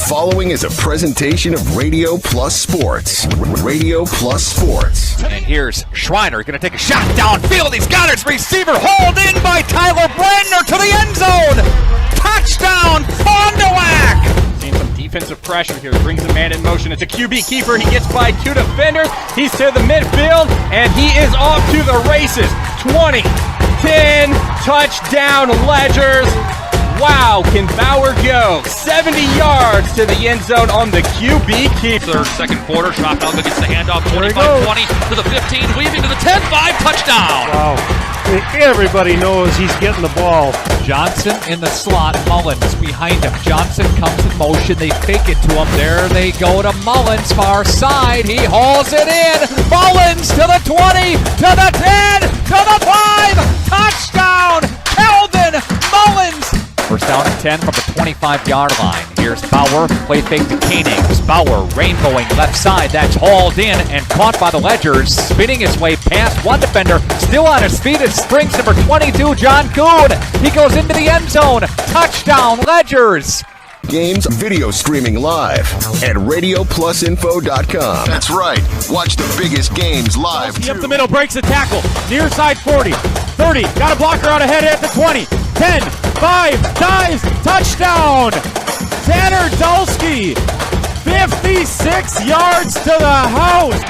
following is a presentation of Radio Plus Sports. Radio Plus Sports. And here's Schreiner going to take a shot downfield. He's got his receiver hauled in by Tyler Brenner to the end zone. Touchdown, Fond du Lac. Seeing some defensive pressure here. Brings the man in motion. It's a QB keeper. He gets by two defenders. He's to the midfield, and he is off to the races. 20, 10, touchdown Ledgers. Wow, can Bauer go 70 yards to the end zone on the QB keeper. Second quarter, Schrockhelga gets the handoff, 25-20 to the 15, weaving to the 10-5, touchdown. Wow. Everybody knows he's getting the ball. Johnson in the slot, Mullins behind him. Johnson comes in motion, they fake it to him. There they go to Mullins, far side. He hauls it in. Mullins to the 20, to the 10, to the 5. Touchdown, Keldon Mullins. First down and 10 from the 25-yard line. Here's Bauer, play fake to Koenig's. Bauer rainbowing left side. That's hauled in and caught by the Ledgers. Spinning his way past one defender. Still on his feet is Springs number 22, John Kuhn. He goes into the end zone. Touchdown, Ledgers. Games video streaming live at RadioPlusInfo.com. That's right. Watch the biggest games live, He too. up the middle, breaks a tackle. Near side 40, 30. Got a blocker out ahead at the 20. 10, 5, dives, touchdown. Tanner Dulski, 56 yards to the house.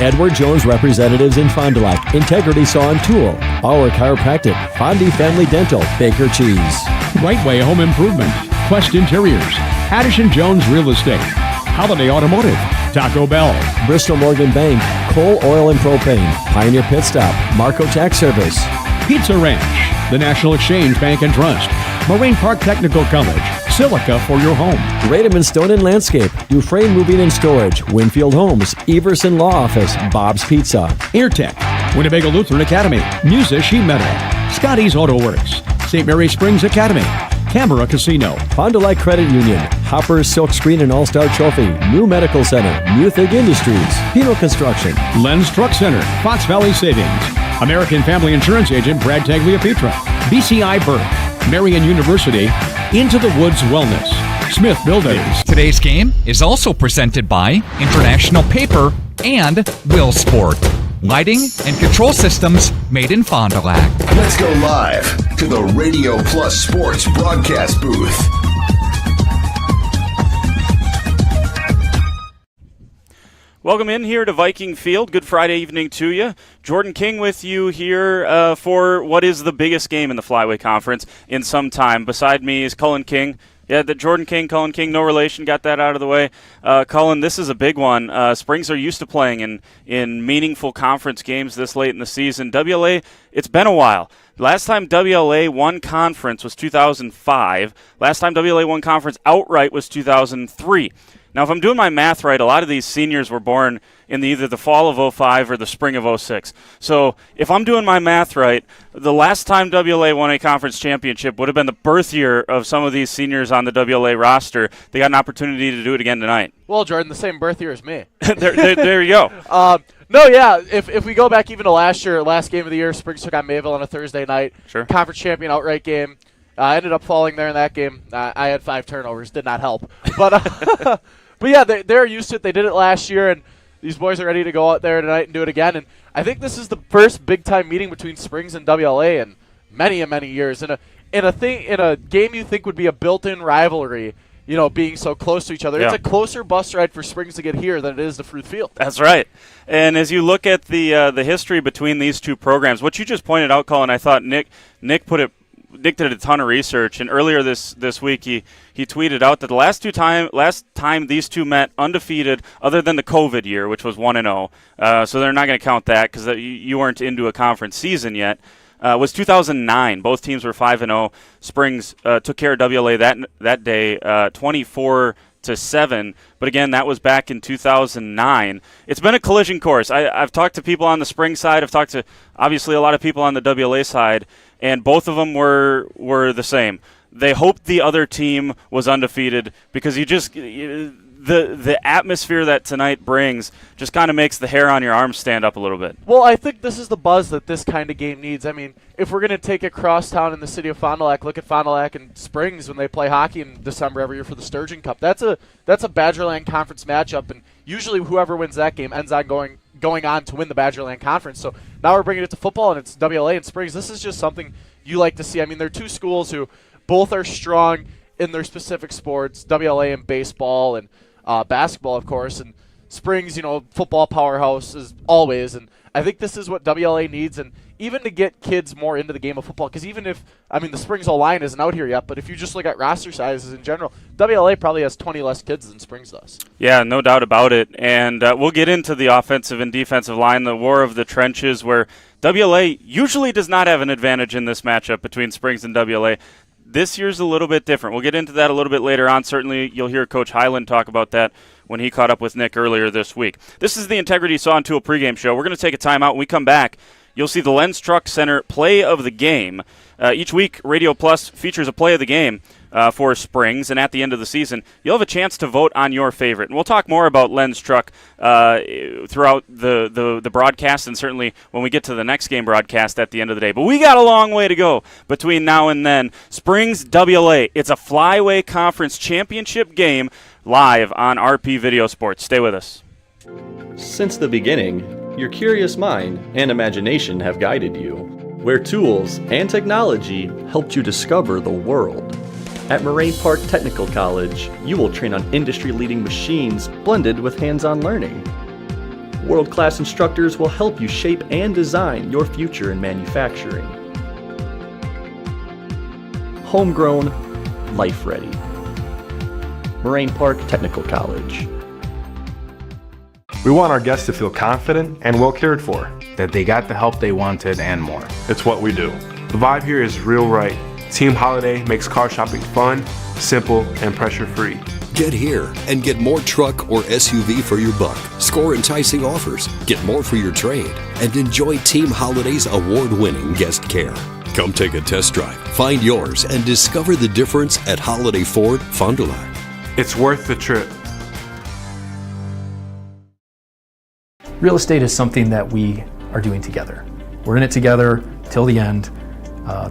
Edward Jones Representatives in Fond du Lac, Integrity Saw and Tool, Bauer Chiropractic, Fondi Family Dental, Baker Cheese. Rightway Home Improvement, Quest Interiors, Addison Jones Real Estate, Holiday Automotive, Taco Bell, Bristol Morgan Bank, Coal, Oil and Propane, Pioneer Pit Stop, Marco Tax Service, Pizza Ranch, the National Exchange Bank and Trust, Marine Park Technical College, Silica for your home. Rademan Stone and Landscape, Dufresne Moving and Storage, Winfield Homes, Everson Law Office, Bob's Pizza. Airtech, Winnebago Lutheran Academy, Musa Sheet Metal, Scotty's Auto Works, St. Mary Springs Academy, Canberra Casino, Fond du Lac Credit Union, Hopper's Silk Screen and All-Star Trophy, New Medical Center, Muthig Industries, Pino Construction, Len's Truck Center, Fox Valley Savings, American Family Insurance Agent Brad Tagliapietra, BCI Burke, Marian University, Into the Woods Wellness, Smith Builders. Today's game is also presented by International Paper and Will Sport. Lighting and control systems made in Fond du Lac. Let's go live to the Radio Plus Sports broadcast booth. Welcome in here to Viking Field. Good Friday evening to you. Jordan King with you here for what is the biggest game in the Flyway Conference in some time. Beside me is Cullen King. Yeah, the Jordan King, Cullen King, no relation. Got that out of the way. Cullen, this is a big one. Springs are used to playing in meaningful conference games this late in the season. WLA, it's been a while. Last time WLA won conference was 2005. Last time WLA won conference outright was 2003. Now, if I'm doing my math right, a lot of these seniors were born in either the fall of 05 or the spring of 06. So if I'm doing my math right, the last time WLA won a conference championship would have been the birth year of some of these seniors on the WLA roster. They got an opportunity to do it again tonight. Well, Jordan, the same birth year as me. there you go. No, yeah, if we go back even to last year, last game of the year, Springs took on Mayville on a Thursday night. Sure. Conference champion outright game. I ended up falling there in that game. I had 5 turnovers. Did not help. But but yeah, they're used to it. They did it last year, and these boys are ready to go out there tonight and do it again. And I think this is the first big-time meeting between Springs and WLA in many years. In a game you think would be a built-in rivalry, you know, being so close to each other. Yeah. It's a closer bus ride for Springs to get here than it is to Fruit Field. That's right. And as you look at the history between these two programs, what you just pointed out, Colin, I thought Nick did a ton of research, and earlier this week he tweeted out that the last time these two met undefeated, other than the COVID year, which was 1-0, so they're not going to count that because you weren't into a conference season yet, was 2009. Both teams were 5-0. Springs took care of WLA that day, 24-7. But again, that was back in 2009. It's been a collision course. I've talked to people on the Springs side. I've talked to obviously a lot of people on the WLA side. And both of them were the same. They hoped the other team was undefeated because the atmosphere that tonight brings just kind of makes the hair on your arm stand up a little bit. Well, I think this is the buzz that this kind of game needs. I mean, if we're going to take it crosstown in the city of Fond du Lac, look at Fond du Lac and Springs when they play hockey in December every year for the Sturgeon Cup. That's a Badgerland Conference matchup, and usually whoever wins that game ends on going on to win the Badgerland Conference. So now we're bringing it to football, and it's WLA and Springs. This is just something you like to see. I mean, they're two schools who both are strong in their specific sports, WLA and baseball and basketball, of course, and Springs, football powerhouse as always. And I think this is what WLA needs, and even to get kids more into the game of football, because even if, the Springs O-line isn't out here yet, but if you just look at roster sizes in general, WLA probably has 20 less kids than Springs does. Yeah, no doubt about it. And we'll get into the offensive and defensive line, the war of the trenches, where WLA usually does not have an advantage in this matchup between Springs and WLA. This year's a little bit different. We'll get into that a little bit later on. Certainly, you'll hear Coach Highland talk about that when he caught up with Nick earlier this week. This is the Integrity Saw and Tool pregame show. We're going to take a timeout. When we come back, you'll see the Lenz Truck Center play of the game. Each week, Radio Plus features a play of the game for Springs, and at the end of the season, you'll have a chance to vote on your favorite. And we'll talk more about Lenz Truck throughout the broadcast, and certainly when we get to the next game broadcast at the end of the day. But we got a long way to go between now and then. Springs WLA, it's a Flyway Conference Championship game live on RP Video Sports. Stay with us. Since the beginning, your curious mind and imagination have guided you, where tools and technology helped you discover the world. At Moraine Park Technical College, you will train on industry-leading machines blended with hands-on learning. World-class instructors will help you shape and design your future in manufacturing. Homegrown, life-ready. Moraine Park Technical College. We want our guests to feel confident and well cared for. That they got the help they wanted and more. It's what we do. The vibe here is real right. Team Holiday makes car shopping fun, simple, and pressure-free. Get here and get more truck or SUV for your buck. Score enticing offers, get more for your trade, and enjoy Team Holiday's award-winning guest care. Come take a test drive, find yours, and discover the difference at Holiday Ford, Fond du Lac. It's worth the trip. Real estate is something that we are doing together. We're in it together till the end.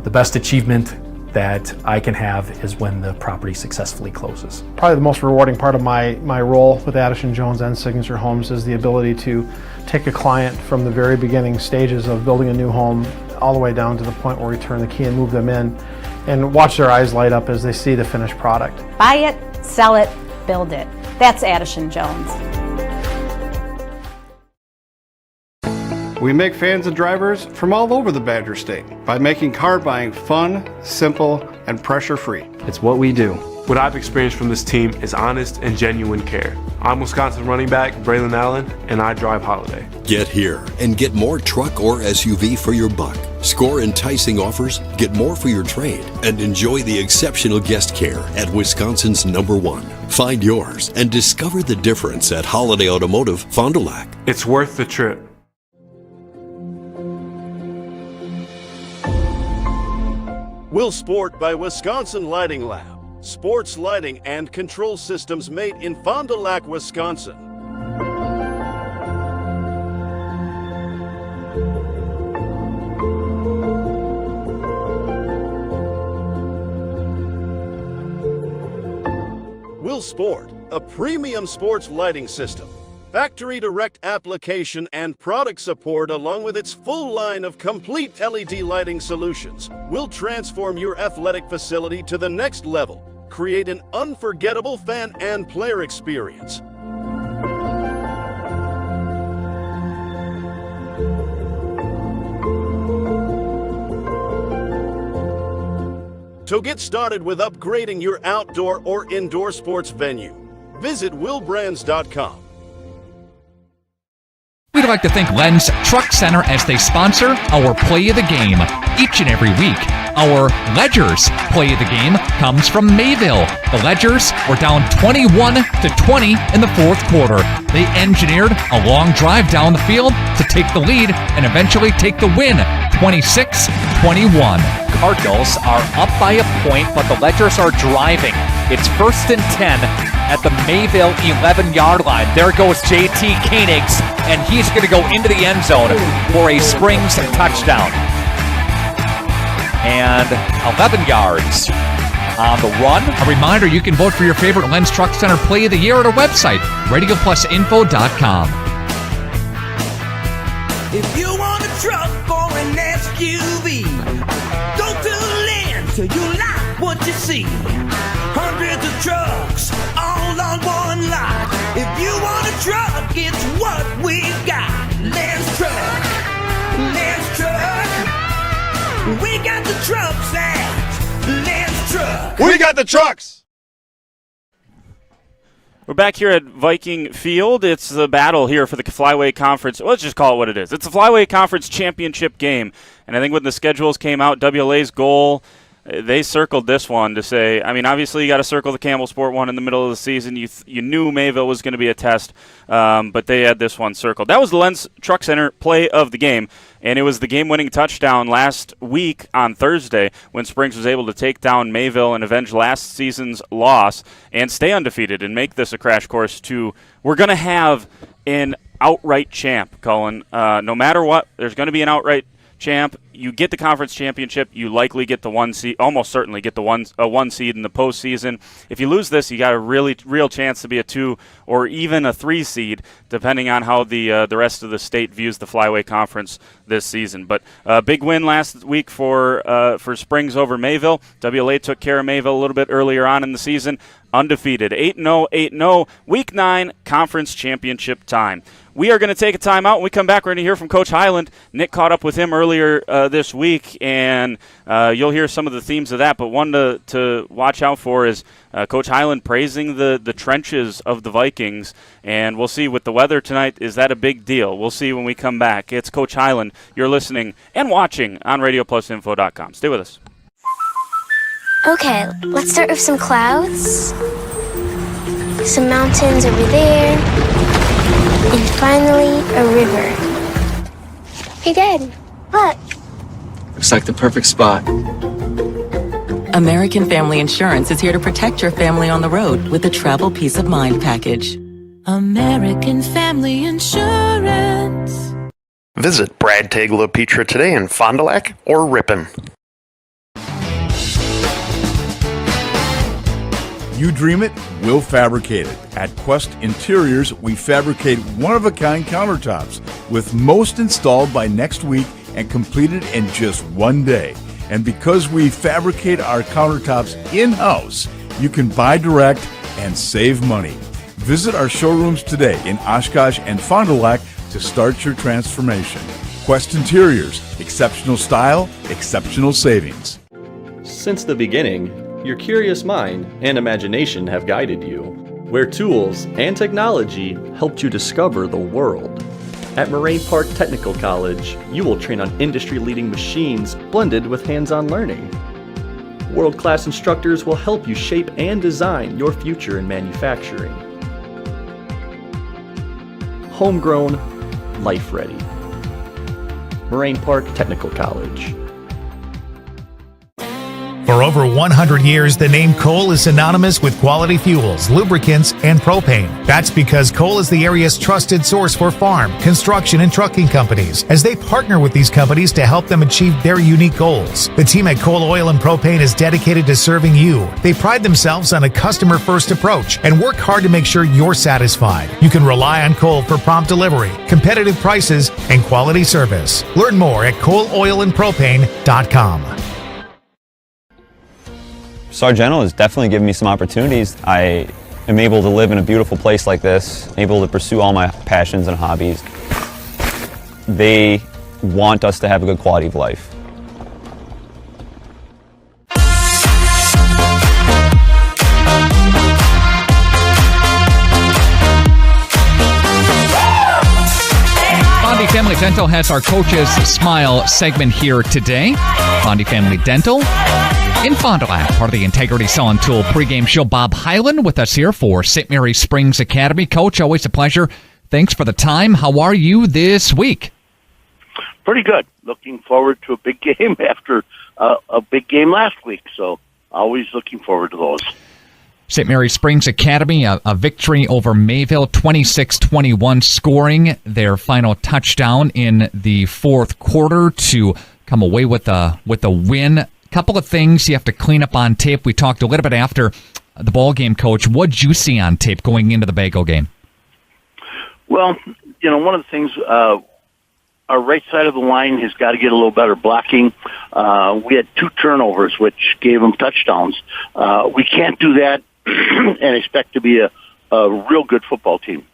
The best achievement that I can have is when the property successfully closes. Probably the most rewarding part of my role with Addison Jones and Signature Homes is the ability to take a client from the very beginning stages of building a new home all the way down to the point where we turn the key and move them in and watch their eyes light up as they see the finished product. Buy it, sell it, build it. That's Addison Jones. We make fans and drivers from all over the Badger State by making car buying fun, simple, and pressure-free. It's what we do. What I've experienced from this team is honest and genuine care. I'm Wisconsin running back Braylon Allen, and I drive Holiday. Get here and get more truck or SUV for your buck. Score enticing offers, get more for your trade, and enjoy the exceptional guest care at Wisconsin's #1. Find yours and discover the difference at Holiday Automotive, Fond du Lac. It's worth the trip. Will Sport by Wisconsin Lighting Lab. Sports lighting and control systems made in Fond du Lac, Wisconsin. Will Sport, a premium sports lighting system. Factory direct application and product support, along with its full line of complete LED lighting solutions, will transform your athletic facility to the next level. Create an unforgettable fan and player experience. To get started with upgrading your outdoor or indoor sports venue, visit willbrands.com. We'd like to thank Lenz Truck Center as they sponsor our Play of the Game each and every week. Our Ledgers Play of the Game comes from Mayville. The Ledgers were down 21-20 in the fourth quarter. They engineered a long drive down the field to take the lead and eventually take the win, 26-21. Cardinals are up by a point, but the Ledgers are driving. It's 1st and 10 at the Mayville 11-yard line. There goes JT Koenigs, and he's going to go into the end zone for a Springs touchdown. And 11 yards on the run. A reminder, you can vote for your favorite Lenz Truck Center Play of the Year at our website, radioplusinfo.com. If you want a truck or an SUV, go to Lenz till you like what you see. Hundreds of trucks all on one lot. If you want a truck, it's what we got. Lenz Truck, Lenz Truck. We got the trucks at Lenz Truck. We got the trucks. We're back here at Viking Field. It's the battle here for the Flyweight Conference. Well, let's just call it what it is. It's the Flyweight Conference Championship game. And I think when the schedules came out, WLA's goal, they circled this one to say, I mean, obviously you got to circle the Campbell Sport one in the middle of the season. You knew Mayville was going to be a test, but they had this one circled. That was the Lenz Truck Center play of the game, and it was the game-winning touchdown last week on Thursday when Springs was able to take down Mayville and avenge last season's loss and stay undefeated and make this a crash course to we're going to have an outright champ, Cullen. No matter what, there's going to be an outright champ. You get the conference championship, you likely get the 1 seed, almost certainly get the 1 seed in the postseason. If you lose this, you got a real chance to be a 2 or even a 3 seed, depending on how the rest of the state views the Flyweight Conference this season. But a big win last week for Springs over Mayville. WLA took care of Mayville a little bit earlier on in the season. Undefeated, 8-0, 8-0, Week 9 conference championship time. We are going to take a timeout. When we come back, we're going to hear from Coach Highland. Nick caught up with him earlier this week, and you'll hear some of the themes of that. But one to watch out for is Coach Highland praising the trenches of the Vikings, and we'll see with the weather tonight, is that a big deal? We'll see when we come back. It's Coach Highland. You're listening and watching on RadioPlusInfo.com. Stay with us. Okay, let's start with some clouds, some mountains over there, and finally a river. Hey, Dad, look. Looks like the perfect spot. American Family Insurance is here to protect your family on the road with the Travel Peace of Mind package. American Family Insurance. Visit Brad Tegla Petra today in Fond du Lac or Ripon. You dream it, we'll fabricate it. At Quest Interiors, we fabricate one-of-a-kind countertops, with most installed by next week and completed in just 1 day. And because we fabricate our countertops in-house, you can buy direct and save money. Visit our showrooms today in Oshkosh and Fond du Lac to start your transformation. Quest Interiors, exceptional style, exceptional savings. Since the beginning, your curious mind and imagination have guided you, where tools and technology helped you discover the world. At Moraine Park Technical College, you will train on industry-leading machines blended with hands-on learning. World-class instructors will help you shape and design your future in manufacturing. Homegrown, life-ready. Moraine Park Technical College. For over 100 years, the name Cole is synonymous with quality fuels, lubricants, and propane. That's because Cole is the area's trusted source for farm, construction, and trucking companies, as they partner with these companies to help them achieve their unique goals. The team at Cole Oil and Propane is dedicated to serving you. They pride themselves on a customer-first approach and work hard to make sure you're satisfied. You can rely on Cole for prompt delivery, competitive prices, and quality service. Learn more at ColeOilAndPropane.com. Sargento has definitely given me some opportunities. I am able to live in a beautiful place like this, able to pursue all my passions and hobbies. They want us to have a good quality of life. Bondi Family Dental has our Coach's Smile segment here today. Bondi Family Dental in Fond du Lac, part of the Integrity Saw and Tool pregame show. Bob Highland with us here for St. Mary Springs Academy. Coach, always a pleasure. Thanks for the time. How are you this week? Pretty good. Looking forward to a big game after a big game last week, so always looking forward to those. St. Mary Springs Academy, a victory over Mayville, 26-21, scoring their final touchdown in the fourth quarter to come away with a win. A couple of things you have to clean up on tape. We talked a little bit after the ball game, Coach. What'd you see on tape going into the Bago game? Well, one of the things, our right side of the line has got to get a little better blocking. We had 2 turnovers, which gave them touchdowns. We can't do that and expect to be a real good football team.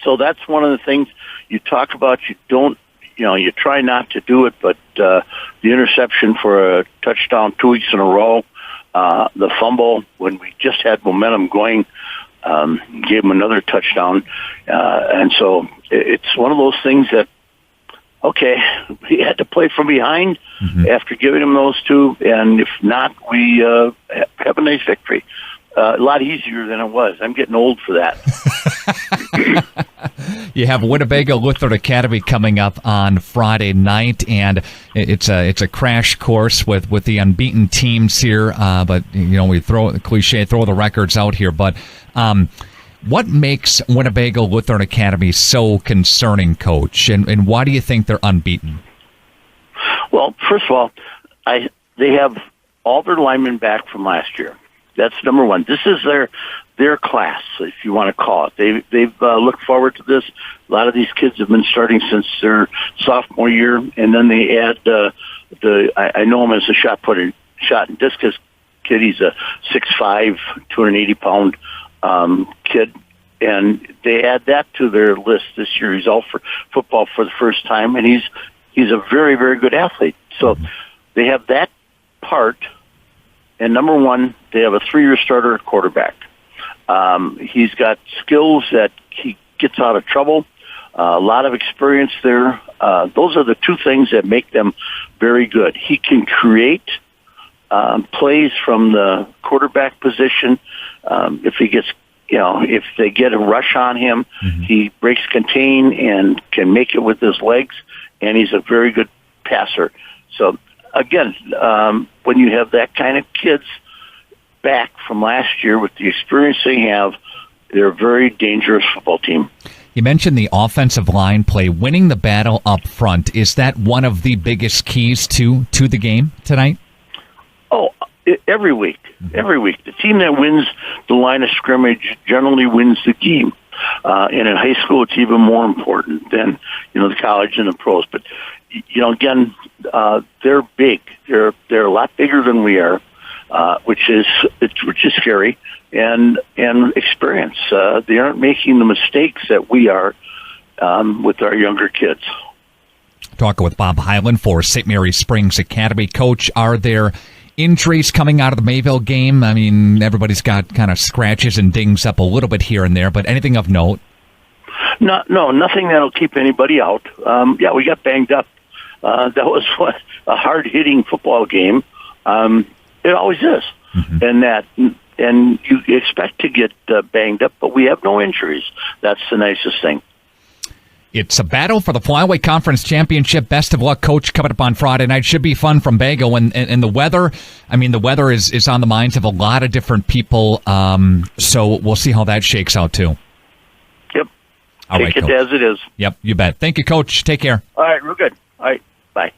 So that's one of the things you talk about. You try not to do it, but the interception for a touchdown 2 weeks in a row, the fumble when we just had momentum going, gave them another touchdown. And so it's one of those things that, okay, we had to play from behind after giving them those 2, and if not, we have a nice victory. A lot easier than it was. I'm getting old for that. You have Winnebago Lutheran Academy coming up on Friday night, and it's a crash course with the unbeaten teams here. But we throw the cliche, throw the records out here. But what makes Winnebago Lutheran Academy so concerning, Coach? And why do you think they're unbeaten? Well, first of all, they have all their linemen back from last year. That's number one. This is their class, if you want to call it. They've looked forward to this. A lot of these kids have been starting since their sophomore year, and then they add I know him as a shot and discus kid. He's a 6'5", 280-pound kid, and they add that to their list this year. He's all for football for the first time, and he's a very, very good athlete. So they have that part. And number one, they have a 3-year starter at quarterback. He's got skills that he gets out of trouble, a lot of experience there. Those are the 2 things that make them very good. He can create plays from the quarterback position. If he gets, if they get a rush on him, he breaks contain and can make it with his legs, and he's a very good passer. So, again, when you have that kind of kids back from last year with the experience they have, they're a very dangerous football team. You mentioned the offensive line play, winning the battle up front. Is that one of the biggest keys to the game tonight? Oh, every week. Every week. The team that wins the line of scrimmage generally wins the game. And in high school, it's even more important than, the college and the pros. But, again, they're big. They're a lot bigger than we are, which is scary, and experience. They aren't making the mistakes that we are with our younger kids. Talking with Bob Highland for St. Mary Springs Academy. Coach, are there injuries coming out of the Mayville game? I mean, everybody's got kind of scratches and dings up a little bit here and there, but anything of note? No, nothing that'll keep anybody out. We got banged up. That was a hard-hitting football game. It always is, and you expect to get banged up, but we have no injuries. That's the nicest thing. It's a battle for the Flyway Conference Championship. Best of luck, Coach, coming up on Friday night. Should be fun from Bago. And the weather, the weather is on the minds of a lot of different people. So we'll see how that shakes out, too. Yep. All Take right, it Coach. as it is. Yep, you bet. Thank you, Coach. Take care. All right, real good. All right, bye.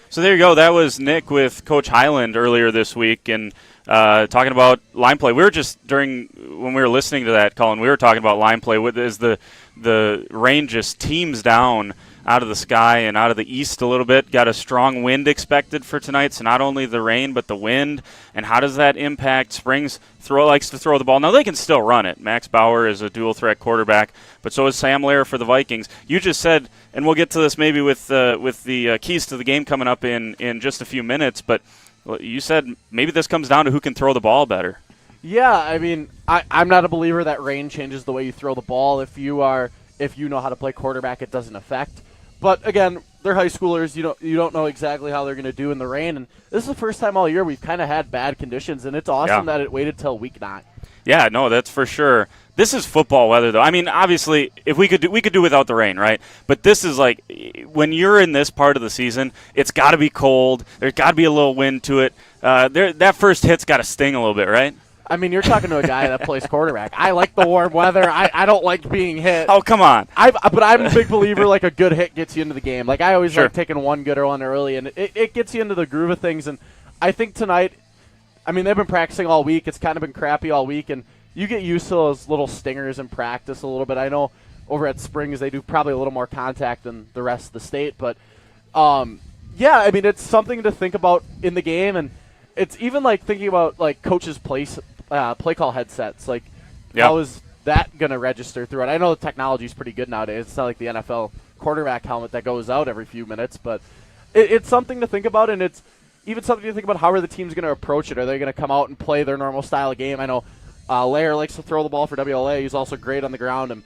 So there you go. That was Nick with Coach Highland earlier this week, and talking about line play. We were just when we were listening to that, Colin, we were talking about line play. As the rain just teams down out of the sky and out of the east a little bit. Got a strong wind expected for tonight, so not only the rain but the wind. And how does that impact Springs? Likes to throw the ball. Now they can still run it. Max Bauer is a dual threat quarterback, but so is Sam Lair for the Vikings. You just said, and we'll get to this maybe with the keys to the game coming up in just a few minutes, but you said maybe this comes down to who can throw the ball better. Yeah, I'm not a believer that rain changes the way you throw the ball. If you know how to play quarterback, it doesn't affect. But again, they're high schoolers. You don't know exactly how they're going to do in the rain. And this is the first time all year we've kind of had bad conditions, and it's awesome that it waited till week 9. Yeah, no, that's for sure. This is football weather, though. Obviously, if we could do without the rain, right? But this is like when you're in this part of the season, it's got to be cold. There's got to be a little wind to it. That first hit's got to sting a little bit, right? I mean, you're talking to a guy that plays quarterback. I like the warm weather. I don't like being hit. Oh, come on. But I'm a big believer, like, a good hit gets you into the game. Like, I always Sure. like taking one good one early, and it gets you into the groove of things. And I think tonight, I mean, they've been practicing all week. It's kind of been crappy all week, and you get used to those little stingers in practice a little bit. I know over at Springs they do probably a little more contact than the rest of the state, but yeah, I mean, it's something to think about in the game, and it's even like thinking about like coaches' play call headsets. Like, how is that going to register through it? I know the technology is pretty good nowadays. It's not like the NFL quarterback helmet that goes out every few minutes, but it's something to think about, and it's even something to think about how are the teams going to approach it. Are they going to come out and play their normal style of game? I know Lair likes to throw the ball for WLA. He's also great on the ground, and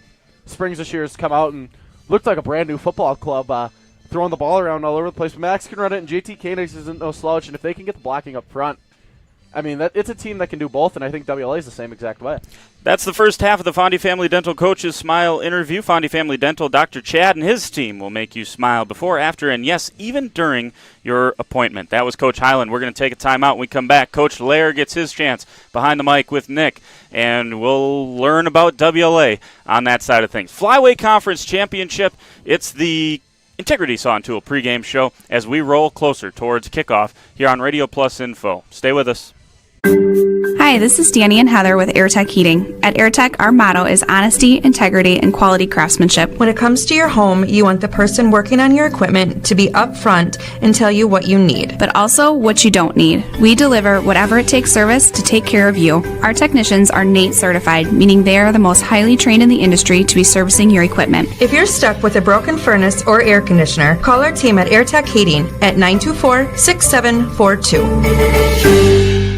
Springs this year has come out and looked like a brand new football club, throwing the ball around all over the place. But Max can run it, and JT Koenig isn't no slouch, and if they can get the blocking up front, I mean, it's a team that can do both, and I think WLA is the same exact way. That's the first half of the Fondy Family Dental Coaches Smile interview. Fondy Family Dental, Dr. Chad and his team will make you smile before, after, and yes, even during your appointment. That was Coach Highland. We're going to take a timeout when we come back. Coach Lair gets his chance behind the mic with Nick, and we'll learn about WLA on that side of things. Flyweight Conference Championship, it's the Integrity Saw and Tool pregame show as we roll closer towards kickoff here on Radio Plus Info. Stay with us. Hi, this is Danny and Heather with AirTech Heating. At AirTech, our motto is honesty, integrity, and quality craftsmanship. When it comes to your home, you want the person working on your equipment to be upfront and tell you what you need. But also what you don't need. We deliver whatever it takes service to take care of you. Our technicians are NATE certified, meaning they are the most highly trained in the industry to be servicing your equipment. If you're stuck with a broken furnace or air conditioner, call our team at AirTech Heating at 924-6742.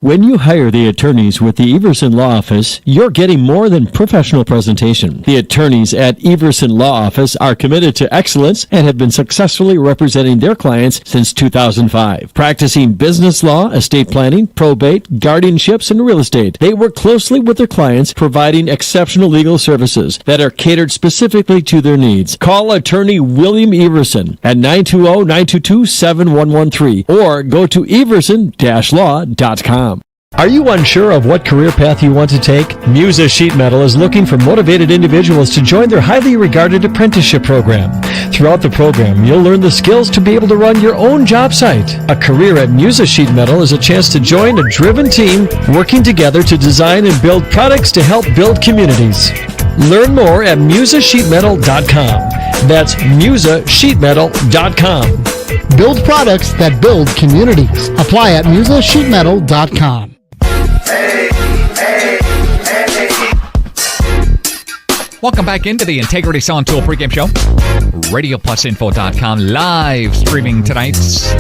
When you hire the attorneys with the Everson Law Office, you're getting more than professional presentation. The attorneys at Everson Law Office are committed to excellence and have been successfully representing their clients since 2005. Practicing business law, estate planning, probate, guardianships, and real estate, they work closely with their clients, providing exceptional legal services that are catered specifically to their needs. Call attorney William Everson at 920-922-7113 or go to everson-law.com. Are you unsure of what career path you want to take? Musa Sheet Metal is looking for motivated individuals to join their highly regarded apprenticeship program. Throughout the program, you'll learn the skills to be able to run your own job site. A career at Musa Sheet Metal is a chance to join a driven team working together to design and build products to help build communities. Learn more at musasheetmetal.com. That's musasheetmetal.com. Build products that build communities. Apply at musasheetmetal.com. Welcome back into the Integrity Saw and Tool pregame show. RadioPlusInfo.com live streaming tonight's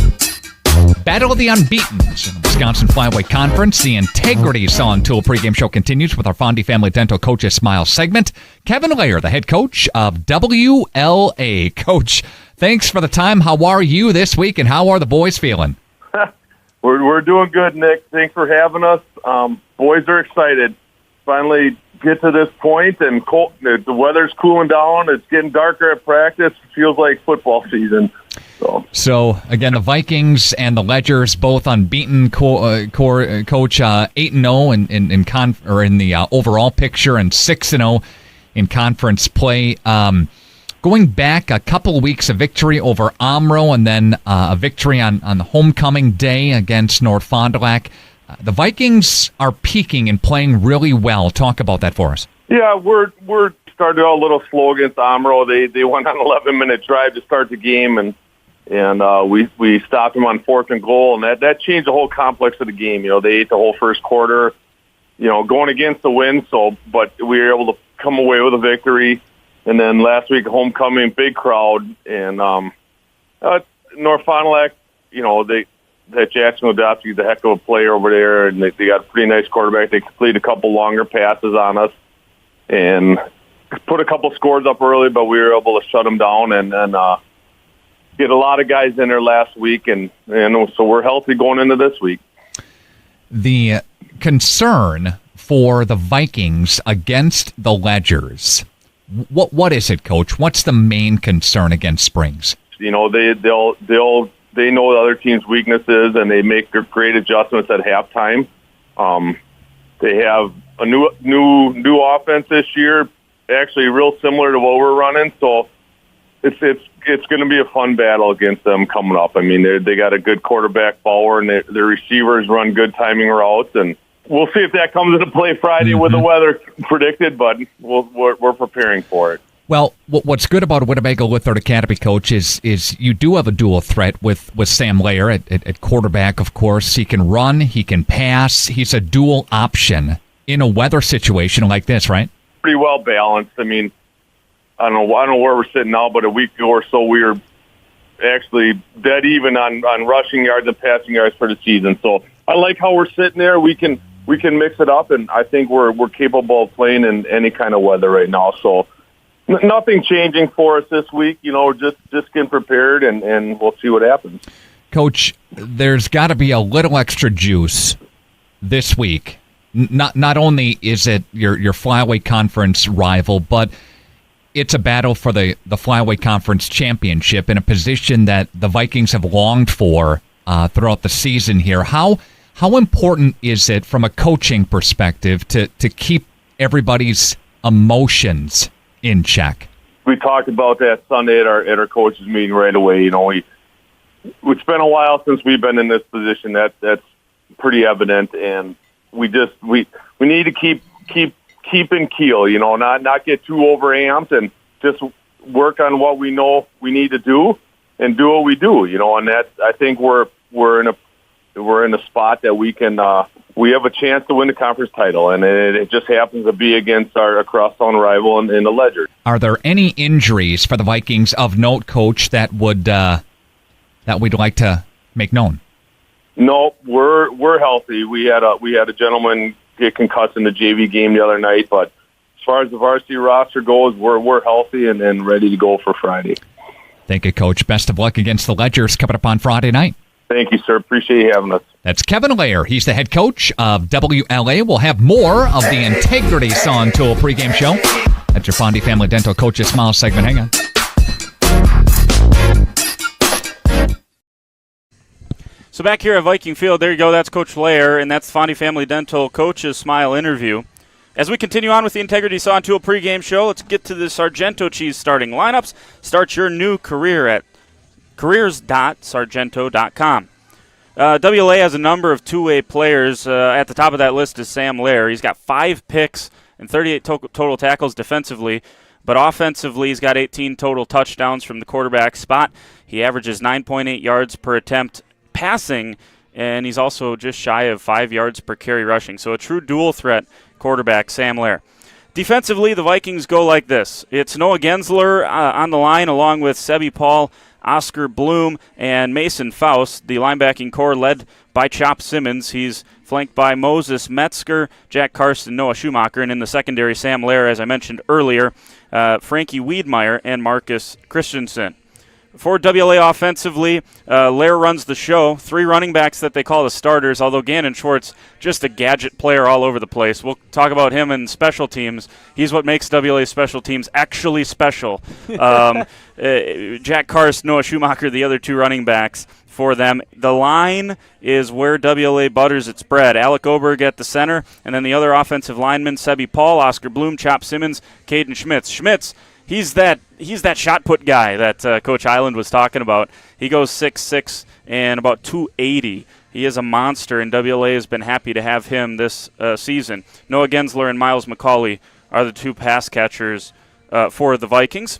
Battle of the Unbeatens in the Wisconsin Flyweight Conference. The Integrity Saw and Tool pregame show continues with our Fondy Family Dental Coaches Smile segment. Kevin Lair, the head coach of WLA. Coach, thanks for the time. How are you this week, and how are the boys feeling? We're doing good, Nick. Thanks for having us. Boys are excited. Finally get to this point, and the weather's cooling down. It's getting darker at practice. It feels like football season. So again, the Vikings and the Ledgers both unbeaten. Coach 8-0 in the overall picture, and 6-0 in conference play. Going back a couple of weeks, a victory over Omro, and then a victory on the homecoming day against North Fond du Lac. The Vikings are peaking and playing really well. Talk about that for us. Yeah, we're started out a little slow against Omro. They went on an 11-minute drive to start the game, and we stopped them on 4th and goal, and that changed the whole complex of the game. You know, they ate the whole first quarter, going against the wind. But we were able to come away with a victory. And then last week, homecoming, big crowd, and North Fond du Lac, that Jackson Godofsky's a heck of a player over there, and they got a pretty nice quarterback. They completed a couple longer passes on us and put a couple scores up early, but we were able to shut them down and get a lot of guys in there last week, and so we're healthy going into this week. The concern for the Vikings against the Ledgers, what is it, Coach? What's the main concern against Springs? You know, they know the other team's weaknesses, and they make their great adjustments at halftime. They have a new offense this year, actually real similar to what we're running. So it's going to be a fun battle against them coming up. I mean, they got a good quarterback Bauer, and their receivers run good timing routes, and we'll see if that comes into play Friday with the weather predicted. But we're preparing for it. Well, what's good about Winnebago Lithard Academy, Coach, is you do have a dual threat with Sam Lair at quarterback, of course. He can run, he can pass. He's a dual option in a weather situation like this, right? Pretty well balanced. I mean, I don't know where we're sitting now, but a week ago or so we were actually dead even on rushing yards and passing yards for the season. So I like how we're sitting there. We can mix it up, and I think we're capable of playing in any kind of weather right now. So nothing changing for us this week. You know, just getting prepared, and we'll see what happens. Coach, there's got to be a little extra juice this week. Not only is it your Flyweight Conference rival, but it's a battle for the Flyweight Conference championship in a position that the Vikings have longed for throughout the season here. How important is it from a coaching perspective to keep everybody's emotions in check? We talked about that Sunday at our coaches meeting right away. You know, it's been a while since we've been in this position. That's pretty evident, and we need to keep in keel. You know, not get too overamped, and just work on what we know we need to do and do what we do. You know, and that I think we're in a spot that we can. We have a chance to win the conference title, and it just happens to be against our crosstown rival in the Ledger. Are there any injuries for the Vikings of note, Coach, that we'd like to make known? No, we're healthy. We had a gentleman get concussed in the JV game the other night, but as far as the varsity roster goes, we're healthy and ready to go for Friday. Thank you, Coach. Best of luck against the Ledgers coming up on Friday night. Thank you, sir. Appreciate you having us. That's Kevin Lair. He's the head coach of WLA. We'll have more of the Integrity Sawn Tool pregame show. That's your Fondy Family Dental Coaches Smile segment. Hang on. So back here at Viking Field, there you go. That's Coach Lair, and that's Fondy Family Dental Coaches Smile interview. As we continue on with the Integrity Sawn Tool pregame show, let's get to the Sargento Cheese starting lineups. Start your new career at careers.sargento.com. WLA has a number of two-way players. At the top of that list is Sam Lair. He's got 5 picks and 38 total tackles defensively, but offensively he's got 18 total touchdowns from the quarterback spot. He averages 9.8 yards per attempt passing, and he's also just shy of 5 yards per carry rushing. So a true dual-threat quarterback, Sam Lair. Defensively, the Vikings go like this. It's Noah Gensler on the line along with Sebi Paul, Oscar Bloom, and Mason Faust. The linebacking core led by Chop Simmons. He's flanked by Moses Metzger, Jack Carson, Noah Schumacher, and in the secondary, Sam Lair, as I mentioned earlier, Frankie Wiedmeyer, and Marcus Christensen. For WLA offensively, Lair runs the show. 3 running backs that they call the starters, although Gannon Schwartz, just a gadget player all over the place. We'll talk about him in special teams. He's what makes WLA special teams actually special. Jack Karst, Noah Schumacher, the other 2 running backs for them. The line is where WLA butters its bread. Alec Oberg at the center, and then the other offensive linemen, Sebi Paul, Oscar Bloom, Chop Simmons, Caden Schmitz. Schmitz, he's that shot put guy that Coach Highland was talking about. He goes 6'6" and about 280. He is a monster, and WLA has been happy to have him this season. Noah Gensler and Miles McCauley are the 2 pass catchers for the Vikings.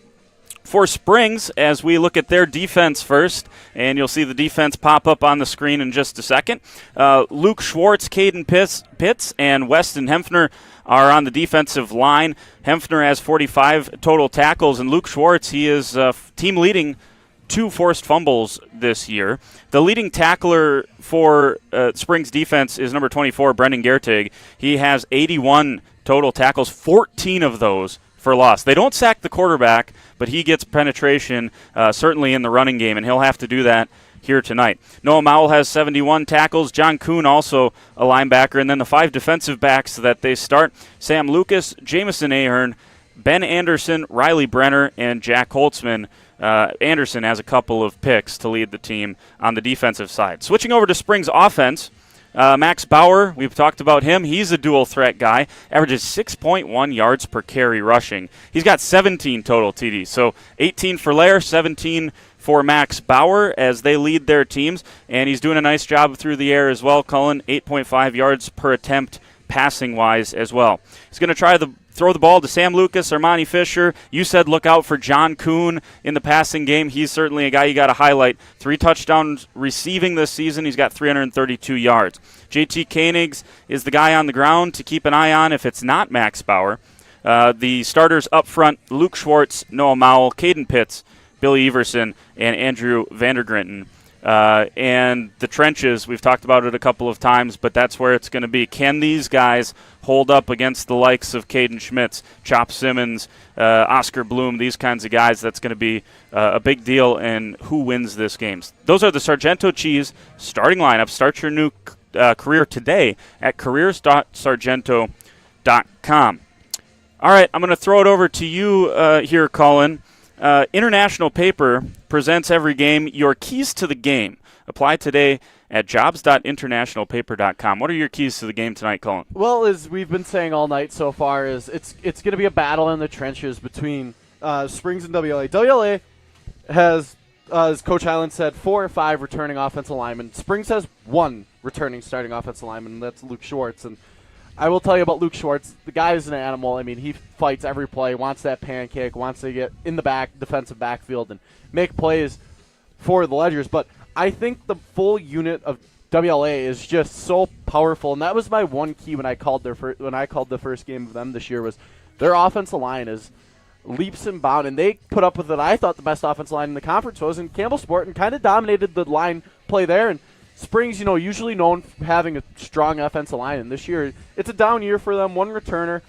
For Springs, as we look at their defense first, and you'll see the defense pop up on the screen in just a second. Luke Schwartz, Caden Pitts, and Weston Hempfner are on the defensive line. Hempfner has 45 total tackles, and Luke Schwartz, he is team leading 2 forced fumbles this year. The leading tackler for Springs defense is number 24, Brendan Gertig. He has 81 total tackles, 14 of those for loss. They don't sack the quarterback, but he gets penetration certainly in the running game, and he'll have to do that here tonight. Noah Mowell has 71 tackles. John Kuhn also a linebacker. And then the 5 defensive backs that they start, Sam Lucas, Jamison Ahern, Ben Anderson, Riley Brenner, and Jack Holtzman. Anderson has a couple of picks to lead the team on the defensive side. Switching over to Springs offense, Max Bauer, we've talked about him. He's a dual threat guy, averages 6.1 yards per carry rushing. He's got 17 total TDs, so 18 for Lair, 17 for Max Bauer as they lead their teams, and he's doing a nice job through the air as well, Cullen, 8.5 yards per attempt passing-wise as well. He's going to try to throw the ball to Sam Lucas, Armani Fisher. You said look out for John Kuhn in the passing game. He's certainly a guy you got to highlight. 3 touchdowns receiving this season. He's got 332 yards. JT Koenigs is the guy on the ground to keep an eye on if it's not Max Bauer. The starters up front, Luke Schwartz, Noah Mowell, Caden Pitts, Billy Everson, and Andrew Vandergrinten. And the trenches, we've talked about it a couple of times, but that's where it's going to be. Can these guys hold up against the likes of Caden Schmitz, Chop Simmons, Oscar Bloom, these kinds of guys? That's going to be a big deal in who wins this game. Those are the Sargento Cheese starting lineup. Start your new career today at careers.sargento.com. All right, I'm going to throw it over to you here, Colin. International Paper presents every game your keys to the game. Apply today at jobs.internationalpaper.com. What are your keys to the game tonight, Colin? Well, as we've been saying all night so far, is it's going to be a battle in the trenches between Springs and WLA. WLA has, as Coach Highland said, 4 or 5 returning offensive linemen. Springs has 1 returning starting offensive lineman, and that's Luke Schwartz. And I will tell you about Luke Schwartz. The guy is an animal. I mean, he fights every play, wants that pancake, wants to get in the defensive backfield and make plays for the Ledgers. But I think the full unit of WLA is just so powerful, and that was my one key when I called the first game of them this year was their offensive line is leaps and bounds, and they put up with it. I thought the best offensive line in the conference was in Campbell Sport and kind of dominated the line play there. And Springs, usually known for having a strong offensive line, and this year it's a down year for them, 1 returner.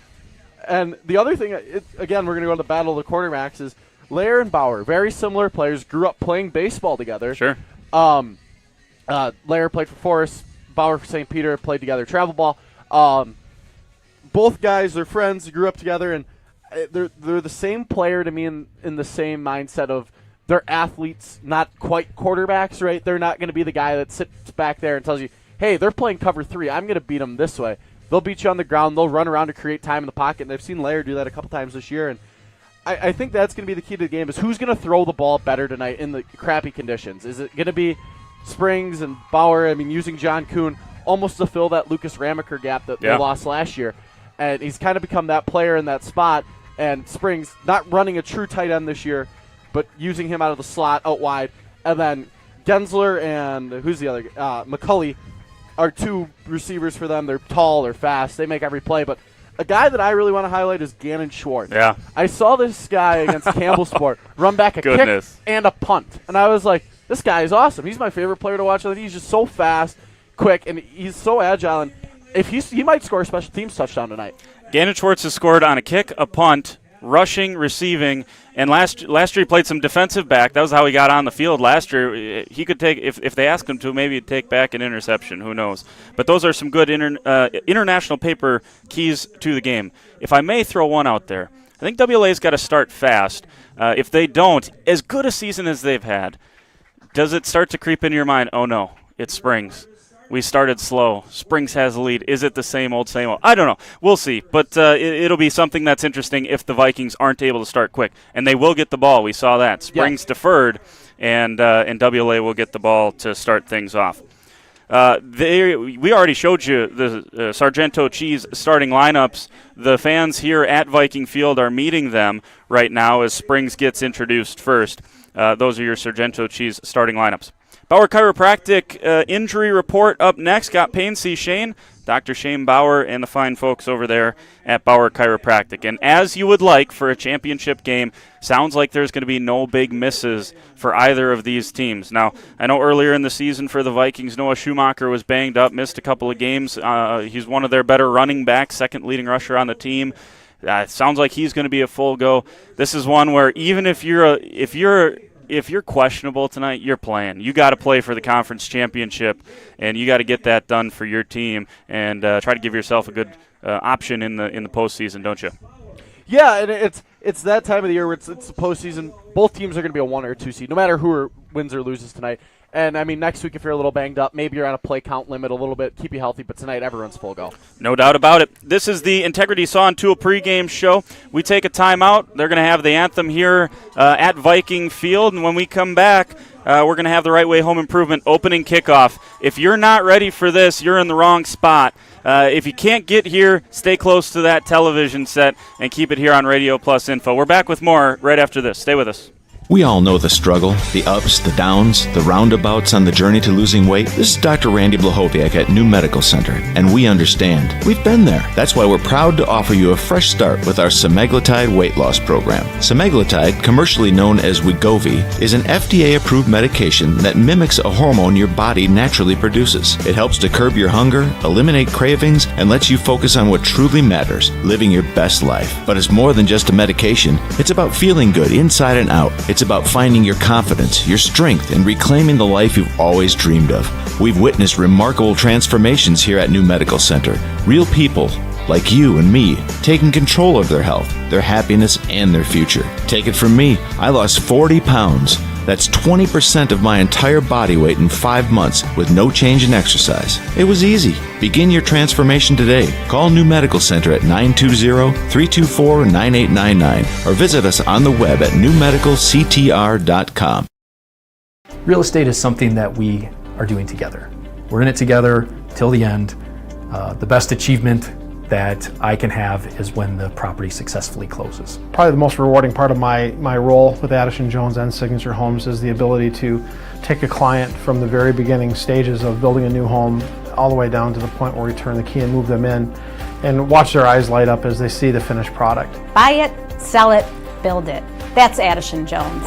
And the other thing, again, we're going to go to the battle of the quarterbacks, is Lair and Bauer, very similar players, grew up playing baseball together. Sure. Lair played for Forest, Bauer for St. Peter, played together travel ball. Both guys, they're friends, grew up together, and they're the same player to me in the same mindset of they're athletes, not quite quarterbacks, right? They're not going to be the guy that sits back there and tells you, hey, they're playing cover 3. I'm going to beat them this way. They'll beat you on the ground. They'll run around to create time in the pocket, and I've seen Lair do that a couple times this year. And I think that's going to be the key to the game is who's going to throw the ball better tonight in the crappy conditions. Is it going to be Springs and Bauer, using John Kuhn almost to fill that Lucas Ramaker gap that they lost last year? And he's kind of become that player in that spot. And Springs not running a true tight end this year, but using him out of the slot, out wide. And then Gensler and who's the other? McCulley are 2 receivers for them. They're tall, they're fast, they make every play. But a guy that I really want to highlight is Gannon Schwartz. Yeah. I saw this guy against Campbell Sport run back a kick and a punt. And I was like, this guy is awesome. He's my favorite player to watch. He's just so fast, quick, and he's so agile. And if he might score a special teams touchdown tonight. Gannon Schwartz has scored on a kick, a punt, rushing, receiving, and last year he played some defensive back. That was how he got on the field last year. He could take, if they asked him to, maybe he'd take back an interception. Who knows? But those are some good international paper keys to the game. If I may throw one out there, I think WLA's got to start fast. If they don't, as good a season as they've had, does it start to creep into your mind, oh no, it's Springs. We started slow. Springs has the lead. Is it the same old, same old? I don't know. We'll see. But it'll be something that's interesting if the Vikings aren't able to start quick. And they will get the ball. We saw that. Springs deferred, and WLA will get the ball to start things off. We already showed you the Sargento Cheese starting lineups. The fans here at Viking Field are meeting them right now as Springs gets introduced first. Those are your Sargento Cheese starting lineups. Bauer Chiropractic injury report up next. Got Payne C. Shane Dr. Shane Bauer and the fine folks over there at Bauer Chiropractic. And as you would like for a championship game, sounds like there's going to be no big misses for either of these teams. Now, I know earlier in the season for the Vikings, Noah Schumacher was banged up, missed a couple of games. He's one of their better running backs, second leading rusher on the team. It sounds like he's going to be a full go. This is one where even if you're questionable tonight, you're playing. You got to play for the conference championship, and you got to get that done for your team and try to give yourself a good option in the postseason, don't you? Yeah, and it's that time of the year where it's the postseason. Both teams are going to be a 1 or 2 seed, no matter who wins or loses tonight. And, I mean, next week if you're a little banged up, maybe you're on a play count limit a little bit, keep you healthy, but tonight everyone's full go. No doubt about it. This is the Integrity Saw and Tool pregame show. We take a timeout. They're going to have the anthem here at Viking Field, and when we come back, we're going to have the Right Way Home Improvement opening kickoff. If you're not ready for this, you're in the wrong spot. If you can't get here, stay close to that television set and keep it here on Radio Plus Info. We're back with more right after this. Stay with us. We all know the struggle, the ups, the downs, the roundabouts on the journey to losing weight. This is Dr. Randy Blahoviak at New Medical Center, and we understand. We've been there. That's why we're proud to offer you a fresh start with our semaglutide weight loss program. Semaglutide, commercially known as Wegovy, is an FDA-approved medication that mimics a hormone your body naturally produces. It helps to curb your hunger, eliminate cravings, and lets you focus on what truly matters, living your best life. But it's more than just a medication. It's about feeling good inside and out. It's about finding your confidence, your strength, and reclaiming the life you've always dreamed of. We've witnessed remarkable transformations here at New Medical Center. Real people, like you and me, taking control of their health, their happiness, and their future. Take it from me, I lost 40 pounds. That's 20% of my entire body weight in 5 months with no change in exercise. It was easy. Begin your transformation today. Call New Medical Center at 920-324-9899 or visit us on the web at newmedicalctr.com. Real estate is something that we are doing together. We're in it together till the end. The best achievement that I can have is when the property successfully closes. Probably the most rewarding part of my role with Addison Jones and Signature Homes is the ability to take a client from the very beginning stages of building a new home all the way down to the point where we turn the key and move them in and watch their eyes light up as they see the finished product. Buy it, sell it, build it. That's Addison Jones.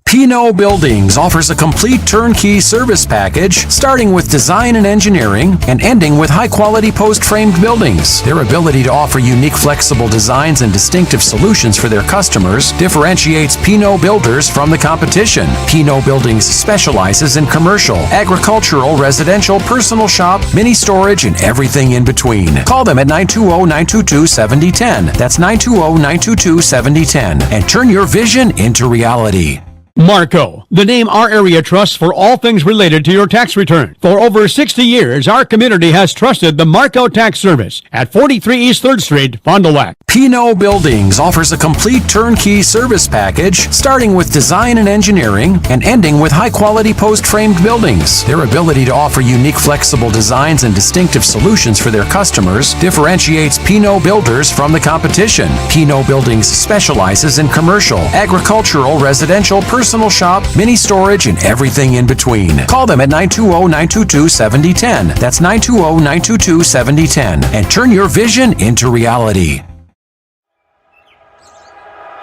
Pino Buildings offers a complete turnkey service package starting with design and engineering and ending with high-quality post-framed buildings. Their ability to offer unique flexible designs and distinctive solutions for their customers differentiates Pino Builders from the competition. Pino Buildings specializes in commercial, agricultural, residential, personal shop, mini storage, and everything in between. Call them at 920-922-7010. That's 920-922-7010 and turn your vision into reality. Marco, the name our area trusts for all things related to your tax return. For over 60 years, our community has trusted the Marco Tax Service at 43 East 3rd Street, Fond du Lac. Pino Buildings offers a complete turnkey service package starting with design and engineering and ending with high-quality post-framed buildings. Their ability to offer unique flexible designs and distinctive solutions for their customers differentiates Pino Builders from the competition. Pino Buildings specializes in commercial, agricultural, residential, personal shop, mini storage, and everything in between. Call them at 920-922-7010. That's 920-922-7010 and turn your vision into reality.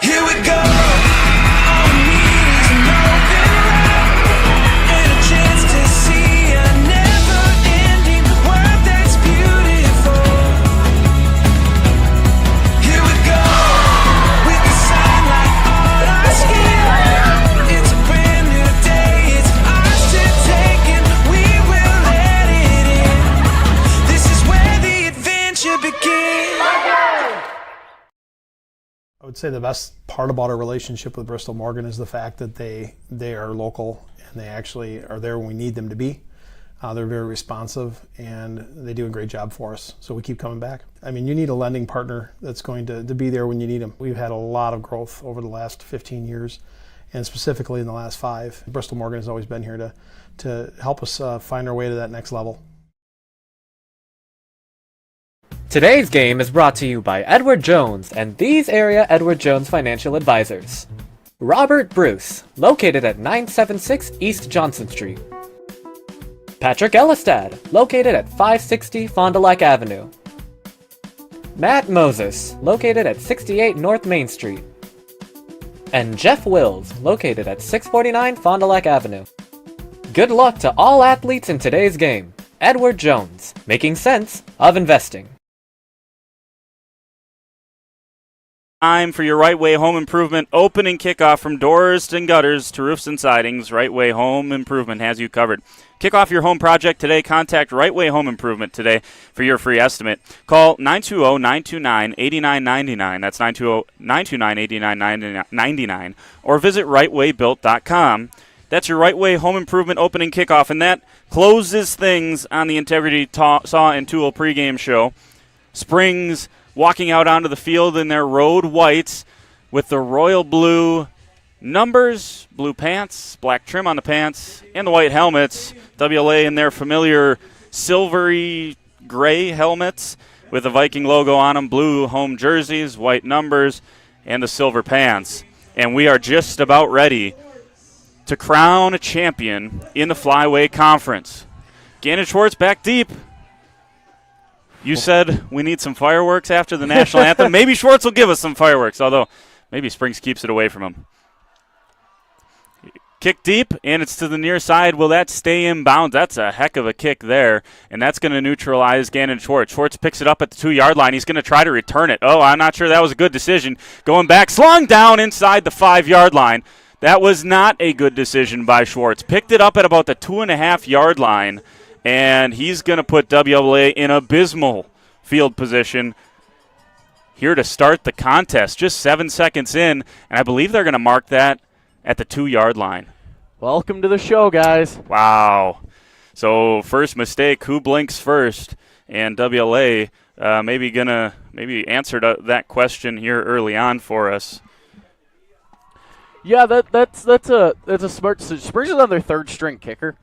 Here we go. I would say the best part about our relationship with Bristol Morgan is the fact that they are local and they actually are there when we need them to be. They're very responsive and they do a great job for us. So we keep coming back. I mean, you need a lending partner that's going to be there when you need them. We've had a lot of growth over the last 15 years and specifically in the last 5. Bristol Morgan has always been here to help us find our way to that next level. Today's game is brought to you by Edward Jones and these area Edward Jones financial advisors. Robert Bruce, located at 976 East Johnson Street. Patrick Elistad, located at 560 Fond du Lac Avenue. Matt Moses, located at 68 North Main Street. And Jeff Wills, located at 649 Fond du Lac Avenue. Good luck to all athletes in today's game. Edward Jones, making sense of investing. Time for your Right Way Home Improvement opening kickoff. From doors and gutters to roofs and sidings, Right Way Home Improvement has you covered. Kick off your home project today. Contact Right Way Home Improvement today for your free estimate. Call 920-929-8999. That's 920-929-8999. Or visit rightwaybuilt.com. That's your Right Way Home Improvement opening kickoff, and that closes things on the Integrity Saw and Tool pregame show. Springs walking out onto the field in their road whites with the royal blue numbers, blue pants, black trim on the pants, and the white helmets. WLA in their familiar silvery gray helmets with the Viking logo on them, blue home jerseys, white numbers, and the silver pants. And we are just about ready to crown a champion in the Flyway Conference. Gannon Schwartz back deep. You said we need some fireworks after the national anthem. Maybe Schwartz will give us some fireworks, although maybe Springs keeps it away from him. Kick deep, and it's to the near side. Will that stay in bounds? That's a heck of a kick there, and that's going to neutralize Gannon Schwartz. Schwartz picks it up at the 2-yard line. He's going to try to return it. Oh, I'm not sure that was a good decision. Going back, slung down inside the 5-yard line. That was not a good decision by Schwartz. Picked it up at about the 2.5-yard line. And he's going to put WLA in abysmal field position here to start the contest. Just 7 seconds in, and I believe they're going to mark that at the 2-yard line. Welcome to the show, guys. Wow. So first mistake, who blinks first? And WLA maybe answered that question here early on for us. Yeah, that's a smart decision. Springs is on their third-string kicker.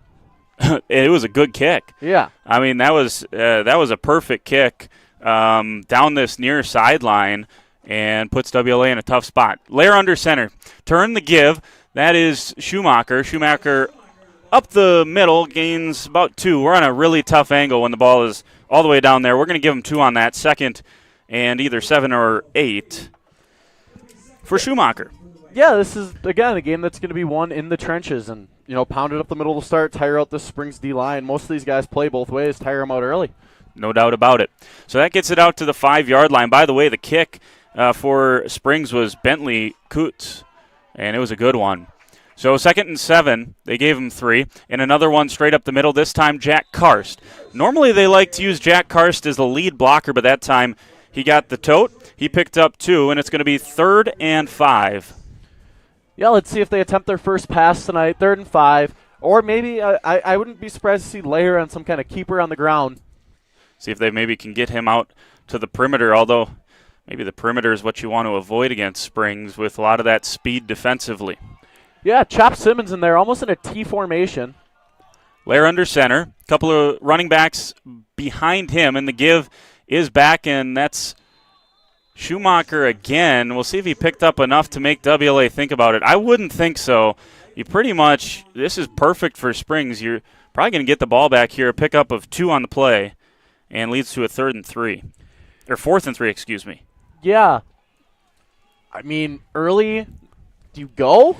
It was a good kick. Yeah. I mean, that was a perfect kick down this near sideline and puts WLA in a tough spot. Lair under center. Turn the give. That is Schumacher. Schumacher up the middle, gains about 2. We're on a really tough angle when the ball is all the way down there. We're going to give him 2 on that. Second and either 7 or 8 for Schumacher. Yeah, this is, again, a game that's going to be won in the trenches and, pound it up the middle to start, tire out the Springs D-line. Most of these guys play both ways, tire them out early. No doubt about it. So that gets it out to the 5-yard line. By the way, the kick for Springs was Bentley Coots, and it was a good one. So 2nd and 7, they gave him 3, and another one straight up the middle, this time Jack Karst. Normally they like to use Jack Karst as the lead blocker, but that time he got the tote. He picked up 2, and it's going to be 3rd and 5. Yeah, let's see if they attempt their first pass tonight, 3rd and 5. Or maybe I wouldn't be surprised to see Lair on some kind of keeper on the ground. See if they maybe can get him out to the perimeter, although maybe the perimeter is what you want to avoid against Springs with a lot of that speed defensively. Yeah, Chop Simmons in there, almost in a T formation. Lair under center, a couple of running backs behind him, and the give is back, and that's Schumacher again. We'll see if he picked up enough to make WLA think about it. I wouldn't think so. You pretty much, this is perfect for Springs. You're probably going to get the ball back here, a pickup of 2 on the play, and leads to a 3rd and 3. Or 4th and 3, excuse me. Yeah. I mean, early, do you go?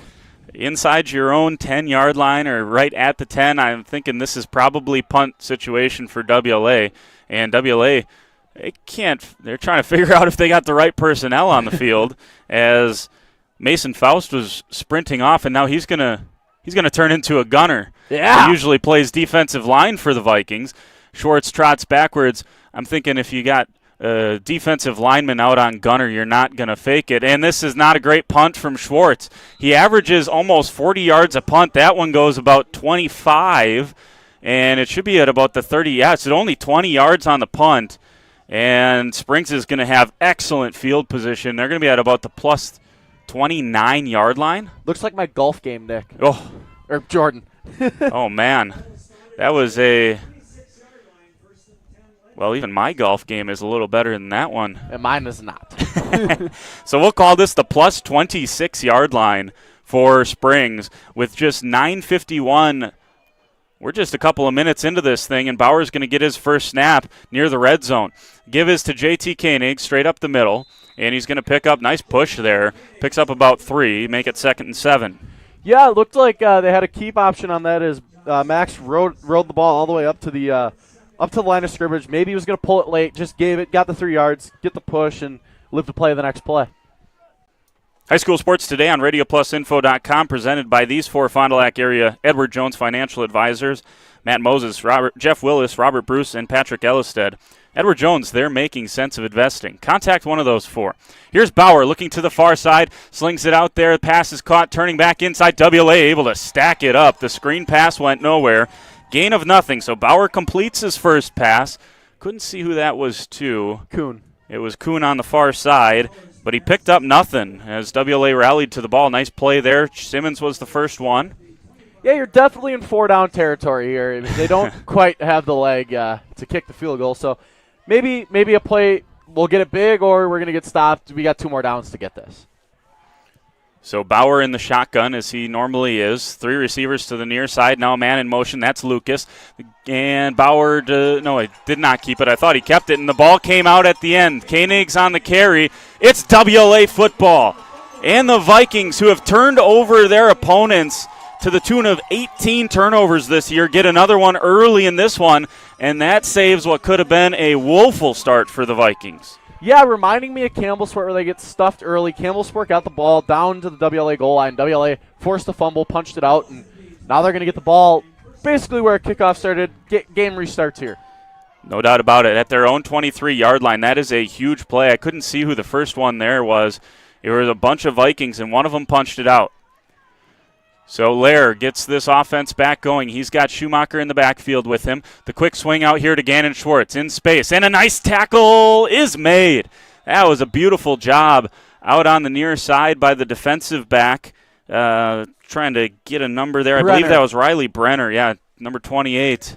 Inside your own 10-yard line or right at the 10, I'm thinking this is probably punt situation for WLA. And WLA, they're trying to figure out if they got the right personnel on the field as Mason Faust was sprinting off, and now he's gonna turn into a gunner. Yeah. He usually plays defensive line for the Vikings. Schwartz trots backwards. I'm thinking if you got a defensive lineman out on gunner, you're not going to fake it. And this is not a great punt from Schwartz. He averages almost 40 yards a punt. That one goes about 25, and it should be at about the 30. Yeah, it's only 20 yards on the punt. And Springs is going to have excellent field position. They're going to be at about the plus 29-yard line. Looks like my golf game, Nick. Oh. Or Jordan. Oh, man. That was well, even my golf game is a little better than that one. And mine is not. So we'll call this the plus 26-yard line for Springs with just 9:51 We're just a couple of minutes into this thing, and Bauer's going to get his first snap near the red zone. Give is to JT Koenig, straight up the middle, and he's going to pick up, nice push there, picks up about 3, make it 2nd and 7. Yeah, it looked like they had a keep option on that as Max rode the ball all the way up to the line of scrimmage. Maybe he was going to pull it late, just gave it, got the 3 yards, get the push, and live to play the next play. High school sports today on RadioPlusInfo.com, presented by these 4 Fond du Lac area Edward Jones financial advisors, Matt Moses, Jeff Willis, Robert Bruce, and Patrick Ellisted. Edward Jones, they're making sense of investing. Contact one of those 4. Here's Bauer looking to the far side, slings it out there. The pass is caught, turning back inside. WLA able to stack it up. The screen pass went nowhere. Gain of nothing, so Bauer completes his first pass. Couldn't see who that was to. Kuhn. It was Kuhn on the far side, but he picked up nothing as WLA rallied to the ball. Nice play there. Simmons was the first one. Yeah, you're definitely in 4-down territory here. They don't quite have the leg to kick the field goal, so maybe a play, we'll get it big or we're going to get stopped. We got 2 more downs to get this. So Bauer in the shotgun as he normally is. 3 receivers to the near side. Now a man in motion. That's Lucas. And Bauer, no, he did not keep it. I thought he kept it, and the ball came out at the end. Koenig's on the carry. It's WLA football. And the Vikings, who have turned over their opponents to the tune of 18 turnovers this year, get another one early in this one, and that saves what could have been a woeful start for the Vikings. Yeah, reminding me of Campbellsport where they get stuffed early. Campbellsport got the ball down to the WLA goal line. WLA forced the fumble, punched it out, and now they're going to get the ball basically where kickoff started. Game restarts here. No doubt about it. At their own 23-yard line, that is a huge play. I couldn't see who the first one there was. It was a bunch of Vikings, and one of them punched it out. So Lair gets this offense back going. He's got Schumacher in the backfield with him. The quick swing out here to Gannon Schwartz in space. And a nice tackle is made. That was a beautiful job out on the near side by the defensive back. Trying to get a number there. I believe that was Riley Brenner. Yeah, number 28.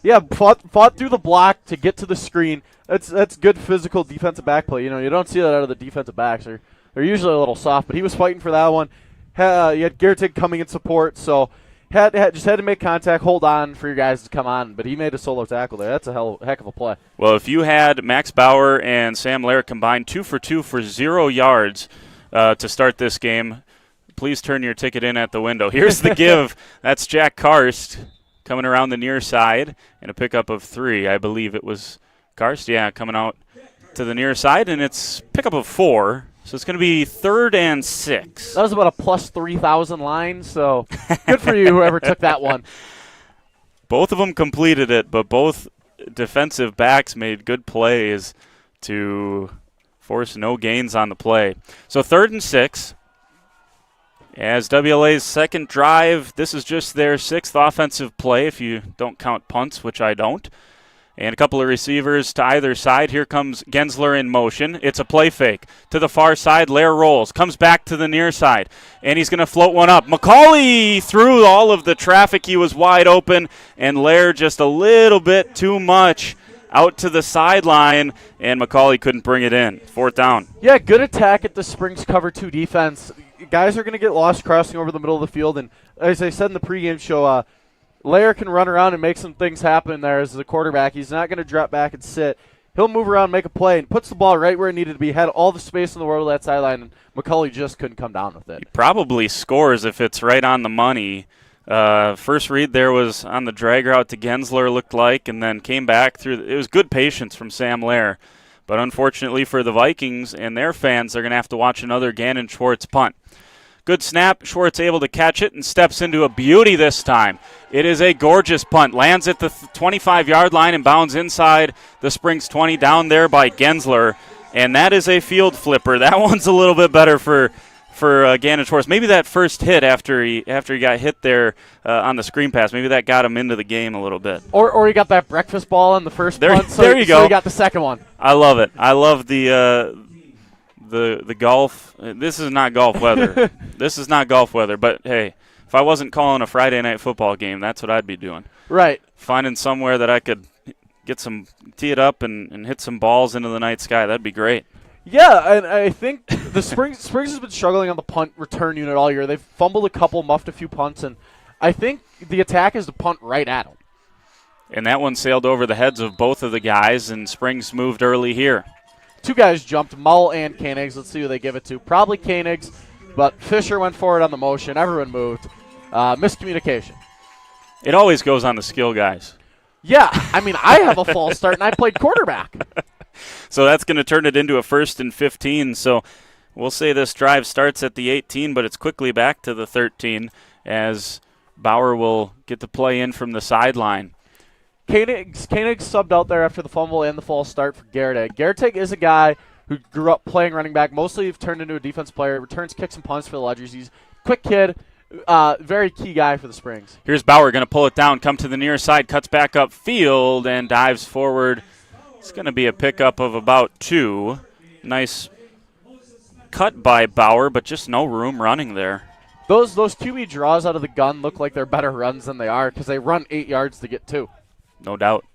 Yeah, fought through the block to get to the screen. That's good physical defensive back play. You know, you don't see that out of the defensive backs. They're usually a little soft, but he was fighting for that one. You had Gertig coming in support, so just had to make contact, hold on for your guys to come on, but he made a solo tackle there. That's a heck of a play. Well, if you had Max Bauer and Sam Lair combined 2 for 2 for 0 yards to start this game, please turn your ticket in at the window. Here's the give. That's Jack Karst coming around the near side and a pickup of 3. I believe it was Karst, coming out to the near side, and it's pickup of 4. So it's going to be 3rd and 6. That was about a plus 3,000 line, so good for you, whoever took that one. Both of them completed it, but both defensive backs made good plays to force no gains on the play. So 3rd and 6. As WLA's second drive, this is just their 6th offensive play, if you don't count punts, which I don't. And a couple of receivers to either side. Here comes Gensler in motion. It's a play fake. To the far side, Lair rolls. Comes back to the near side. And he's going to float one up. McCauley through all of the traffic. He was wide open. And Lair just a little bit too much out to the sideline. And McCauley couldn't bring it in. 4th down. Yeah, good attack at the Springs cover 2 defense. Guys are going to get lost crossing over the middle of the field. And as I said in the pregame show, Lair can run around and make some things happen there as the quarterback. He's not going to drop back and sit. He'll move around, make a play, and puts the ball right where it needed to be. Had all the space in the world on that sideline, and McCauley just couldn't come down with it. He probably scores if it's right on the money. First read there was on the drag route to Gensler, looked like, and then came back through. It was good patience from Sam Lair. But unfortunately for the Vikings and their fans, they're going to have to watch another Gannon Schwartz punt. Good snap. Schwartz able to catch it and steps into a beauty this time. It is a gorgeous punt. Lands at the 25-yard line and bounds inside the Springs 20 down there by Gensler. And that is a field flipper. That one's a little bit better for Gannon Schwartz. Maybe that first hit after he got hit there on the screen pass, maybe that got him into the game a little bit. Or he got that breakfast ball on the first punt. There you go. So he got the second one. I love it. I love the golf. This is not golf weather. This is not golf weather. But, hey, if I wasn't calling a Friday night football game, that's what I'd be doing. Right. Finding somewhere that I could tee it up and hit some balls into the night sky. That'd be great. Yeah, and I think the Springs has been struggling on the punt return unit all year. They've fumbled a couple, muffed a few punts, and I think the attack is to punt right at him. And that one sailed over the heads of both of the guys, and Springs moved early here. 2 guys jumped, Mull and Koenigs. Let's see who they give it to. Probably Koenigs, but Fisher went forward on the motion. Everyone moved. Miscommunication. It always goes on the skill guys. Yeah, I mean, I have a false start, and I played quarterback. So that's going to turn it into a 1st and 15. So we'll say this drive starts at the 18, but it's quickly back to the 13 as Bauer will get the play in from the sideline. Koenig subbed out there after the fumble and the false start for Gertig. Gertig is a guy who grew up playing running back. Mostly turned into a defense player, returns kicks and punts for the Ledgers. He's a quick kid, very key guy for the Springs. Here's Bauer going to pull it down, come to the near side, cuts back up field, and dives forward. It's going to be a pickup of about 2. Nice cut by Bauer, but just no room running there. Those QB draws out of the gun look like they're better runs than they are because they run 8 yards to get 2. No doubt.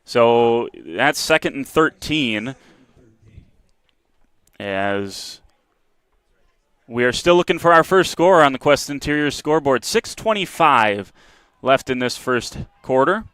So that's 2nd and 13 as we are still looking for our first score on the Quest Interior scoreboard. 6:25 left in this first quarter.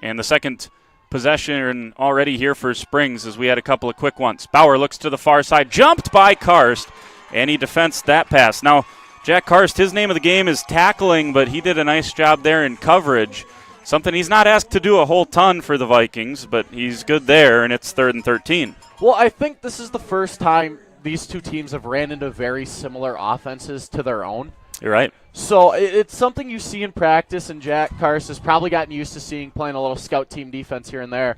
And the second possession already here for Springs as we had a couple of quick ones. Bauer looks to the far side, jumped by Karst, and he defends that pass. Now, Jack Karst, his name of the game is tackling, but he did a nice job there in coverage. Something he's not asked to do a whole ton for the Vikings, but he's good there, and it's 3rd and 13. Well, I think this is the first time these two teams have ran into very similar offenses to their own. You're right. So it's something you see in practice, and Jack Karst has probably gotten used to playing a little scout team defense here and there.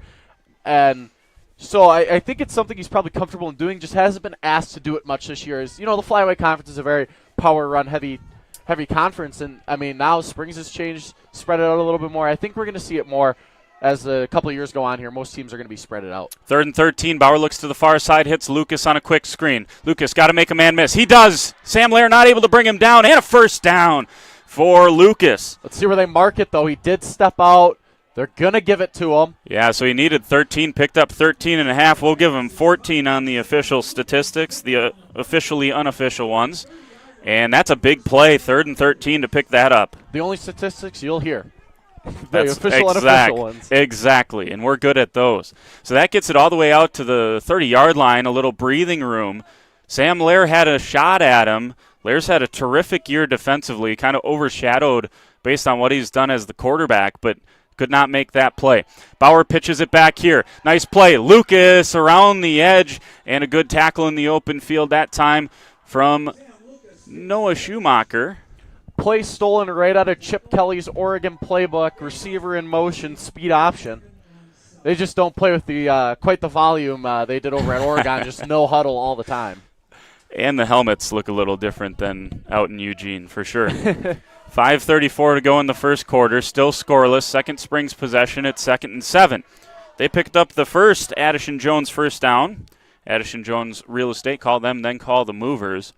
And so I think it's something he's probably comfortable in doing, just hasn't been asked to do it much this year. As you know, the Flyweight Conference is a very power run heavy conference, and I mean now Springs has changed, spread it out a little bit more. I think we're going to see it more as a couple of years go on here. Most teams are going to be spread it out. 3rd and 13. Bauer looks to the far side, hits Lucas on a quick screen. Lucas got to make a man miss. He does. Sam Lair not able to bring him down, and a first down for Lucas. Let's see where they mark it, though. He did step out. They're going to give it to him. Yeah, so he needed 13, picked up 13 and a half. We'll give him 14 on the official statistics, the officially unofficial ones. And that's a big play, 3rd and 13 to pick that up. The only statistics you'll hear. That's official unofficial ones. Exactly, and we're good at those. So that gets it all the way out to the 30-yard line, a little breathing room. Sam Lair had a shot at him. Lair's had a terrific year defensively, kind of overshadowed based on what he's done as the quarterback, but could not make that play. Bauer pitches it back here. Nice play. Lucas around the edge, and a good tackle in the open field that time from Noah Schumacher. Play stolen right out of Chip Kelly's Oregon playbook, receiver in motion, speed option. They just don't play with the quite the volume they did over at Oregon, just no huddle all the time. And the helmets look a little different than out in Eugene, for sure. 5:34 to go in the first quarter, still scoreless. Second Springs possession at 2nd and 7. They picked up the first Addison Jones first down. Addison Jones Real Estate, call them, then call the movers.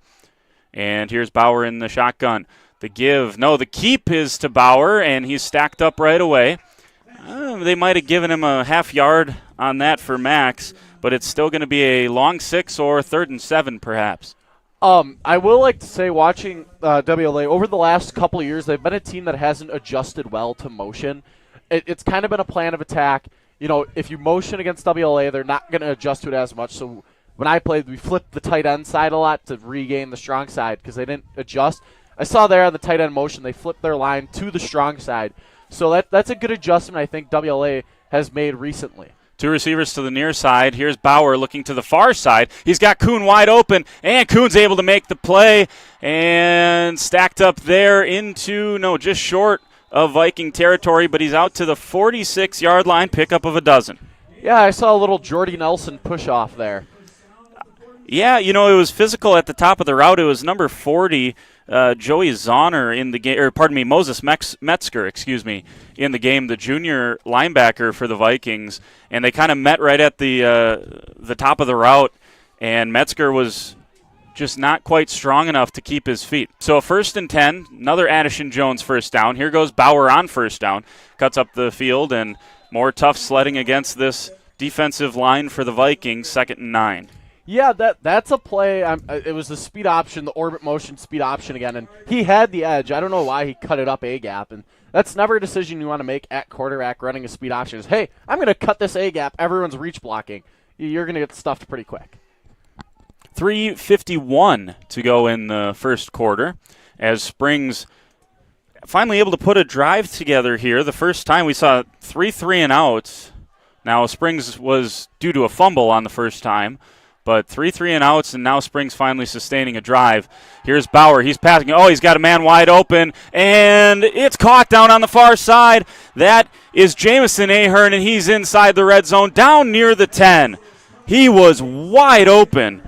And here's Bauer in the shotgun. The keep is to Bauer, and he's stacked up right away. They might have given him a half yard on that for Max, but it's still going to be a long 6 or 3rd and 7 perhaps. I will like to say, watching WLA, over the last couple of years, they've been a team that hasn't adjusted well to motion. It's kind of been a plan of attack. You know, if you motion against WLA, they're not going to adjust to it as much. So when I played, we flipped the tight end side a lot to regain the strong side because they didn't adjust. I saw there on the tight end motion, they flipped their line to the strong side. So that's a good adjustment I think WLA has made recently. 2 receivers to the near side. Here's Bauer looking to the far side. He's got Kuhn wide open, and Kuhn's able to make the play and stacked up there just short of Viking territory, but he's out to the 46-yard line, pickup of a dozen. Yeah, I saw a little Jordy Nelson push off there. Yeah, it was physical at the top of the route. It was number 40, Joey Zahner in the game, Moses Metzger, in the game, the junior linebacker for the Vikings, and they kind of met right at the top of the route, and Metzger was just not quite strong enough to keep his feet. So 1st and 10, another Addison Jones first down. Here goes Bauer on first down, cuts up the field, and more tough sledding against this defensive line for the Vikings, 2nd and 9. Yeah, that's a play. It was the speed option, the orbit motion speed option again, and he had the edge. I don't know why he cut it up A-gap, and that's never a decision you want to make at quarterback running a speed option is, hey, I'm going to cut this A-gap. Everyone's reach blocking. You're going to get stuffed pretty quick. 3:51 to go in the first quarter as Springs finally able to put a drive together here. The first time we saw 3 3-and-outs. Now, Springs was due to a fumble on the first time, but 3 3-and-outs, and now Springs finally sustaining a drive. Here's Bauer. He's passing. Oh, he's got a man wide open, and it's caught down on the far side. That is Jamison Ahern, and he's inside the red zone, down near the 10. He was wide open.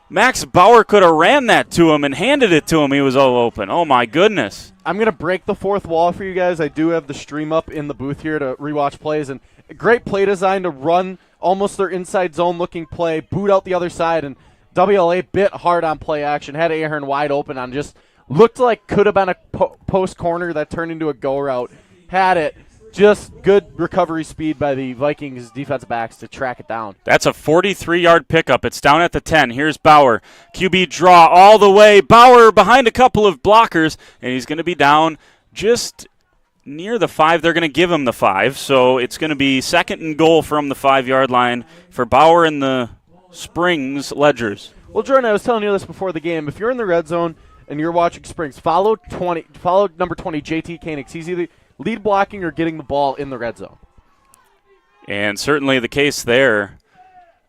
Max Bauer could have ran that to him and handed it to him. He was all open. Oh, my goodness. I'm going to break the fourth wall for you guys. I do have the stream up in the booth here to rewatch plays, and a great play design to run almost their inside zone looking play, boot out the other side, and WLA bit hard on play action, had Ahern wide open on just looked like could have been a post corner that turned into a go route. Had it. Just good recovery speed by the Vikings defensive backs to track it down. That's a 43-yard pickup. It's down at the 10. Here's Bauer. QB draw all the way. Bauer behind a couple of blockers, and he's going to be down just near the 5. They're going to give him the 5, so it's going to be 2nd and goal from the 5-yard line for Bauer and the Springs Ledgers. Well, Jordan, I was telling you this before the game. If you're in the red zone and you're watching Springs, follow number 20, JT Koenigs. He's either lead blocking or getting the ball in the red zone. And certainly the case there,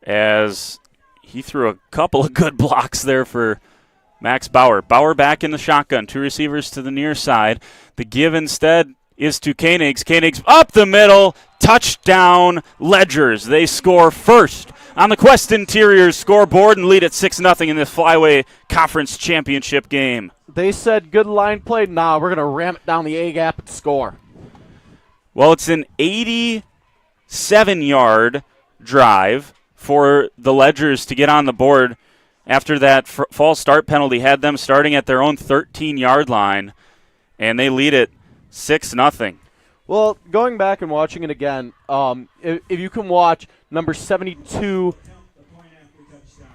as he threw a couple of good blocks there for Max Bauer. Bauer back in the shotgun, 2 receivers to the near side. The give instead is to Koenigs. Koenigs up the middle, touchdown Ledgers. They score first on the Quest Interiors scoreboard and lead at 6-0 in this Flyway Conference Championship game. They said good line play. Nah, we're going to ram it down the A-gap and score. Well, it's an 87-yard drive for the Ledgers to get on the board after that false start penalty had them starting at their own 13-yard line, and they lead it 6-0. Well, going back and watching it again, if you can watch number 72,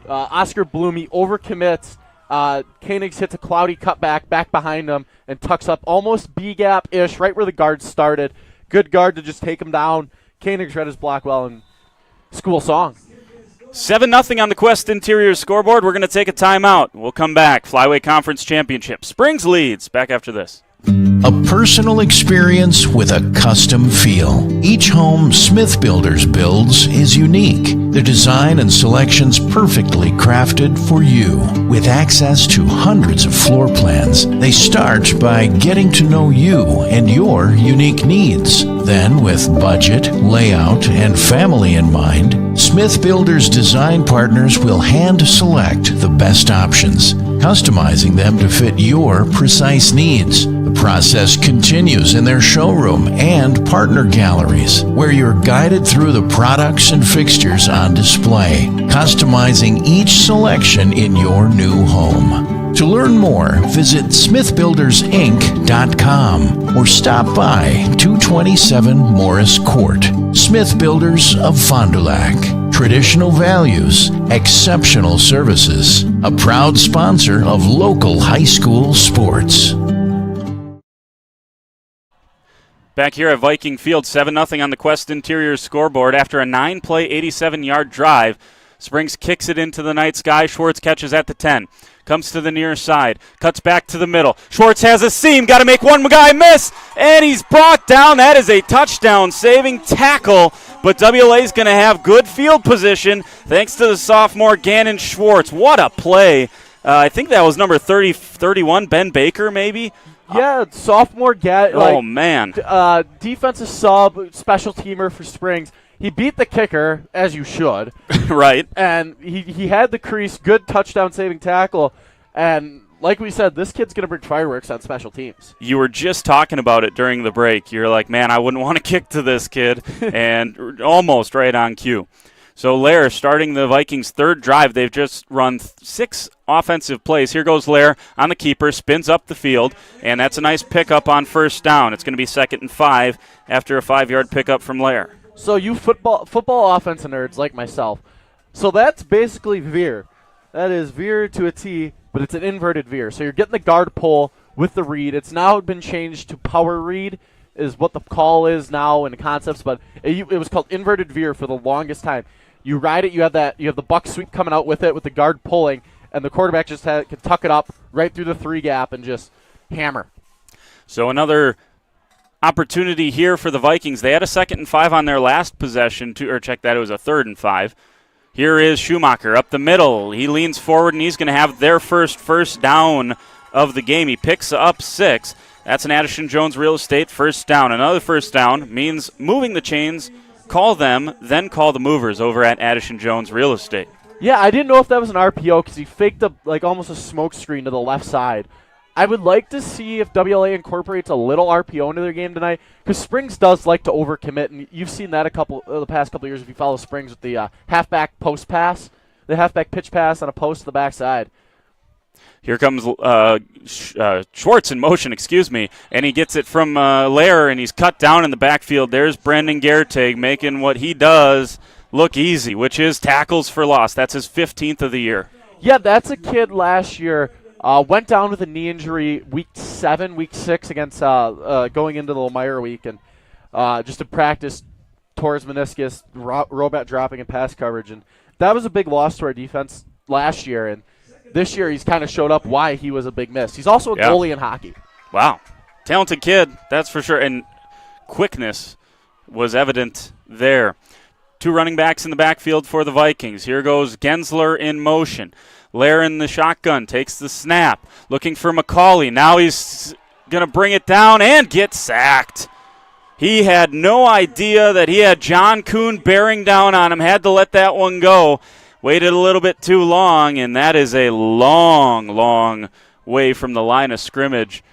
Oscar Bloomy overcommits. Koenigs hits a cloudy cutback back behind him and tucks up almost B-gap-ish, right where the guard started. Good guard to just take him down. Koenigs read his block well, and school song. 7-0 on the Quest Interiors scoreboard. We're going to take a timeout. We'll come back. Flyway Conference Championship. Springs leads. Back after this. A personal experience with a custom feel. Each home Smith Builders builds is unique. The design and selections perfectly crafted for you. With access to hundreds of floor plans, they start by getting to know you and your unique needs. Then, with budget, layout, and family in mind, Smith Builders design partners will hand select the best options, customizing them to fit your precise needs. The process continues in their showroom and partner galleries, where you're guided through the products and fixtures on display, customizing each selection in your new home. To learn more, visit smithbuildersinc.com or stop by 227 Morris Court. Smith Builders of Fond du Lac. Traditional values, exceptional services. A proud sponsor of local high school sports. Back here at Viking Field, 7-0 on the Quest Interiors scoreboard. After a 9-play, 87-yard drive, Springs kicks it into the night sky. Schwartz catches at the 10. Comes to the near side. Cuts back to the middle. Schwartz has a seam. Got to make one guy miss. And he's brought down. That is a touchdown-saving tackle. But WLA's going to have good field position thanks to the sophomore Gannon Schwartz. What a play. I think that was number 31, Ben Baker, maybe. Yeah, sophomore man. Defensive sub, special teamer for Springs. He beat the kicker, as you should. Right. And he had the crease, good touchdown-saving tackle. And like we said, this kid's going to bring fireworks on special teams. You were just talking about it during the break. You're like, man, I wouldn't want to kick to this kid. And almost right on cue. So Lair starting the Vikings' third drive. They've just run 6 offensive plays. Here goes Lair on the keeper, spins up the field, and that's a nice pickup on first down. It's going to be 2nd and 5 after a 5-yard pickup from Lair. So you football offensive nerds like myself, So that's basically veer. That is veer to a T, but it's an inverted veer. So you're getting the guard pull with the read. It's now been changed to power read is what the call is now in concepts, but it was called inverted veer for the longest time. You ride it, you have the buck sweep coming out with it with the guard pulling, and the quarterback just can tuck it up right through the 3 gap and just hammer. So another opportunity here for the Vikings. They had a 2nd and 5 on their last possession, it was a 3rd and 5. Here is Schumacher up the middle. He leans forward, and he's going to have their first down of the game. He picks up 6. That's an Addison Jones Real Estate first down. Another first down means moving the chains, call them, then call the movers over at Addison Jones Real Estate. Yeah, I didn't know if that was an RPO because he faked almost a smoke screen to the left side. I would like to see if WLA incorporates a little RPO into their game tonight because Springs does like to overcommit, and you've seen that the past couple of years if you follow Springs with the halfback post pass, the halfback pitch pass on a post to the backside. Here comes Schwartz in motion, and he gets it from Lair, and he's cut down in the backfield. There's Brendan Gertig making what he does look easy, which is tackles for loss. That's his 15th of the year. Yeah, that's a kid last year. Went down with a knee injury week 6 against going into the Lemire week, and just to practice tore his meniscus, robot dropping and pass coverage, and that was a big loss to our defense last year. And this year he's kind of showed up why he was a big miss. He's also a goalie in hockey. Wow, talented kid, that's for sure, and quickness was evident there. 2 running backs in the backfield for the Vikings. Here goes Gensler in motion. Lair in the shotgun, takes the snap, looking for McCauley. Now he's going to bring it down and get sacked. He had no idea that he had John Kuhn bearing down on him, had to let that one go. Waited a little bit too long, and that is a long way from the line of scrimmage.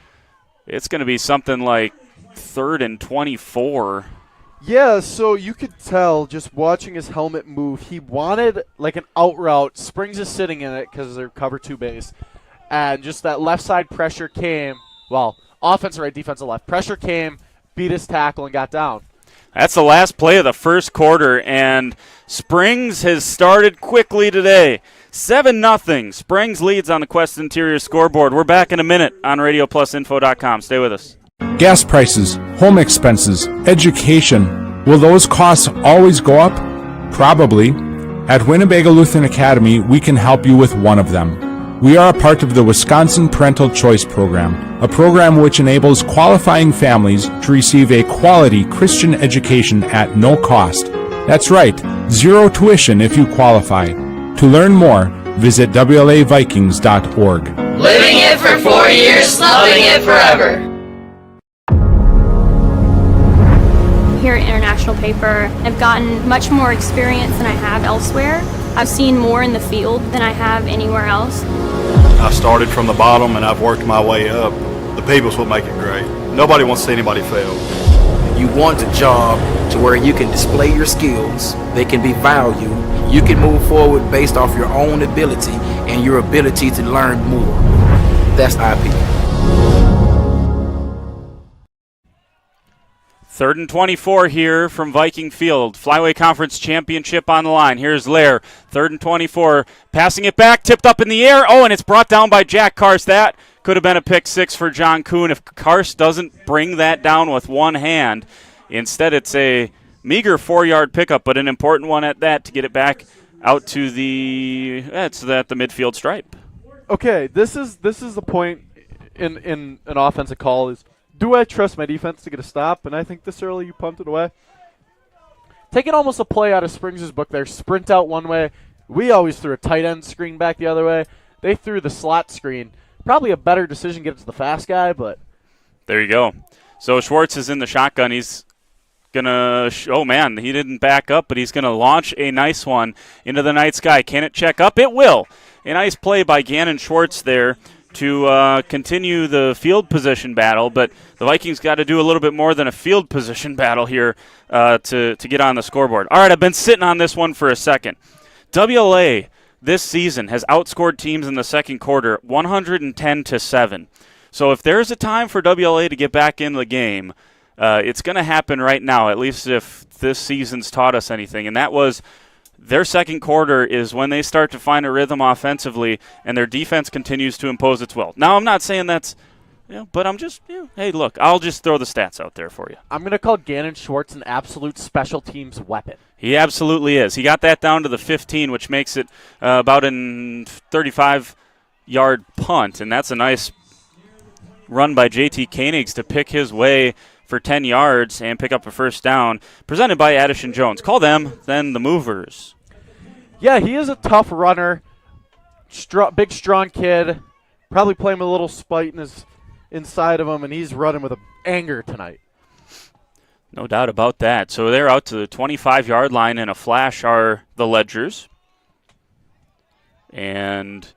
It's going to be something like 3rd and 24. Yeah, so you could tell just watching his helmet move, he wanted like an out route. Springs is sitting in it because they're cover 2 base. And just that left side pressure came, offensive right, defensive left. Pressure came, beat his tackle, and got down. That's the last play of the first quarter, and Springs has started quickly today. 7-0. Springs leads on the Quest Interior scoreboard. We're back in a minute on RadioPlusInfo.com. Stay with us. Gas prices, home expenses, education. Will those costs always go up? Probably. At Winnebago Lutheran Academy, we can help you with one of them. We are a part of the Wisconsin Parental Choice Program, a program which enables qualifying families to receive a quality Christian education at no cost. That's right, 0 tuition if you qualify. To learn more, visit WLAVikings.org. Living it for 4 years, loving it forever. Here at International Paper, I've gotten much more experience than I have elsewhere. I've seen more in the field than I have anywhere else. I started from the bottom and I've worked my way up. The people's what make it great. Nobody wants to see anybody fail. You want a job to where you can display your skills, they can be valued, you can move forward based off your own ability and your ability to learn more. That's IP. 3rd and 24 here from Viking Field. Flyway Conference Championship on the line. Here's Lair. 3rd and 24. Passing it back. Tipped up in the air. Oh, and it's brought down by Jack Karst. That could have been a pick 6 for John Kuhn if Karst doesn't bring that down with one hand. Instead, it's a meager 4-yard pickup, but an important one at that to get it back out to it's at the midfield stripe. Okay, this is the point in an offensive call is, do I trust my defense to get a stop? And I think this early you pumped it away. Taking almost a play out of Springs' book there. Sprint out one way. We always threw a tight end screen back the other way. They threw the slot screen. Probably a better decision to get it to the fast guy, but. There you go. So Schwartz is in the shotgun. He's going to, he didn't back up, but he's going to launch a nice one into the night sky. Can it check up? It will. A nice play by Gannon Schwartz there to continue the field position battle, but the Vikings got to do a little bit more than a field position battle here to get on the scoreboard. All right, I've been sitting on this one for a second. WLA this season has outscored teams in the second quarter 110-7. So if there's a time for WLA to get back in the game, it's going to happen right now, at least if this season's taught us anything, and that was their second quarter is when they start to find a rhythm offensively, and their defense continues to impose its will. Now, I'm not saying that's, but I'm just, hey, look, I'll just throw the stats out there for you. I'm going to call Gannon Schwartz an absolute special teams weapon. He absolutely is. He got that down to the 15, which makes it about a 35-yard punt, and that's a nice run by J.T. Koenigs to pick his way for 10 yards and pick up a first down, presented by Addison Jones. Call them then the Movers. Yeah, he is a tough runner, big, strong kid. Probably playing with a little spite inside of him, and he's running with anger tonight. No doubt about that. So they're out to the 25-yard line, and a flash are the Ledgers. And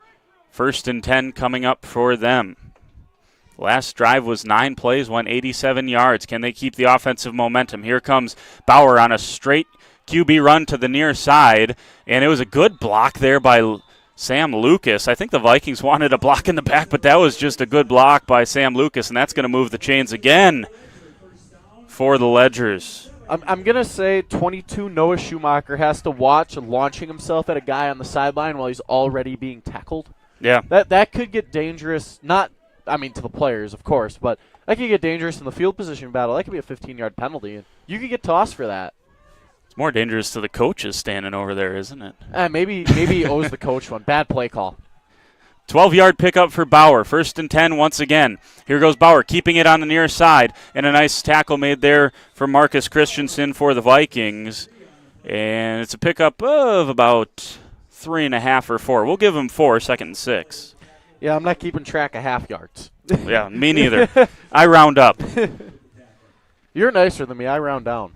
1st and 10 coming up for them. Last drive was 9 plays, went 87 yards. Can they keep the offensive momentum? Here comes Bauer on a straight QB run to the near side, and it was a good block there by Sam Lucas. I think the Vikings wanted a block in the back, but that was just a good block by Sam Lucas, and that's going to move the chains again for the Ledgers. I'm going to say 22 Noah Schumacher has to watch launching himself at a guy on the sideline while he's already being tackled. Yeah. That could get dangerous, to the players, of course, but that could get dangerous in the field position battle. That could be a 15-yard penalty, and you could get tossed for that. It's more dangerous to the coaches standing over there, isn't it? Maybe he owes the coach one. Bad play call. 12-yard pickup for Bauer. 1st and 10 once again. Here goes Bauer, keeping it on the near side, and a nice tackle made there for Marcus Christensen for the Vikings. And it's a pickup of about 3.5 or 4. We'll give him 4, 2nd and 6. Yeah, I'm not keeping track of half yards. Yeah, me neither. I round up. You're nicer than me. I round down.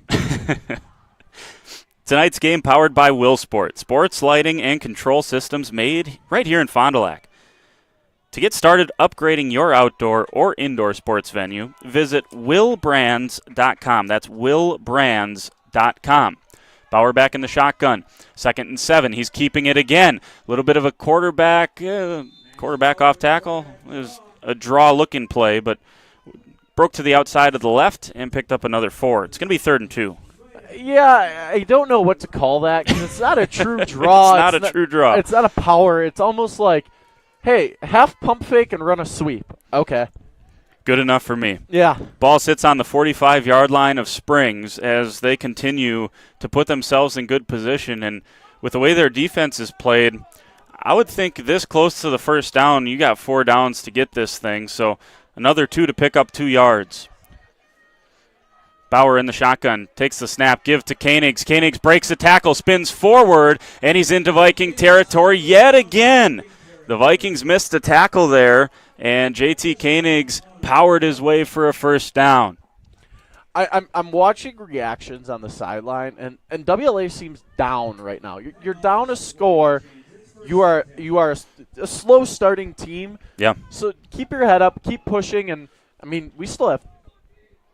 Tonight's game powered by Willsport. Sports, lighting, and control systems made right here in Fond du Lac. To get started upgrading your outdoor or indoor sports venue, visit willbrands.com. That's willbrands.com. Bauer back in the shotgun. 2nd and 7. He's keeping it again. A little bit of a quarterback off tackle. It was a draw-looking play, but broke to the outside of the left and picked up another 4. It's going to be 3rd and 2. Yeah, I don't know what to call that because it's not a true draw. It's not a true draw. It's not a power. It's almost like, hey, half pump fake and run a sweep. Okay. Good enough for me. Yeah. Ball sits on the 45-yard line of Springs as they continue to put themselves in good position. And with the way their defense is played, I would think this close to the first down, you got 4 downs to get this thing. So another 2 to pick up 2 yards. Bauer in the shotgun, takes the snap, give to Koenigs. Koenigs breaks a tackle, spins forward, and he's into Viking territory yet again. The Vikings missed a tackle there, and J.T. Koenigs powered his way for a first down. I'm watching reactions on the sideline, and WLA seems down right now. You're down a score. You are a slow starting team. Yeah. So keep your head up, keep pushing, and we still have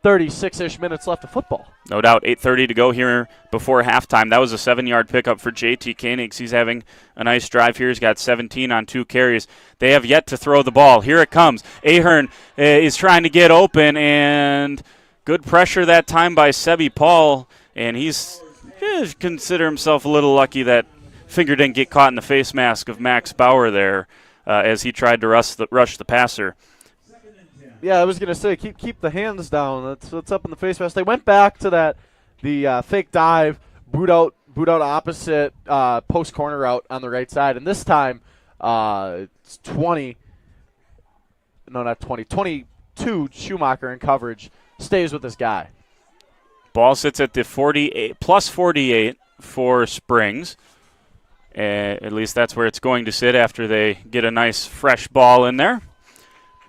36-ish minutes left of football. No doubt. 8:30 to go here before halftime. That was a 7-yard pickup for J.T. Koenigs. He's having a nice drive here. He's got 17 on 2 carries. They have yet to throw the ball. Here it comes. Ahern is trying to get open, and good pressure that time by Sebi Paul, and he's consider himself a little lucky that finger didn't get caught in the face mask of Max Bauer there as he tried to rush the passer. Yeah, I was going to say, keep the hands down. That's what's up in the face mask. They went back to the fake dive, boot out opposite post corner route on the right side. And this time, it's 22 Schumacher in coverage, stays with this guy. Ball sits at the 48, plus 48 for Springs. At least that's where it's going to sit after they get a nice fresh ball in there.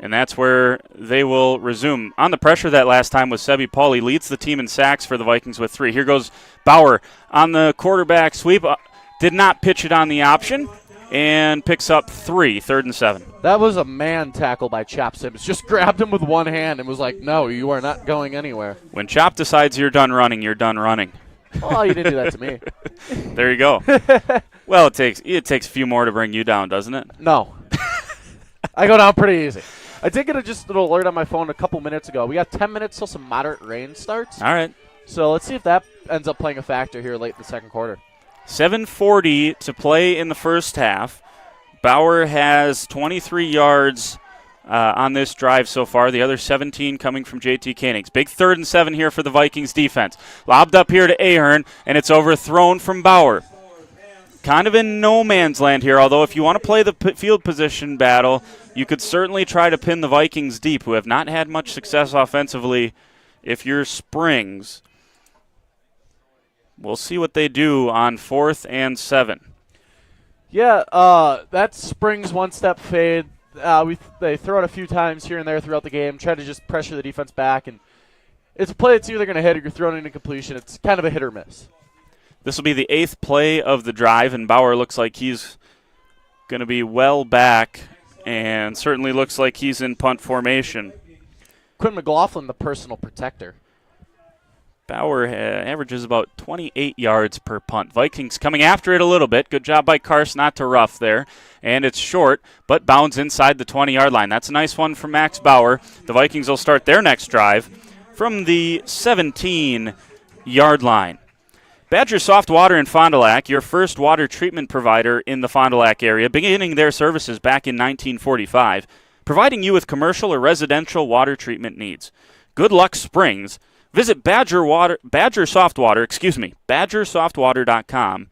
And that's where they will resume. On the pressure that last time was Sebi Paul. He leads the team in sacks for the Vikings with 3. Here goes Bauer on the quarterback sweep. Did not pitch it on the option and picks up 3, 3rd and 7. That was a man tackle by Chop Sims. Just grabbed him with one hand and was like, no, you are not going anywhere. When Chop decides you're done running, you're done running. Oh, you didn't do that to me. There you go. Well, it takes a few more to bring you down, doesn't it? No. I go down pretty easy. I did get just an alert on my phone a couple minutes ago. We got 10 minutes till some moderate rain starts. All right. So let's see if that ends up playing a factor here late in the second quarter. 7:40 to play in the first half. Bauer has 23 yards on this drive so far. The other 17 coming from J.T. Koenigs. Big 3rd and 7 here for the Vikings defense. Lobbed up here to Ahern, and it's overthrown from Bauer. Kind of in no man's land here, although if you want to play the field position battle, you could certainly try to pin the Vikings deep, who have not had much success offensively if you're Springs. We'll see what they do on 4th and 7. Yeah, that Springs one-step fade. They throw it a few times here and there throughout the game, try to just pressure the defense back, and it's a play that's either going to hit or you're throwing it into completion. It's kind of a hit or miss. This will be the 8th play of the drive, and Bauer looks like he's going to be well back and certainly looks like he's in punt formation. Quinn McLaughlin, the personal protector. Bauer averages about 28 yards per punt. Vikings coming after it a little bit. Good job by Karst not to rough there. And it's short, but bounds inside the 20-yard line. That's a nice one from Max Bauer. The Vikings will start their next drive from the 17-yard line. Badger Soft Water in Fond du Lac, your first water treatment provider in the Fond du Lac area, beginning their services back in 1945, providing you with commercial or residential water treatment needs. Good luck, Springs. Visit badgersoftwater.com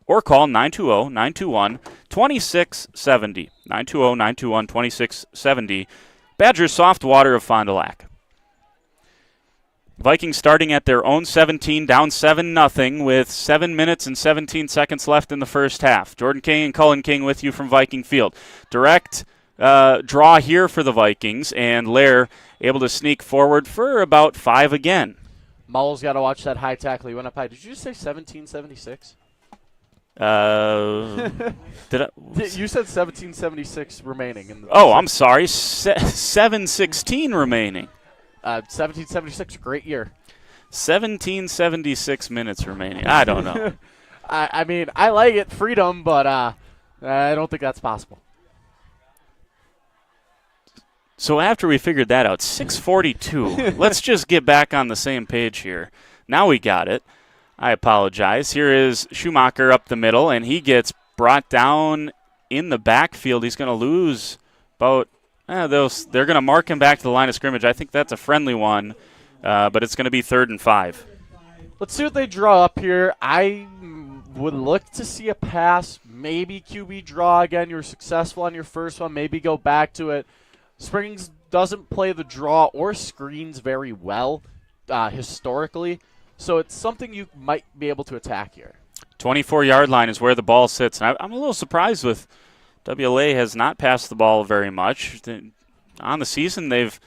or call 920-921-2670. 920-921-2670. Badger Soft Water of Fond du Lac. Vikings starting at their own 17, down 7-0 with 7 minutes and 17 seconds left in the first half. Jordan King and Cullen King with you from Viking Field. Direct draw here for the Vikings, and Lair able to sneak forward for about 5 again. Mull's got to watch that high tackle. He went up high. Did you just say 1776? Did I? You said 1776 remaining. I'm sorry. 7:16 remaining. 1776, great year. 1776 minutes remaining. I don't know. I mean, I like it, freedom, but I don't think that's possible. So after we figured that out, 6:42. Let's just get back on the same page here. Now we got it. I apologize. Here is Schumacher up the middle, and he gets brought down in the backfield. He's going to lose about they're going to mark him back to the line of scrimmage. I think that's a friendly one, but it's going to be 3rd and 5. Let's see what they draw up here. I would look to see a pass, maybe QB draw again. You were successful on your first one. Maybe go back to it. Springs doesn't play the draw or screens very well historically, so it's something you might be able to attack here. 24-yard line is where the ball sits. And I'm a little surprised with WLA has not passed the ball very much. On the season, they've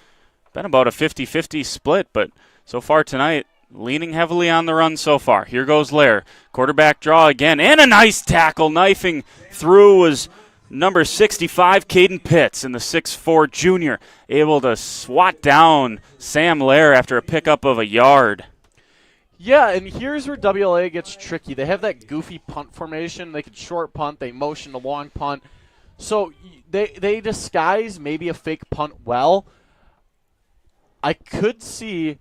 been about a 50-50 split, but so far tonight, leaning heavily on the run so far. Here goes Lair. Quarterback draw again, and a nice tackle. Knifing through was number 65, Caden Pitts, in the 6'4 junior, able to swat down Sam Lair after a pickup of a yard. Yeah, and here's where WLA gets tricky. They have that goofy punt formation. They can short punt. They motion the long punt. So they disguise maybe a fake punt well. I could see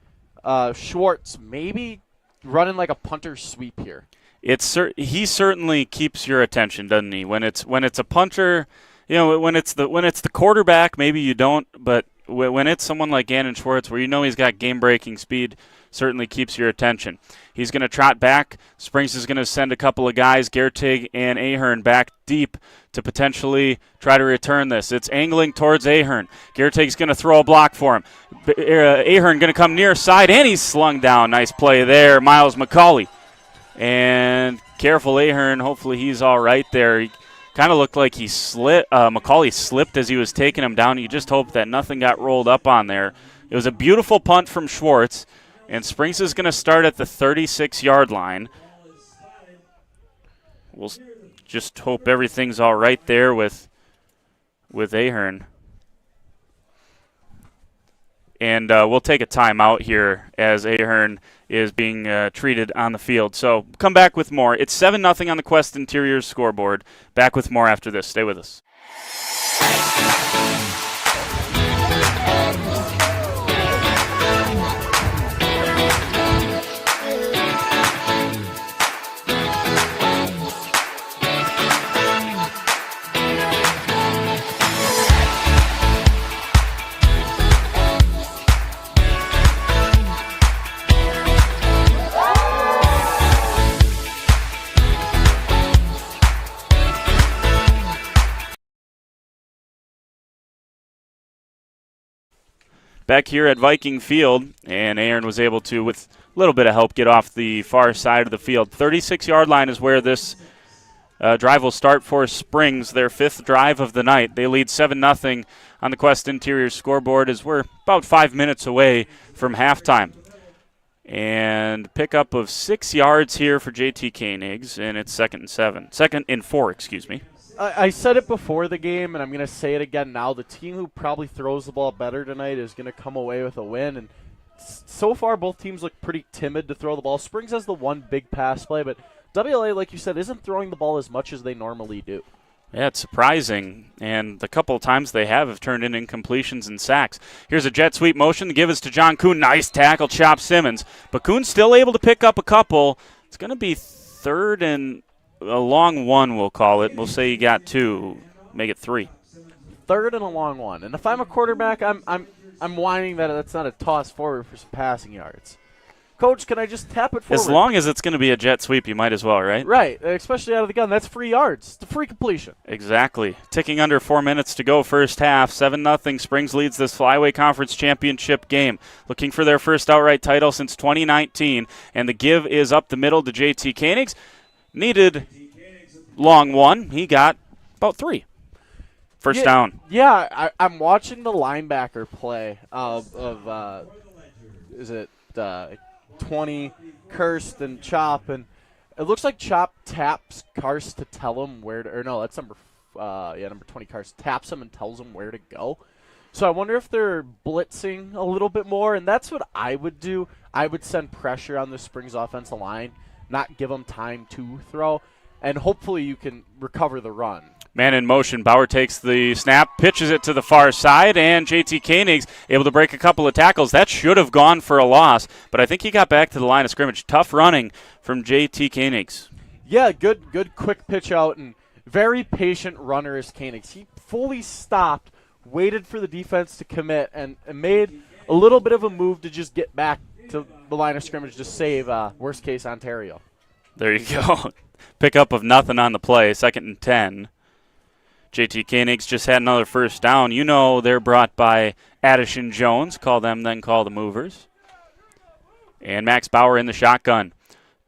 Schwartz maybe running like a punter sweep here. He certainly keeps your attention, doesn't he? When it's a punter, when it's the quarterback, maybe you don't, but when it's someone like Gannon Schwartz, where you know he's got game-breaking speed, certainly keeps your attention. He's going to trot back. Springs is going to send a couple of guys, Gertig and Ahern, back deep to potentially try to return this. It's angling towards Ahern. Gertig's going to throw a block for him. Ahern going to come near side, and he's slung down. Nice play there, Miles McCauley. And careful, Ahern. Hopefully he's all right there. He kind of looked like he slipped. McCauley slipped as he was taking him down. You just hope that nothing got rolled up on there. It was a beautiful punt from Schwartz, and Springs is going to start at the 36-yard line. We'll just hope everything's all right there with Ahern. And we'll take a timeout here as Ahern is being treated on the field. So come back with more. It's 7-0 on the Quest Interiors scoreboard. Back with more after this. Stay with us. back here at Viking Field, and Aaron was able to, with a little bit of help, get off the far side of the field. 36-yard line is where this drive will start for Springs, their 5th drive of the night. They lead 7-0 on the Quest Interior scoreboard as we're about 5 minutes away from halftime. And pickup of 6 yards here for JT Koenigs, and it's 2nd and 4, excuse me. I said it before the game, and I'm going to say it again now. The team who probably throws the ball better tonight is going to come away with a win. And so far, both teams look pretty timid to throw the ball. Springs has the one big pass play, but WLA, like you said, isn't throwing the ball as much as they normally do. Yeah, it's surprising, and the couple of times they have turned in incompletions and sacks. Here's a jet sweep motion. The give is to John Kuhn. Nice tackle, Chop Simmons. But Kuhn's still able to pick up a couple. It's going to be 3rd and a long one, we'll call it. We'll say you got 2. Make it 3. 3rd and a long one. And if I'm a quarterback, I'm whining that that's not a toss forward for some passing yards. Coach, can I just tap it forward? As long as it's going to be a jet sweep, you might as well, right? Right, especially out of the gun. That's free yards. It's a free completion. Exactly. Ticking under 4 minutes to go, first half. 7-0. Springs leads this Flyway Conference Championship game. Looking for their first outright title since 2019. And the give is up the middle to JT Koenigs. Needed long one. He got about 3. First down. Yeah, I'm watching the linebacker play of is it 20, Kirst and Chop, and it looks like Chop taps Karst to tell him where to, or no, that's number 20, Karst taps him and tells him where to go. So I wonder if they're blitzing a little bit more, and that's what I would do. I would send pressure on the Springs offensive line, not give them time to throw, and hopefully you can recover the run. Man in motion. Bauer takes the snap, pitches it to the far side, and JT Koenigs able to break a couple of tackles. That should have gone for a loss, but I think he got back to the line of scrimmage. Tough running from JT Koenigs. Yeah, good quick pitch out, and very patient runner is Koenigs. He fully stopped, waited for the defense to commit, and made a little bit of a move to just get back to the line of scrimmage to save worst case Ontario. There you go. Pickup of nothing on the play, 2nd and 10. JT Koenigs just had another first down. You know they're brought by Addison Jones. Call them, then call the movers. And Max Bauer in the shotgun.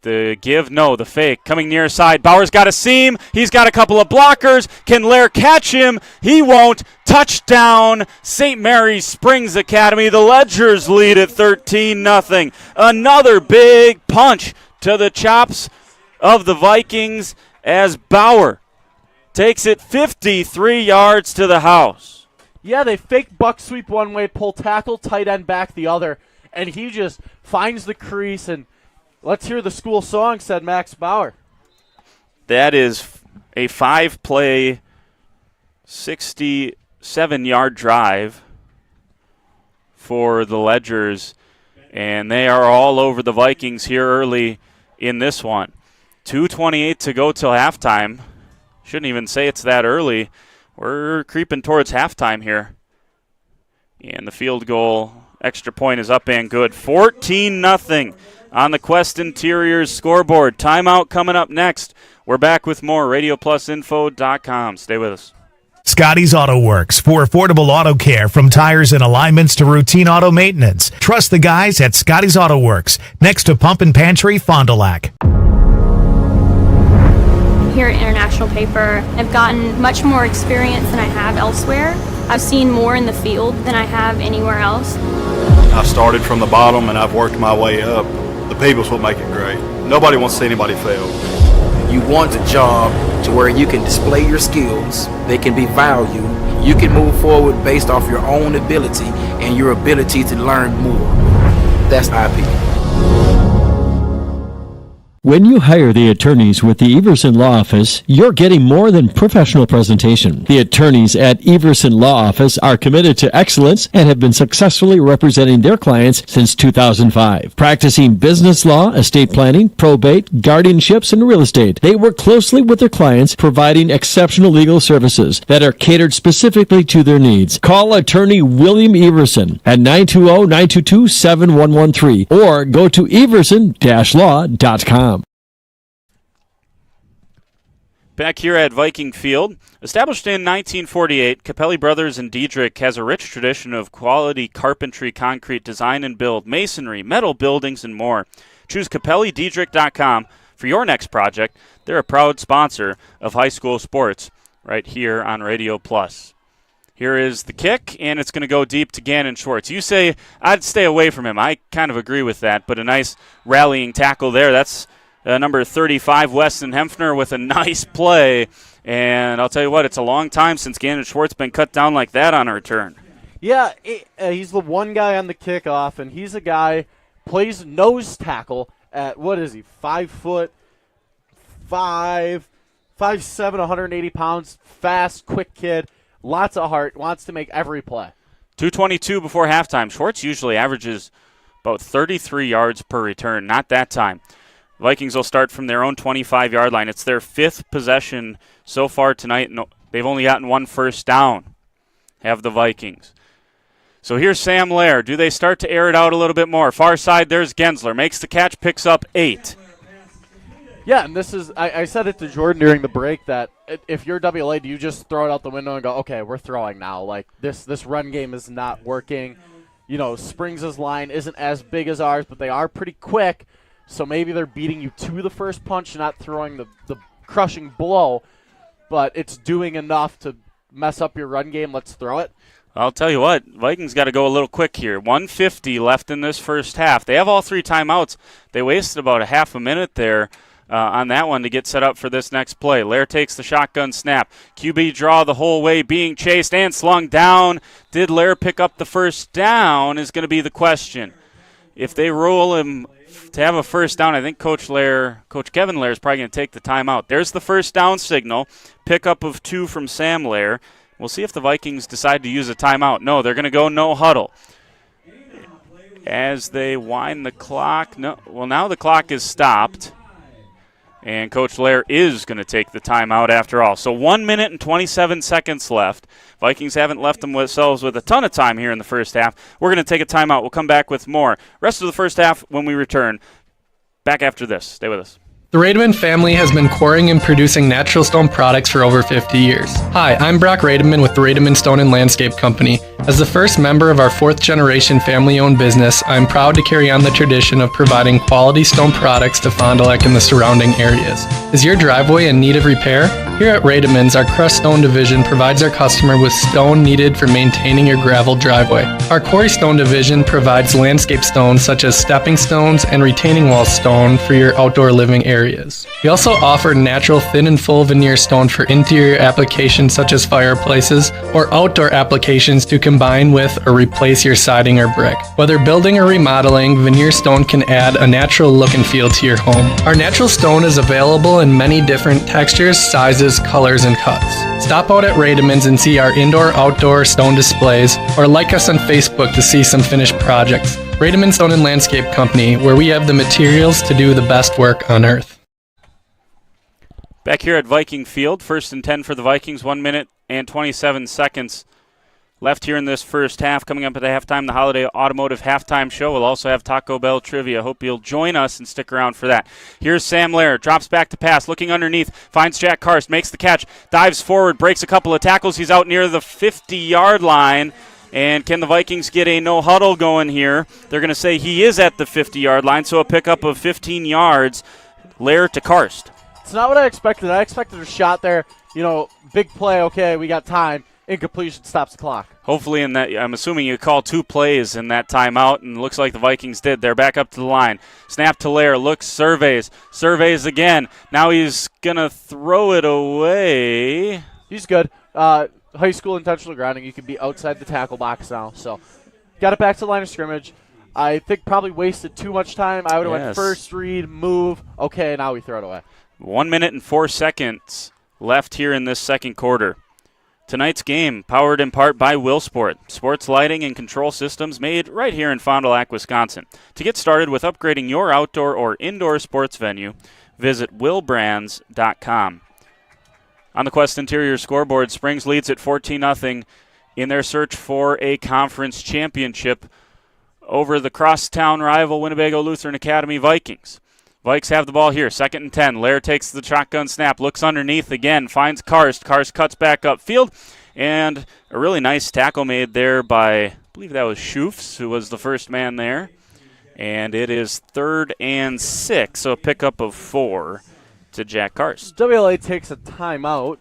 The give, no, the fake. Coming near side. Bauer's got a seam. He's got a couple of blockers. Can Lair catch him? He won't. Touchdown, St. Mary's Springs Academy. The Ledgers lead at 13-0. Another big punch to the chops of the Vikings as Bauer takes it 53 yards to the house. Yeah, they fake buck sweep one way, pull tackle, tight end back the other, and he just finds the crease, and let's hear the school song, said Max Bauer. That is a 5-play, 67-yard drive for the Ledgers, and they are all over the Vikings here early in this one. 2:28 to go till halftime. Shouldn't even say it's that early. We're creeping towards halftime here. And the field goal extra point is up and good. 14-0 on the Quest Interiors scoreboard. Timeout coming up next. We're back with more. RadioPlusInfo.com. Stay with us. Scotty's Auto Works for affordable auto care, from tires and alignments to routine auto maintenance. Trust the guys at Scotty's Auto Works, next to Pump and Pantry, Fond du Lac. Here at International Paper, I've gotten much more experience than I have elsewhere. I've seen more in the field than I have anywhere else. I started from the bottom and I've worked my way up. The people's what make it great. Nobody wants to see anybody fail. You want a job to where you can display your skills, they can be valued, you can move forward based off your own ability and your ability to learn more. That's IP. When you hire the attorneys with the Everson Law Office, you're getting more than professional presentation. The attorneys at Everson Law Office are committed to excellence and have been successfully representing their clients since 2005. Practicing business law, estate planning, probate, guardianships, and real estate, they work closely with their clients, providing exceptional legal services that are catered specifically to their needs. Call attorney William Everson at 920-922-7113 or go to everson-law.com. Back here at Viking Field, established in 1948, Capelli Brothers in Diedrich has a rich tradition of quality carpentry, concrete design and build, masonry, metal buildings, and more. Choose CapelliDiedrich.com for your next project. They're a proud sponsor of high school sports right here on Radio Plus. Here is the kick, and it's going to go deep to Gannon Schwartz. You say I'd stay away from him. I kind of agree with that, but a nice rallying tackle there. That's number 35, Weston Hempfner, with a nice play. And I'll tell you what, it's a long time since Gannon Schwartz been cut down like that on a return. Yeah, he's the one guy on the kickoff, and he's a guy, plays nose tackle at, what is he, 5'5", 5'7", 180 pounds, fast, quick kid, lots of heart, wants to make every play. 2:22 before halftime. Schwartz usually averages about 33 yards per return. Not that time. Vikings will start from their own 25-yard line. It's their 5th possession so far tonight. No, they've only gotten 1 first down, have the Vikings. So here's Sam Lair. Do they start to air it out a little bit more? Far side, there's Gensler. Makes the catch, picks up 8. Yeah, and this is, I said it to Jordan during the break that if you're WLA, do you just throw it out the window and go, okay, we're throwing now. Like, this run game is not working. You know, Springs' line isn't as big as ours, but they are pretty quick. So maybe they're beating you to the first punch, not throwing the crushing blow, but it's doing enough to mess up your run game. Let's throw it. I'll tell you what, Vikings got to go a little quick here. 1:50 left in this first half. They have all 3 timeouts. They wasted about a half a minute there on that one to get set up for this next play. Lair takes the shotgun snap. QB draw the whole way, being chased and slung down. Did Lair pick up the first down is going to be the question. If they roll him to have a first down, I think Coach Kevin Lair is probably going to take the timeout. There's the first down signal. Pickup of 2 from Sam Lair. We'll see if the Vikings decide to use a timeout. No, they're going to go no huddle. As they wind the clock. No, well, now the clock is stopped. And Coach Lair is going to take the timeout after all. So 1 minute and 27 seconds left. Vikings haven't left themselves with a ton of time here in the first half. We're going to take a timeout. We'll come back with more. Rest of the first half when we return. Back after this. Stay with us. The Rademan family has been quarrying and producing natural stone products for over 50 years. Hi, I'm Brock Rademan with the Rademan Stone and Landscape Company. As the first member of our 4th generation family-owned business, I'm proud to carry on the tradition of providing quality stone products to Fond du Lac and the surrounding areas. Is your driveway in need of repair? Here at Rademan's, our crushed stone division provides our customer with stone needed for maintaining your gravel driveway. Our quarry stone division provides landscape stones such as stepping stones and retaining wall stone for your outdoor living areas. We also offer natural thin and full veneer stone for interior applications such as fireplaces or outdoor applications to combine with or replace your siding or brick. Whether building or remodeling, veneer stone can add a natural look and feel to your home. Our natural stone is available in many different textures, sizes, colors, and cuts. Stop out at Rademan's and see our indoor-outdoor stone displays, or like us on Facebook to see some finished projects. Rademan Stone and Landscape Company, where we have the materials to do the best work on earth. Back here at Viking Field, 1st and 10 for the Vikings, 1 minute and 27 seconds left here in this first half. Coming up at the halftime, the Holiday Automotive Halftime Show. We'll also have Taco Bell Trivia. Hope you'll join us and stick around for that. Here's Sam Lair. Drops back to pass. Looking underneath. Finds Jack Karst. Makes the catch. Dives forward. Breaks a couple of tackles. He's out near the 50-yard line. And can the Vikings get a no-huddle going here? They're going to say he is at the 50-yard line, so a pickup of 15 yards. Lair to Karst. It's not what I expected. I expected a shot there. You know, big play. Okay, we got time. Incompletion stops the clock. Hopefully in that, I'm assuming you call 2 plays in that timeout, and it looks like the Vikings did. They're back up to the line. Snap to Lair, looks, surveys again. Now he's going to throw it away. He's good. High school intentional grounding, you can be outside the tackle box now. So got it back to the line of scrimmage. I think probably wasted too much time. I would have went first read, move. Okay, now we throw it away. 1 minute and 4 seconds left here in this second quarter. Tonight's game powered in part by Willsport, sports lighting and control systems made right here in Fond du Lac, Wisconsin. To get started with upgrading your outdoor or indoor sports venue, visit willbrands.com. On the Quest Interior scoreboard, Springs leads at 14-0 in their search for a conference championship over the crosstown rival Winnebago Lutheran Academy Vikings. Vikes have the ball here, 2nd and 10. Lair takes the shotgun snap, looks underneath again, finds Karst. Karst cuts back upfield, and a really nice tackle made there by, I believe that was Schufs, who was the first man there. And it is 3rd and 6, so a pickup of 4 to Jack Karst. WLA takes a timeout.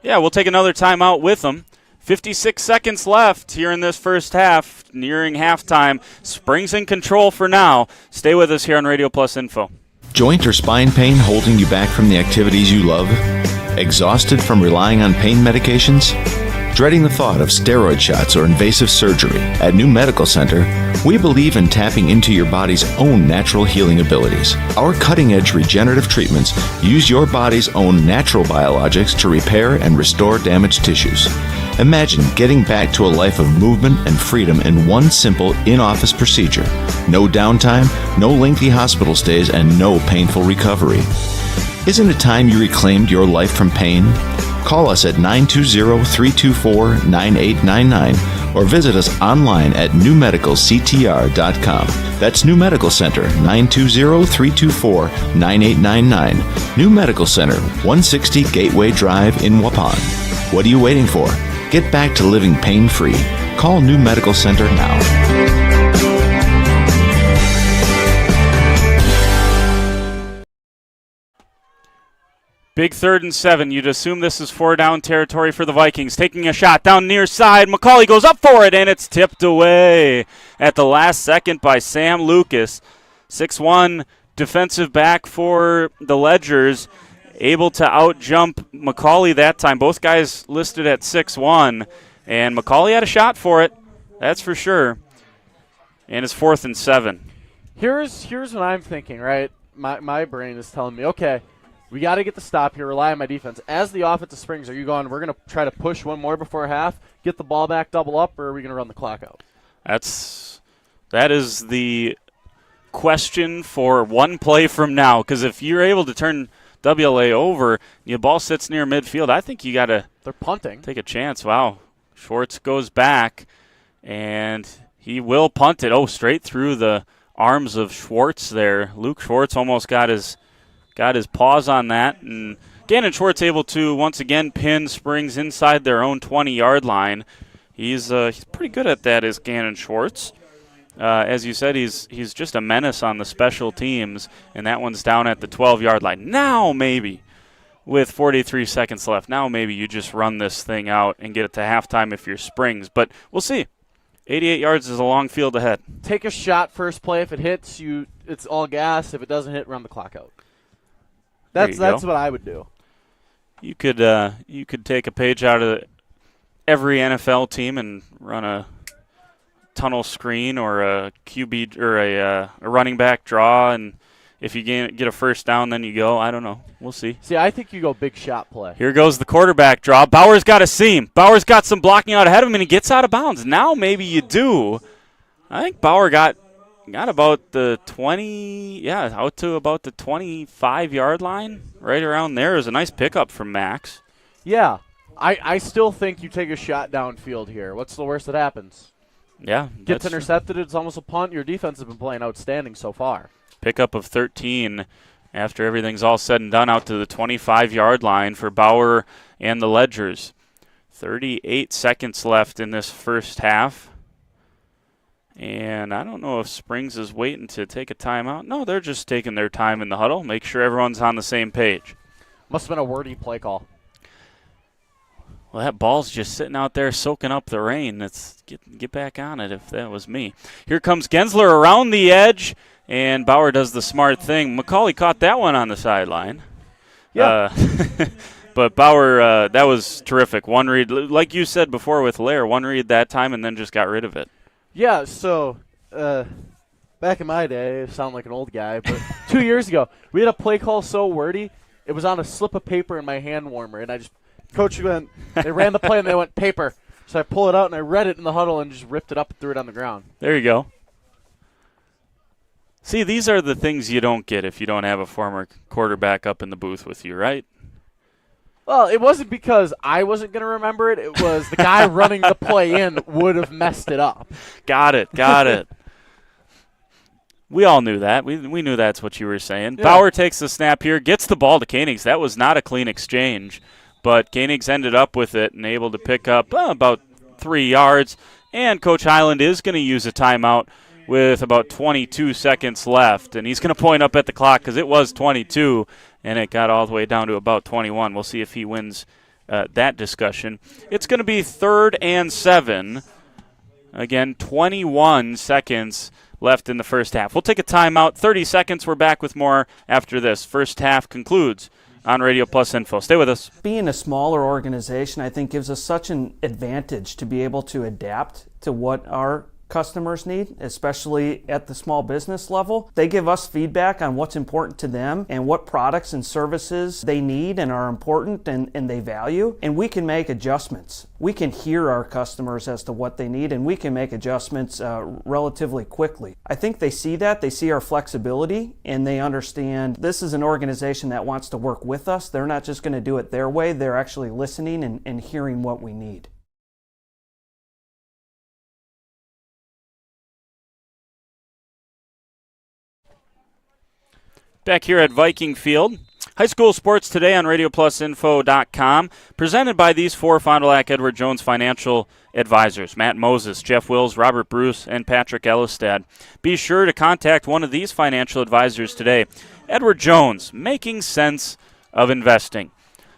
Yeah, we'll take another timeout with them. 56 seconds left here in this first half, nearing halftime. Springs in control for now. Stay with us here on Radio Plus Info. Joint or spine pain holding you back from the activities you love? Exhausted from relying on pain medications? Dreading the thought of steroid shots or invasive surgery? At New Medical Center, we believe in tapping into your body's own natural healing abilities. Our cutting-edge regenerative treatments use your body's own natural biologics to repair and restore damaged tissues. Imagine getting back to a life of movement and freedom in one simple in-office procedure. No downtime, no lengthy hospital stays, and no painful recovery. Isn't it time you reclaimed your life from pain? Call us at 920-324-9899 or visit us online at newmedicalctr.com. That's New Medical Center, 920-324-9899. New Medical Center, 160 Gateway Drive in Waupun. What are you waiting for? Get back to living pain-free. Call New Medical Center now. Big 3rd and 7. You'd assume this is 4-down territory for the Vikings. Taking a shot down near side. McCauley goes up for it, and it's tipped away at the last second by Sam Lucas. 6'1", defensive back for the Ledgers. Able to out-jump McCauley that time. Both guys listed at 6'1", and McCauley had a shot for it. That's for sure. And it's 4th and 7. Here's what I'm thinking, right? My brain is telling me, okay, we got to get the stop here, rely on my defense. As the offensive Springs, are you going, we're going to try to push one more before half, get the ball back, double up, or are we going to run the clock out? That is the question for one play from now, because if you're able to turn WLA over, the ball sits near midfield, I think you got to They're punting. Take a chance. Wow. Schwartz goes back, and he will punt it. Oh, straight through the arms of Schwartz there. Luke Schwartz almost got his paws on that, and Gannon Schwartz able to once again pin Springs inside their own 20-yard line. He's pretty good at that, is Gannon Schwartz. As you said, he's just a menace on the special teams, and that one's down at the 12-yard line. Now maybe, with 43 seconds left, now maybe you just run this thing out and get it to halftime if you're Springs, but we'll see. 88 yards is a long field ahead. Take a shot first play. If it hits, it's all gas. If it doesn't hit, run the clock out. That's what I would do. You could take a page out of every NFL team and run a tunnel screen or a QB or a running back draw, and if you get a first down, then you go. I don't know. We'll see. See, I think you go big shot play. Here goes the quarterback draw. Bauer's got a seam. Bauer's got some blocking out ahead of him, and he gets out of bounds. Now maybe you do. I think Bauer got about the 20, out to about the 25-yard line. Right around there is a nice pickup from Max. Yeah. I still think you take a shot downfield here. What's the worst that happens? Yeah. Gets intercepted, it's almost a punt. Your defense has been playing outstanding so far. Pickup of 13 after everything's all said and done out to the 25-yard line for Bauer and the Ledgers. 38 seconds left in this first half. And I don't know if Springs is waiting to take a timeout. No, they're just taking their time in the huddle, make sure everyone's on the same page. Must have been a wordy play call. Well, that ball's just sitting out there soaking up the rain. Let's get back on it if that was me. Here comes Gensler around the edge, and Bauer does the smart thing. McCauley caught that one on the sideline. Yeah. But Bauer, that was terrific. One read, like you said before with Lair, one read that time and then just got rid of it. Yeah, so back in my day, I sound like an old guy, but 2 years ago, we had a play call so wordy, it was on a slip of paper in my hand warmer, and Coach went, they ran the play and they went paper. So I pull it out and I read it in the huddle and just ripped it up and threw it on the ground. There you go. See, these are the things you don't get if you don't have a former quarterback up in the booth with you, right? Well, it wasn't because I wasn't going to remember it. It was the guy running the play in would have messed it up. Got it. We all knew that. We knew that's what you were saying. Yeah. Bauer takes the snap here, gets the ball to Koenigs. That was not a clean exchange, but Koenigs ended up with it and able to pick up about 3 yards. And Coach Highland is going to use a timeout with about 22 seconds left. And he's going to point up at the clock because it was 22, and it got all the way down to about 21. We'll see if he wins that discussion. It's going to be 3rd and 7. Again, 21 seconds left in the first half. We'll take a timeout. 30 seconds. We're back with more after this. First half concludes on Radio Plus Info. Stay with us. Being a smaller organization, I think, gives us such an advantage to be able to adapt to what our customers need, especially at the small business level. They give us feedback on what's important to them and what products and services they need and are important and they value, and we can make adjustments. We can hear our customers as to what they need, and we can make adjustments relatively quickly. I think they see that, they see our flexibility, and they understand this is an organization that wants to work with us. They're not just going to do it their way, they're actually listening and hearing what we need. Back here at Viking Field. High school sports today on RadioPlusInfo.com. Presented by these 4 Fond du Lac Edward Jones financial advisors. Matt Moses, Jeff Wills, Robert Bruce, and Patrick Ellistad. Be sure to contact one of these financial advisors today. Edward Jones, making sense of investing.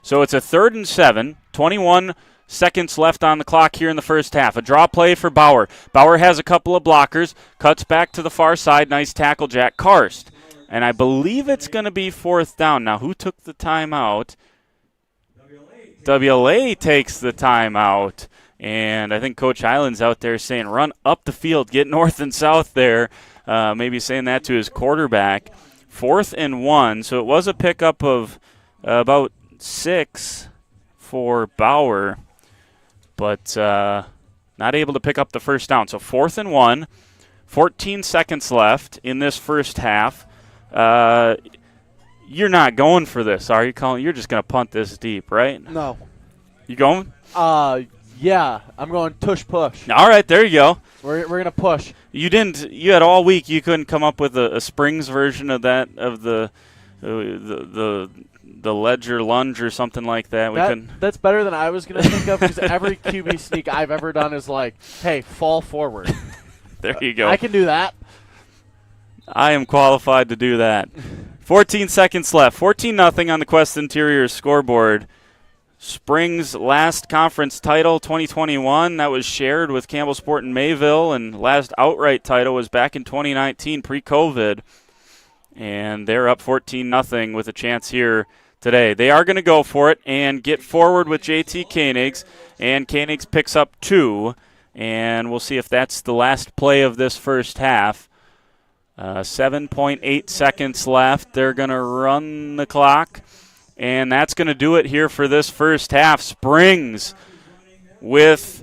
So it's a 3rd and 7, 21 seconds left on the clock here in the first half. A draw play for Bauer. Bauer has a couple of blockers, cuts back to the far side. Nice tackle, Jack Karst. And I believe it's going to be 4th down. Now, who took the timeout? WLA takes the timeout. And I think Coach Highland's out there saying, run up the field, get north and south there. Maybe saying that to his quarterback. 4th and 1. So it was a pickup of about 6 for Bauer. But not able to pick up the first down. So 4th and 1. 14 seconds left in this first half. You're not going for this, are you, Colin? You're just going to punt this deep, right? No. You going? Yeah. I'm going tush push. All right, there you go. We're going to push. You had all week, you couldn't come up with a Springs version of that, of the Ledger lunge or something like that. That's better than I was going to think of, because every QB sneak I've ever done is like, hey, fall forward. There you go. I can do that. I am qualified to do that. 14 seconds left. 14-0 on the Quest Interior scoreboard. Springs' last conference title, 2021, that was shared with Campbell Sport in Mayville, and last outright title was back in 2019, pre-COVID. And they're up 14-0 with a chance here today. They are going to go for it and get forward with JT Koenigs, and Koenigs picks up 2, and we'll see if that's the last play of this first half. 7.8 seconds left. They're going to run the clock, and that's going to do it here for this first half. Springs with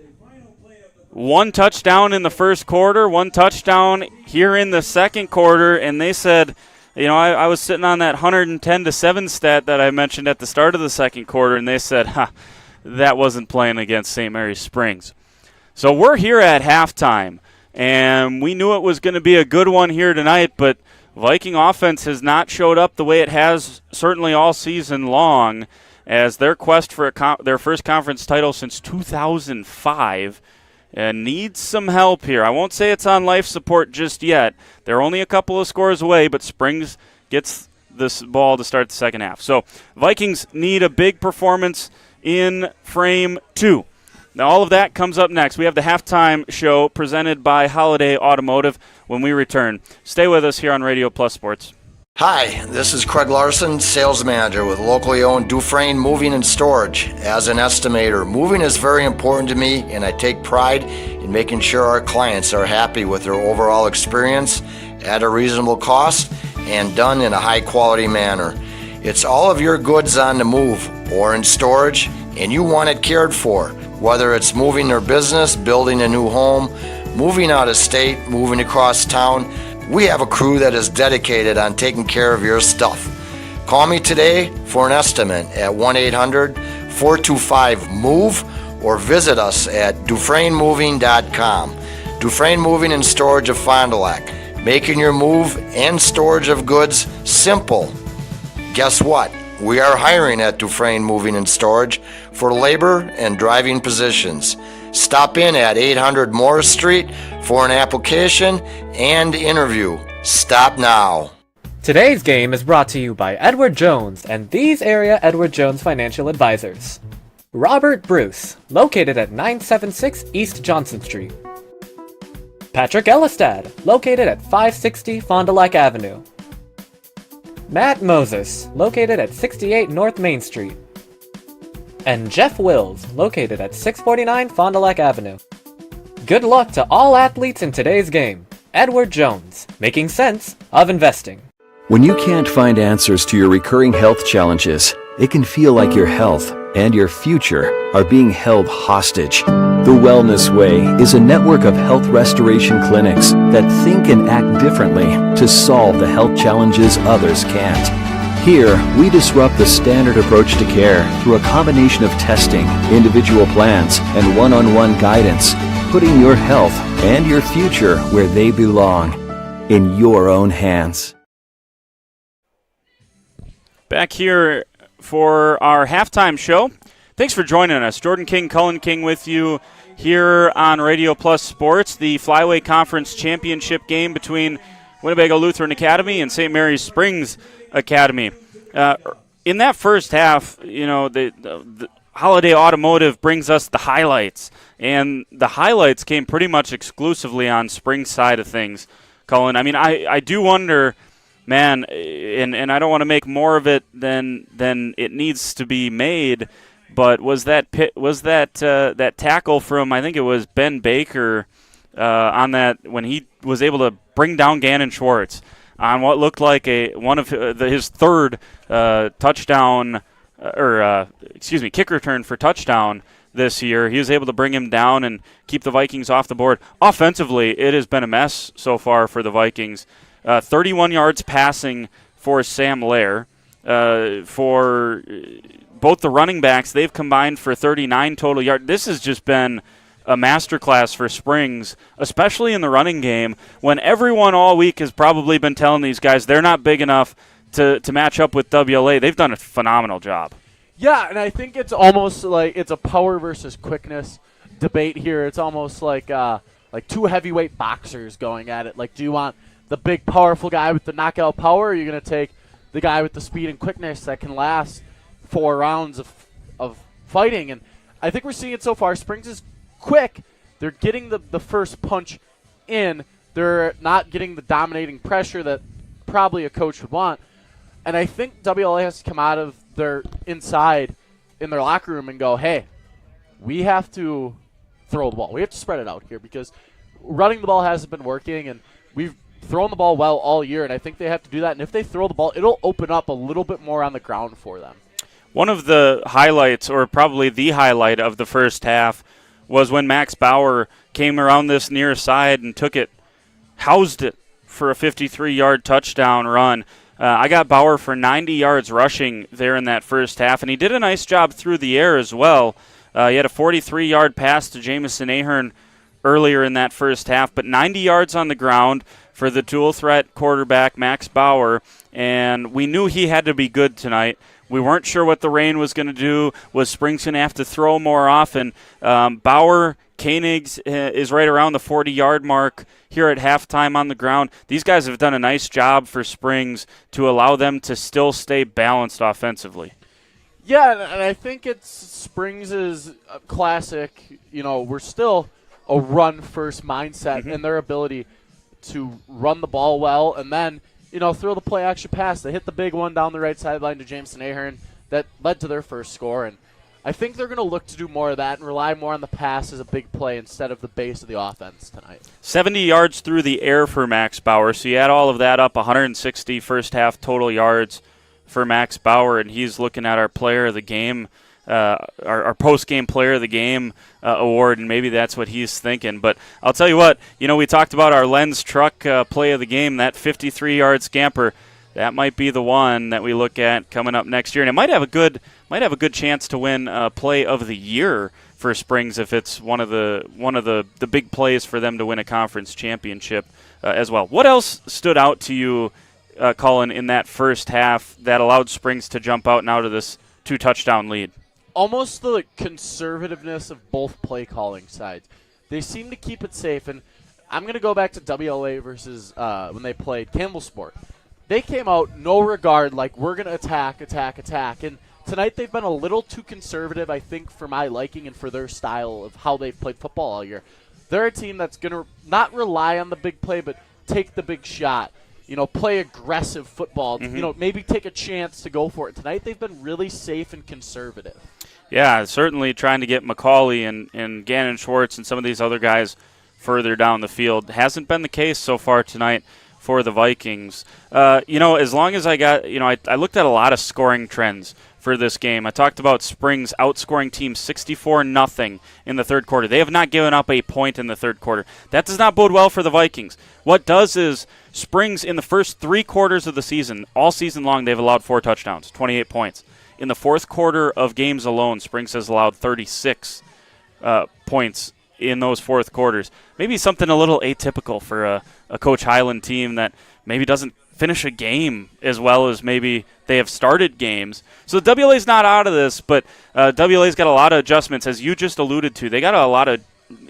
1 touchdown in the first quarter, 1 touchdown here in the second quarter, and they said, I was sitting on that 110-7 stat that I mentioned at the start of the second quarter, and they said, that wasn't playing against St. Mary's Springs. So we're here at halftime. And we knew it was going to be a good one here tonight, but Viking offense has not showed up the way it has certainly all season long, as their quest for their first conference title since 2005 needs some help here. I won't say it's on life support just yet. They're only a couple of scores away, but Springs gets this ball to start the second half. So Vikings need a big performance in frame 2. Now, all of that comes up next. We have the halftime show presented by Holiday Automotive when we return. Stay with us here on Radio Plus Sports. Hi, this is Craig Larson, sales manager with locally owned Dufresne Moving and Storage. As an estimator, moving is very important to me, and I take pride in making sure our clients are happy with their overall experience at a reasonable cost and done in a high-quality manner. It's all of your goods on the move or in storage, and you want it cared for. Whether it's moving their business, building a new home, moving out of state, moving across town, we have a crew that is dedicated on taking care of your stuff. Call me today for an estimate at 1-800-425-MOVE or visit us at DufresneMoving.com. Dufresne Moving and Storage of Fond du Lac, making your move and storage of goods simple. Guess what? We are hiring at Dufresne Moving and Storage for labor and driving positions. Stop in at 800 Morris Street for an application and interview. Stop now. Today's game is brought to you by Edward Jones and these area Edward Jones financial advisors. Robert Bruce, located at 976 East Johnson Street. Patrick Ellistad, located at 560 Fond du Lac Avenue. Matt Moses, located at 68 North Main Street. And Jeff Wills, located at 649 Fond du Lac Avenue. Good luck to all athletes in today's game. Edward Jones, making sense of investing. When you can't find answers to your recurring health challenges, it can feel like your health and your future are being held hostage. The Wellness Way is a network of health restoration clinics that think and act differently to solve the health challenges others can't. Here, we disrupt the standard approach to care through a combination of testing, individual plans, and one-on-one guidance, putting your health and your future where they belong, in your own hands. Back here for our halftime show. Thanks for joining us. Jordan King, Cullen King with you here on Radio Plus Sports, the Flyweight Conference Championship game between Winnebago Lutheran Academy and St. Mary's Springs Academy. In that first half, the Holiday Automotive brings us the highlights, and the highlights came pretty much exclusively on Springs' side of things, Cullen. I mean, I do wonder, man, and I don't want to make more of it than it needs to be made, but was that tackle from, I think it was Ben Baker on that, when he was able to bring down Gannon Schwartz on what looked like his third touchdown, kick return for touchdown this year. He was able to bring him down and keep the Vikings off the board. Offensively, it has been a mess so far for the Vikings. 31 yards passing for Sam Lair. For both the running backs, they've combined for 39 total yards. This has just been a masterclass for Springs, especially in the running game, when everyone all week has probably been telling these guys they're not big enough to match up with WLA. They've done a phenomenal job. Yeah, and I think it's almost like it's a power versus quickness debate here. It's almost like two heavyweight boxers going at it. Like, do you want the big, powerful guy with the knockout power, or are you going to take the guy with the speed and quickness that can last 4 rounds of fighting? And I think we're seeing it so far. Springs is quick. They're getting the first punch in. They're not getting the dominating pressure that probably a coach would want. And I think WLA has to come out of their inside in their locker room and go, hey, we have to throw the ball. We have to spread it out here because running the ball hasn't been working, and we've thrown the ball well all year, and I think they have to do that. And if they throw the ball, it'll open up a little bit more on the ground for them. One of the highlights, or probably the highlight of the first half, was when Max Bauer came around this near side and housed it for a 53-yard touchdown run. I got Bauer for 90 yards rushing there in that first half, and he did a nice job through the air as well. He had a 43-yard pass to Jamison Ahern earlier in that first half, but 90 yards on the ground for the dual-threat quarterback, Max Bauer, and we knew he had to be good tonight. We weren't sure what the rain was going to do. Was Springs going to have to throw more often? Bauer, Koenigs is right around the 40-yard mark here at halftime on the ground. These guys have done a nice job for Springs to allow them to still stay balanced offensively. Yeah, and I think it's Springs' classic, we're still a run-first mindset in their ability to run the ball well and then, throw the play-action pass. They hit the big one down the right sideline to Jamison Ahern that led to their first score, and I think they're going to look to do more of that and rely more on the pass as a big play instead of the base of the offense tonight. 70 yards through the air for Max Bauer, so you add all of that up, 160 first-half total yards for Max Bauer, and he's looking at our player of the game, our post-game player of the game award, and maybe that's what he's thinking. But I'll tell you what, we talked about our Lens Truck play of the game, that 53-yard scamper. That might be the one that we look at coming up next year, and it might have a good chance to win play of the year for Springs if it's one of the big plays for them to win a conference championship as well. What else stood out to you, Cullen, in that first half that allowed Springs to jump out now to this 2-touchdown lead? Almost the conservativeness of both play calling sides. They seem to keep it safe, and I'm going to go back to WLA versus when they played Campbellsport. They came out no regard, like we're going to attack, and tonight they've been a little too conservative, I think, for my liking and for their style of how they've played football all year. They're a team that's going to not rely on the big play, but take the big shot. Play aggressive football. Maybe take a chance to go for it. Tonight they've been really safe and conservative. Yeah, certainly trying to get McCauley and Gannon Schwartz and some of these other guys further down the field. Hasn't been the case so far tonight for the Vikings. As long as I looked at a lot of scoring trends for this game. I talked about Springs outscoring teams 64-0 in the third quarter. They have not given up a point in the third quarter. That does not bode well for the Vikings. What does is Springs in the first 3 quarters of the season, all season long, they've allowed 4 touchdowns, 28 points. In the fourth quarter of games alone, Springs has allowed 36 points in those fourth quarters. Maybe something a little atypical for a Coach Highland team that maybe doesn't finish a game as well as maybe they have started games. So WLA's not out of this, but WLA's got a lot of adjustments, as you just alluded to. They got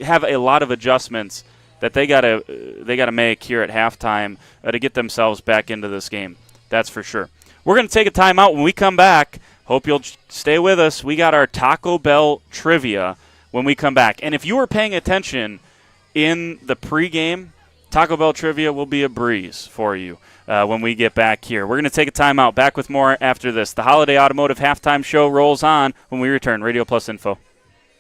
have a lot of adjustments that they gotta make here at halftime to get themselves back into this game. That's for sure. We're going to take a timeout. When we come back, hope you'll stay with us. We got our Taco Bell trivia when we come back. And if you were paying attention in the pregame, Taco Bell trivia will be a breeze for you when we get back here. We're going to take a timeout. Back with more after this. The Holiday Automotive Halftime Show rolls on when we return. Radio Plus Info.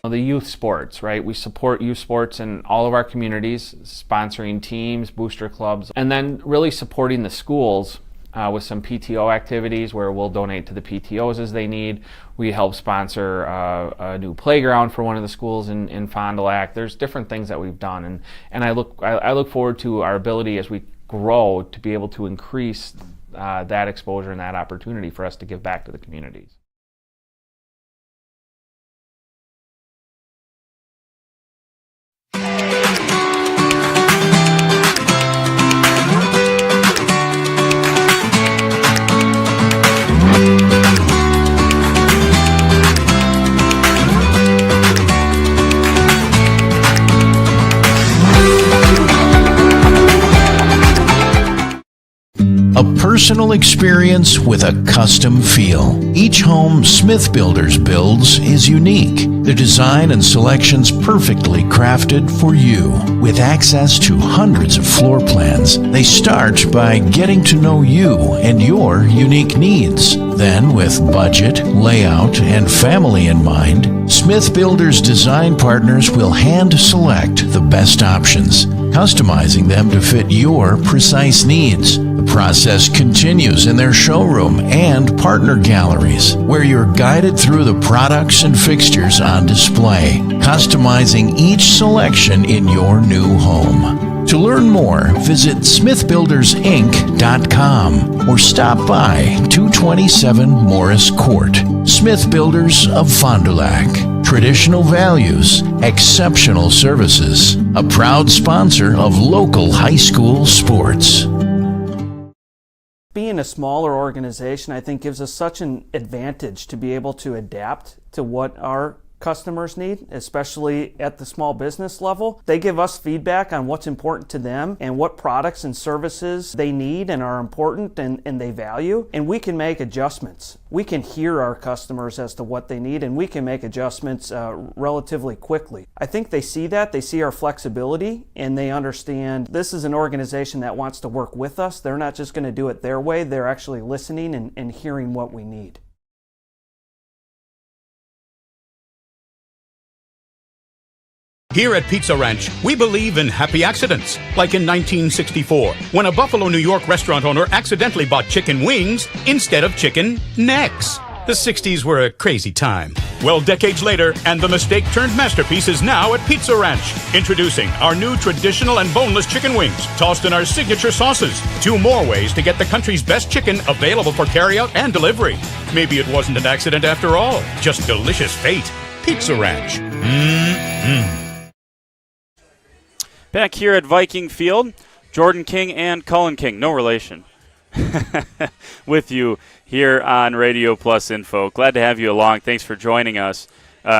The youth sports, right? We support youth sports in all of our communities, sponsoring teams, booster clubs, and then really supporting the schools with some PTO activities where we'll donate to the PTOs as they need. We help sponsor a new playground for one of the schools in Fond du Lac. There's different things that we've done, and I look forward to our ability as we grow to be able to increase that exposure and that opportunity for us to give back to the communities. A personal experience with a custom feel. Each home Smith Builders builds is unique. The design and selections perfectly crafted for you. With access to hundreds of floor plans, they start by getting to know you and your unique needs. Then, with budget, layout, and family in mind, Smith Builders design partners will hand select the best options, customizing them to fit your precise needs. The process continues in their showroom and partner galleries, where you're guided through the products and fixtures on display, customizing each selection in your new home. To learn more, visit smithbuildersinc.com or stop by 227 Morris Court. Smith Builders of Fond du Lac. Traditional values, exceptional services. A proud sponsor of local high school sports. Being a smaller organization, I think, gives us such an advantage to be able to adapt to what our customers need, especially at the small business level. They give us feedback on what's important to them and what products and services they need and are important and they value, and we can make adjustments. We can hear our customers as to what they need, and we can make adjustments relatively quickly. I think they see that, they see our flexibility, and they understand this is an organization that wants to work with us. They're not just going to do it their way, they're actually listening and hearing what we need. Here at Pizza Ranch, we believe in happy accidents, like in 1964, when a Buffalo, New York restaurant owner accidentally bought chicken wings instead of chicken necks. The 60s were a crazy time. Well, decades later, and the mistake turned masterpiece is now at Pizza Ranch. Introducing our new traditional and boneless chicken wings, tossed in our signature sauces. 2 more ways to get the country's best chicken available for carryout and delivery. Maybe it wasn't an accident after all, just delicious fate. Pizza Ranch. Mm-mm. Back here at Viking Field, Jordan King and Cullen King, no relation, with you here on Radio Plus Info. Glad to have you along. Thanks for joining us.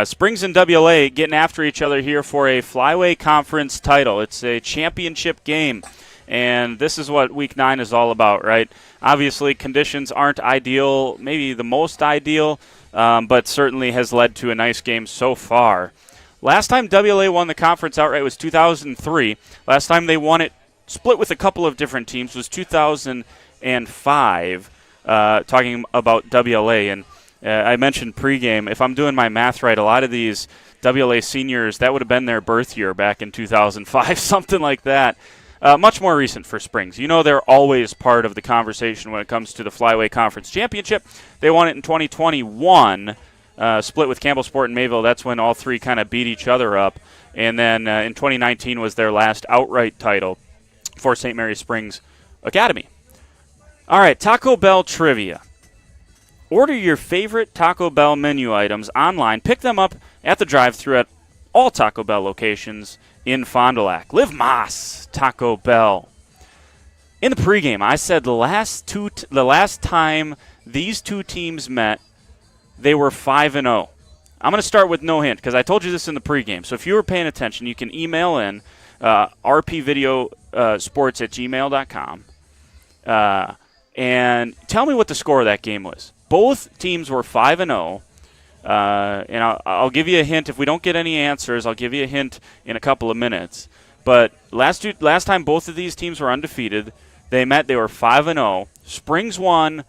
Springs and WLA getting after each other here for a Flyway Conference title. It's a championship game, and this is what Week 9 is all about, right? Obviously, conditions aren't ideal, maybe the most ideal, but certainly has led to a nice game so far. Last time WLA won the conference outright was 2003. Last time they won it split with a couple of different teams was 2005, talking about WLA. And I mentioned pregame. If I'm doing my math right, a lot of these WLA seniors, that would have been their birth year back in 2005, something like that. Much more recent for Springs. You know they're always part of the conversation when it comes to the Flyway Conference Championship. They won it in 2021, split with Campbellsport and Mayville. That's when all three kind of beat each other up. And then in 2019 was their last outright title for St. Mary Springs Academy. All right, Taco Bell trivia. Order your favorite Taco Bell menu items online. Pick them up at the drive-thru at all Taco Bell locations in Fond du Lac. Live Mas Taco Bell. In the pregame, I said the last time these two teams met, they were 5-0. I'm going to start with no hint because I told you this in the pregame. So if you were paying attention, you can email in rpvideosports@gmail.com and tell me what the score of that game was. Both teams were 5-0. And I'll give you a hint. If we don't get any answers, I'll give you a hint in a couple of minutes. But last time both of these teams were undefeated, they met. They were 5-0. Springs won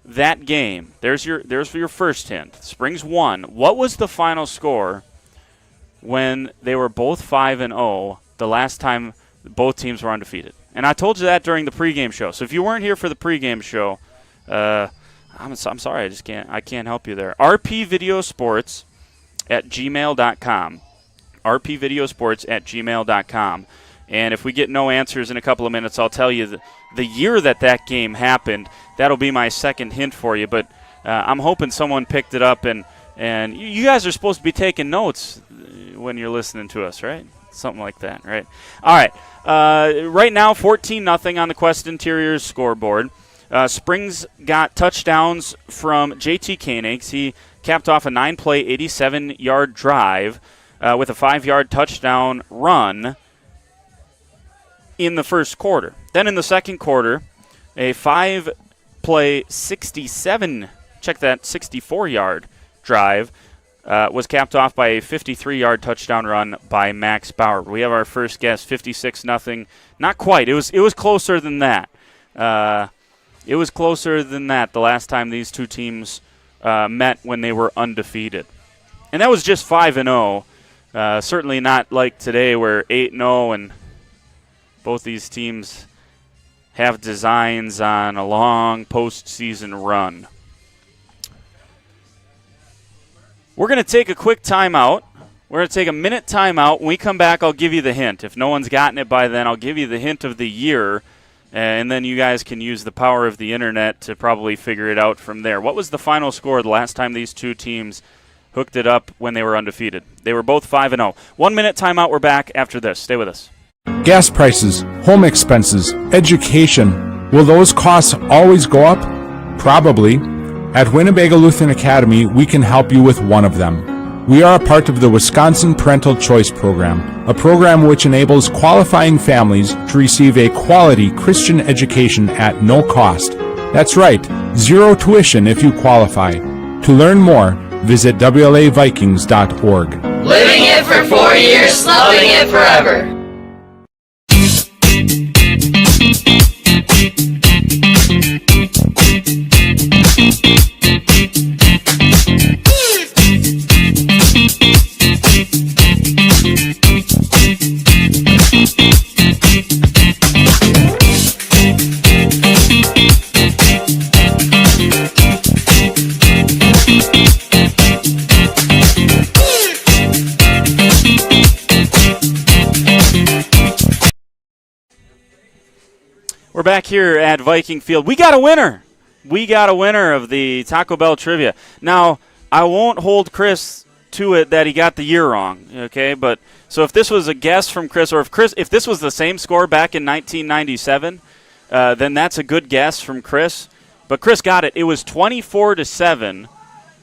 that game. There's your first hint. Springs won. What was the final score when they were both 5-0 the last time both teams were undefeated? And I told you that during the pregame show. So if you weren't here for the pregame show, I'm sorry, I can't help you there. rpvideosports@gmail.com. rpvideosports@gmail.com. And if we get no answers in a couple of minutes, I'll tell you the year that game happened. That'll be my second hint for you. But I'm hoping someone picked it up. And you guys are supposed to be taking notes when you're listening to us, right? Something like that, right? All right. Right now, 14-0 on the Quest Interiors scoreboard. Springs got touchdowns from J.T. Koenigs. He capped off a 9-play, 87-yard drive with a 5-yard touchdown run in the first quarter. Then in the second quarter, a 5-play, 64-yard drive was capped off by a 53-yard touchdown run by Max Bauer. We have our first guess, 56-0. Not quite. It was closer than that. It was closer than that the last time these two teams met when they were undefeated. And that was just 5-0. Certainly not like today where 8-0 and both these teams have designs on a long postseason run. We're going to take a quick timeout. We're going to take a minute timeout. When we come back, I'll give you the hint. If no one's gotten it by then, I'll give you the hint of the year. And then you guys can use the power of the internet to probably figure it out from there. What was the final score the last time these two teams hooked it up when they were undefeated? They were both 5-0. 1 minute timeout. We're back after this. Stay with us. Gas prices, home expenses, education. Will those costs always go up? Probably. At Winnebago Lutheran Academy, we can help you with one of them. We are a part of the Wisconsin Parental Choice Program, a program which enables qualifying families to receive a quality Christian education at no cost. That's right, zero tuition if you qualify. To learn more, visit WLAVikings.org. Living it for 4 years, loving it forever. We're back here at Viking Field. We got a winner. We got a winner of the Taco Bell trivia. Now, I won't hold Chris to it that he got the year wrong. Okay, but so if this was a guess from Chris, or if this was the same score back in 1997, then that's a good guess from Chris. But Chris got it. It was 24-7.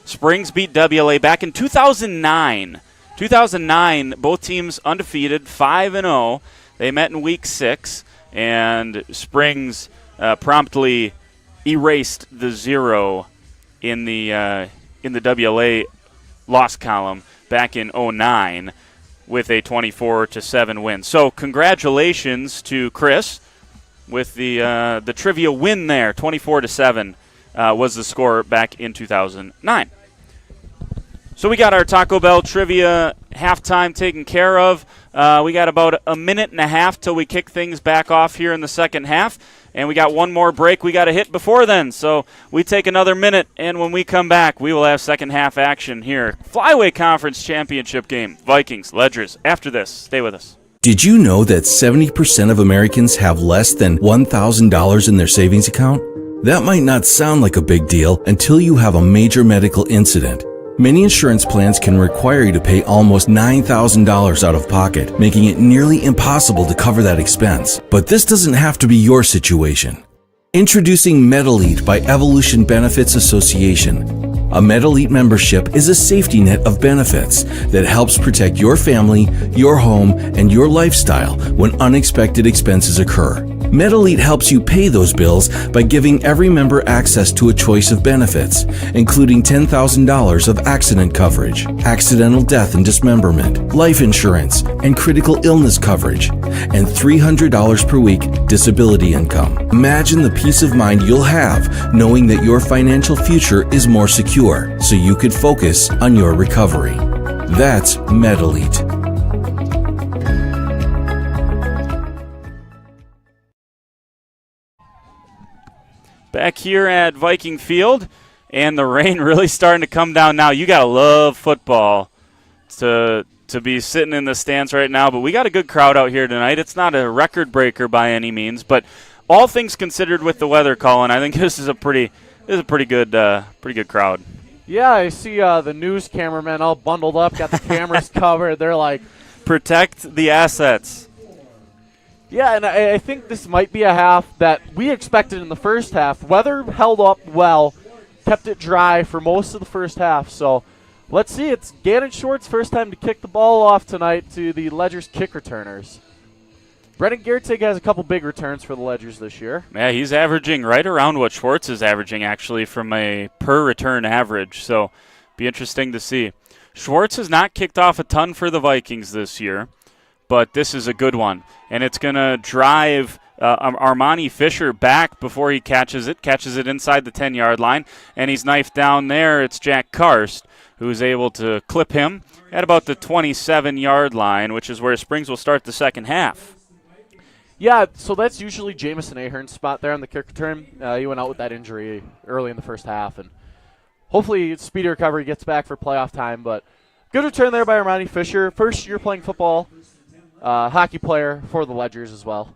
Springs beat WLA back in 2009. 2009, both teams undefeated, 5-0. They met in Week 6, and Springs promptly erased the 0 in the WLA loss column back in 2009 with a 24-7 win. So congratulations to Chris with the trivia win there. 24-7 was the score back in 2009. So we got our Taco Bell trivia halftime taken care of. We got about a minute and a half till we kick things back off here in the second half. And we got one more break we got to hit before then. So we take another minute, and when we come back, we will have second half action here. Flyweight Conference Championship game. Vikings, Ledgers. After this, stay with us. Did you know that 70% of Americans have less than $1,000 in their savings account? That might not sound like a big deal until you have a major medical incident. Many insurance plans can require you to pay almost $9,000 out of pocket, making it nearly impossible to cover that expense. But this doesn't have to be your situation. Introducing MedElite by Evolution Benefits Association. A MedElite membership is a safety net of benefits that helps protect your family, your home, and your lifestyle when unexpected expenses occur. MedElite helps you pay those bills by giving every member access to a choice of benefits, including $10,000 of accident coverage, accidental death and dismemberment, life insurance, and critical illness coverage, and $300 per week disability income. Imagine the peace of mind you'll have knowing that your financial future is more secure, so you could focus on your recovery. That's MedElite. Back here at Viking Field, and the rain really starting to come down now. You got to love football to be sitting in the stands right now, but we got a good crowd out here tonight. It's not a record breaker by any means, but all things considered with the weather, Colin, I think this is a pretty good crowd. Yeah, I see the news cameramen all bundled up, got the cameras covered. They're like, protect the assets. Yeah, and I think this might be a half that we expected in the first half. Weather held up well, kept it dry for most of the first half. So let's see. It's Gannon Short's first time to kick the ball off tonight to the Ledgers kick returners. Brennan Gertig has a couple big returns for the Ledgers this year. Yeah, he's averaging right around what Schwartz is averaging, actually, from a per-return average. So be interesting to see. Schwartz has not kicked off a ton for the Vikings this year, but this is a good one. And it's going to drive Armani Fisher back before he catches it inside the 10-yard line, and he's knifed down there. It's Jack Karst who's able to clip him at about the 27-yard line, which is where Springs will start the second half. Yeah, so that's usually Jamison Ahern's spot there on the kick return. He went out with that injury early in the first half, and hopefully speedy recovery, gets back for playoff time. But good return there by Armani Fisher. First year playing football, hockey player for the Ledgers as well.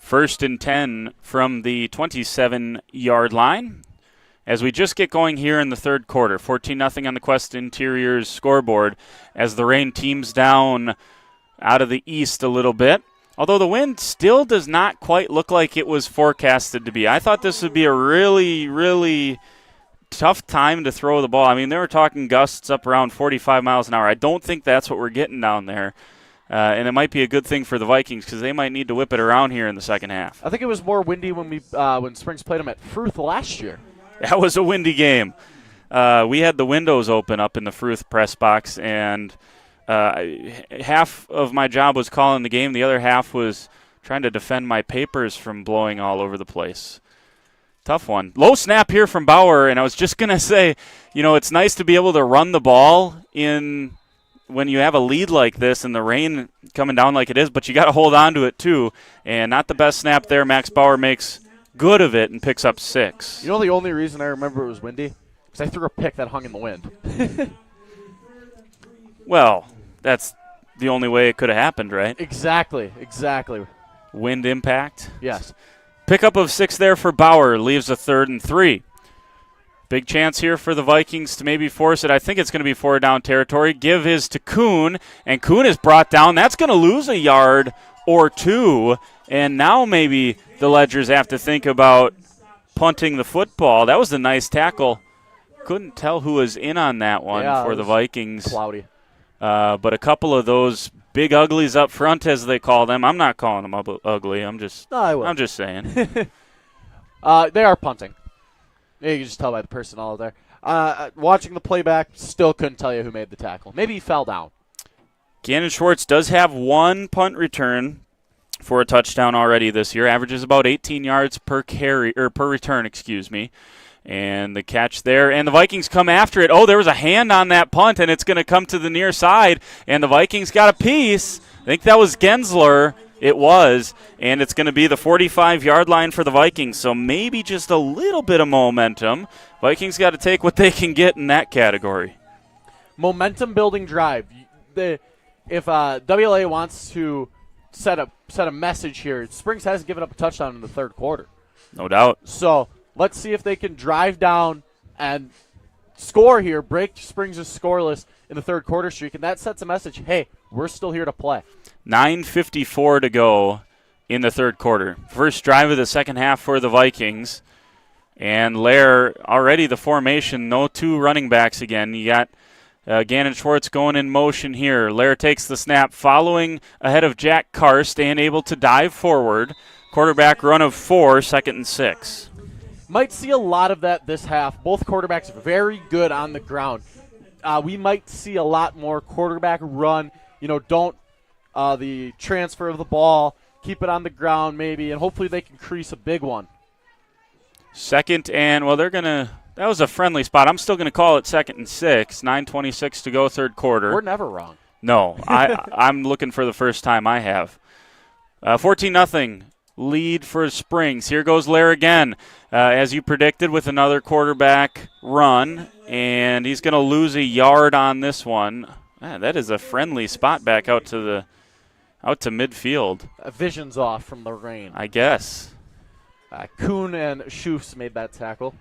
1st and 10 from the 27-yard line. As we just get going here in the third quarter, 14-0 on the Quest Interiors scoreboard as the rain teams down out of the east a little bit. Although the wind still does not quite look like it was forecasted to be. I thought this would be a really, really tough time to throw the ball. I mean, they were talking gusts up around 45 miles an hour. I don't think that's what we're getting down there. And it might be a good thing for the Vikings because they might need to whip it around here in the second half. I think it was more windy when Springs played them at Fruth last year. That was a windy game. We had the windows open up in the Fruth press box, and half of my job was calling the game. The other half was trying to defend my papers from blowing all over the place. Tough one. Low snap here from Bauer, and I was just going to say, it's nice to be able to run the ball in when you have a lead like this and the rain coming down like it is, but you got to hold on to it too. And not the best snap there. Max Bauer makes good of it and picks up 6. The only reason I remember it was windy? Because I threw a pick that hung in the wind. Well, that's the only way it could have happened, right? Exactly. Wind impact. Yes. Pickup of 6 there for Bauer leaves a 3rd and 3. Big chance here for the Vikings to maybe force it. I think it's going to be 4 down territory. Give is to Kuhn, and Kuhn is brought down. That's going to lose a yard or 2, and now maybe the Ledgers have to think about punting the football. That was a nice tackle. Couldn't tell who was in on that one for the Vikings. Cloudy. But a couple of those big uglies up front, as they call them. I'm not calling them ugly. I'm just saying. They are punting. You can just tell by the personnel there. Watching the playback, still couldn't tell you who made the tackle. Maybe he fell down. Gannon Schwartz does have 1 punt return for a touchdown already this year. Averages about 18 yards per return, And the catch there, and the Vikings come after it. Oh, there was a hand on that punt, and it's going to come to the near side, and the Vikings got a piece. I think that was Gensler. It was, and it's going to be the 45-yard line for the Vikings, so maybe just a little bit of momentum. Vikings got to take what they can get in that category. Momentum-building drive. If WLA wants to set a message here, Springs hasn't given up a touchdown in the third quarter. No doubt. So let's see if they can drive down and score here, break Springs' scoreless in the third quarter streak, and that sets a message, hey, we're still here to play. 9:54 to go in the third quarter. First drive of the second half for the Vikings. And Lair, already the formation, no 2 running backs again. You got Gannon Schwartz going in motion here. Lair takes the snap, following ahead of Jack Karst and able to dive forward. Quarterback run of 4, 2nd and 6. Might see a lot of that this half. Both quarterbacks very good on the ground. We might see a lot more quarterback run. Don't the transfer of the ball, keep it on the ground maybe, and hopefully they can crease a big one. Second and, that was a friendly spot. I'm still going to call it 2nd and 6, 9:26 to go, third quarter. We're never wrong. No, I'm looking for the first time I have. 14-0 lead for Springs. Here goes Lair again, as you predicted, with another quarterback run, and he's going to lose a yard on this one. That is a friendly spot back out to midfield. Vision's off from the rain, I guess. Kuhn and Schufs made that tackle.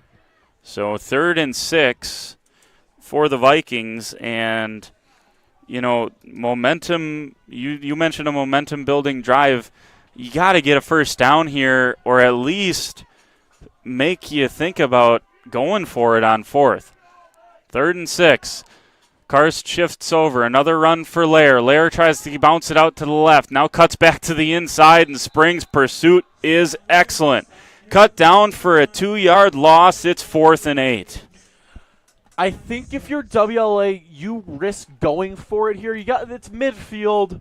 So 3rd and 6 for the Vikings, and momentum. You mentioned a momentum-building drive. You got to get a first down here, or at least make you think about going for it on 4th. 3rd and 6. Karst shifts over. Another run for Lair. Lair tries to bounce it out to the left. Now cuts back to the inside, and Springs' pursuit is excellent. Cut down for a 2-yard loss. It's 4th and 8. I think if you're WLA, you risk going for it here. It's midfield.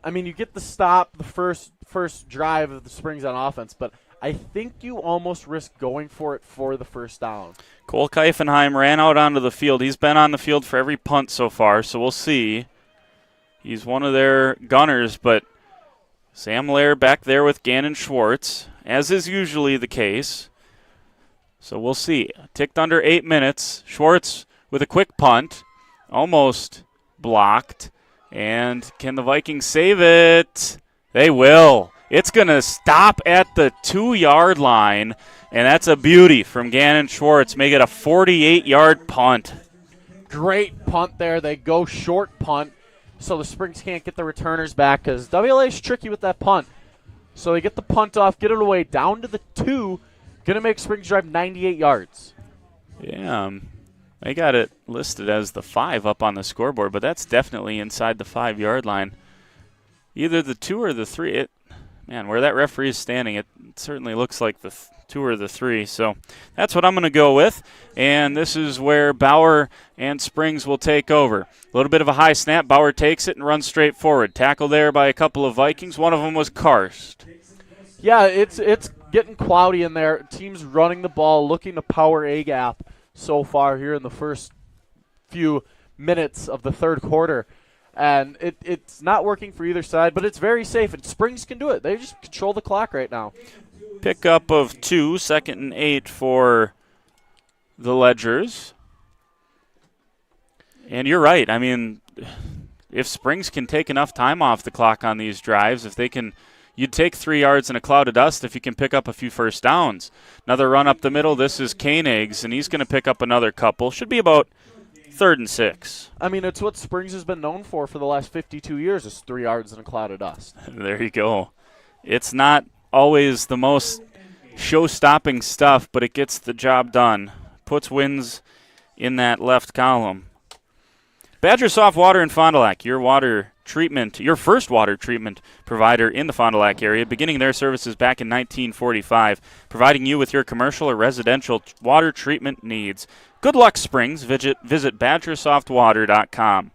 I mean, you get the stop, the first drive of the Springs on offense, but I think you almost risk going for it for the first down. Cole Keifenheim ran out onto the field. He's been on the field for every punt so far, so we'll see. He's one of their gunners, but Sam Lair back there with Gannon Schwartz, as is usually the case. So we'll see. Ticked under 8 minutes. Schwartz with a quick punt. Almost blocked. And can the Vikings save it? They will. It's going to stop at the 2-yard line, and that's a beauty from Gannon Schwartz. Make it a 48-yard punt. Great punt there. They go short punt, so the Springs can't get the returners back because WLA is tricky with that punt. So they get the punt off, get it away down to the 2. Going to make Springs drive 98 yards. Yeah, they got it listed as the 5 up on the scoreboard, but that's definitely inside the 5-yard line. Either the 2 or the 3. Where that referee is standing, it certainly looks like the 2 or the 3. So that's what I'm going to go with. And this is where Bauer and Springs will take over. A little bit of a high snap. Bauer takes it and runs straight forward. Tackle there by a couple of Vikings. One of them was Karst. Yeah, it's getting cloudy in there. Teams running the ball, looking to power A-gap so far here in the first few minutes of the third quarter. And it's not working for either side, but it's very safe, and Springs can do it. They just control the clock right now. Pickup of 2, 2nd and 8 for the Ledgers. And you're right. I mean, if Springs can take enough time off the clock on these drives, if they can You'd take 3 yards in a cloud of dust if you can pick up a few first downs. Another run up the middle. This is Koenig's, and he's going to pick up another couple. Should be about 3rd and 6. I mean, it's what Springs has been known for the last 52 years is 3 yards in a cloud of dust. There you go. It's not always the most show-stopping stuff, but it gets the job done. Puts wins in that left column. Badger Soft Water in Fond du Lac, your first water treatment provider in the Fond du Lac area, beginning their services back in 1945, providing you with your commercial or residential water treatment needs. Good luck, Springs. Visit badgersoftwater.com.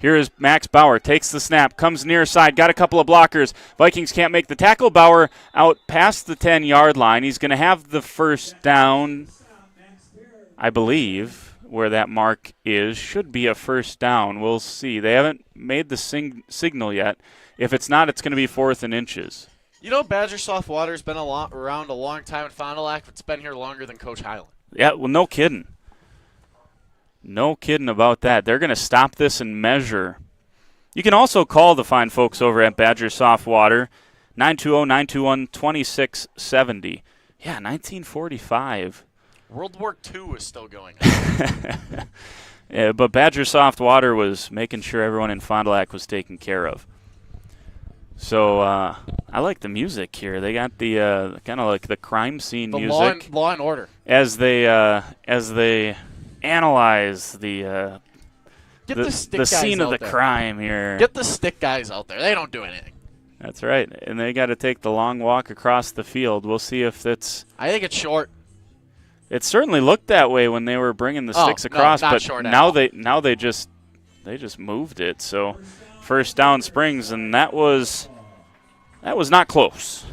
Here is Max Bauer, takes the snap, comes near side, got a couple of blockers. Vikings can't make the tackle. Bauer out past the 10-yard line. He's going to have the first down, I believe. Where that mark is should be a first down. We'll see. They haven't made the signal yet. If it's not, it's going to be 4th and inches. You know, Badger Soft Water's been around a long time in Fond du Lac. It's been here longer than Coach Highland. Yeah, well, no kidding. No kidding about that. They're going to stop this and measure. You can also call the fine folks over at Badger Soft Water, 920-921-2670. Yeah, 1945. World War II was still going on. Yeah, but Badger Soft Water was making sure everyone in Fond du Lac was taken care of. So I like the music here. They got the kind of like the crime scene music. Law and Order. As they analyze the scene of the crime here. Get the stick guys out there. They don't do anything. That's right. And they got to take the long walk across the field. We'll see if it's... I think it's short. It certainly looked that way when they were bringing the sticks across, not but short now they just moved it. So first down, Springs, and that was not close.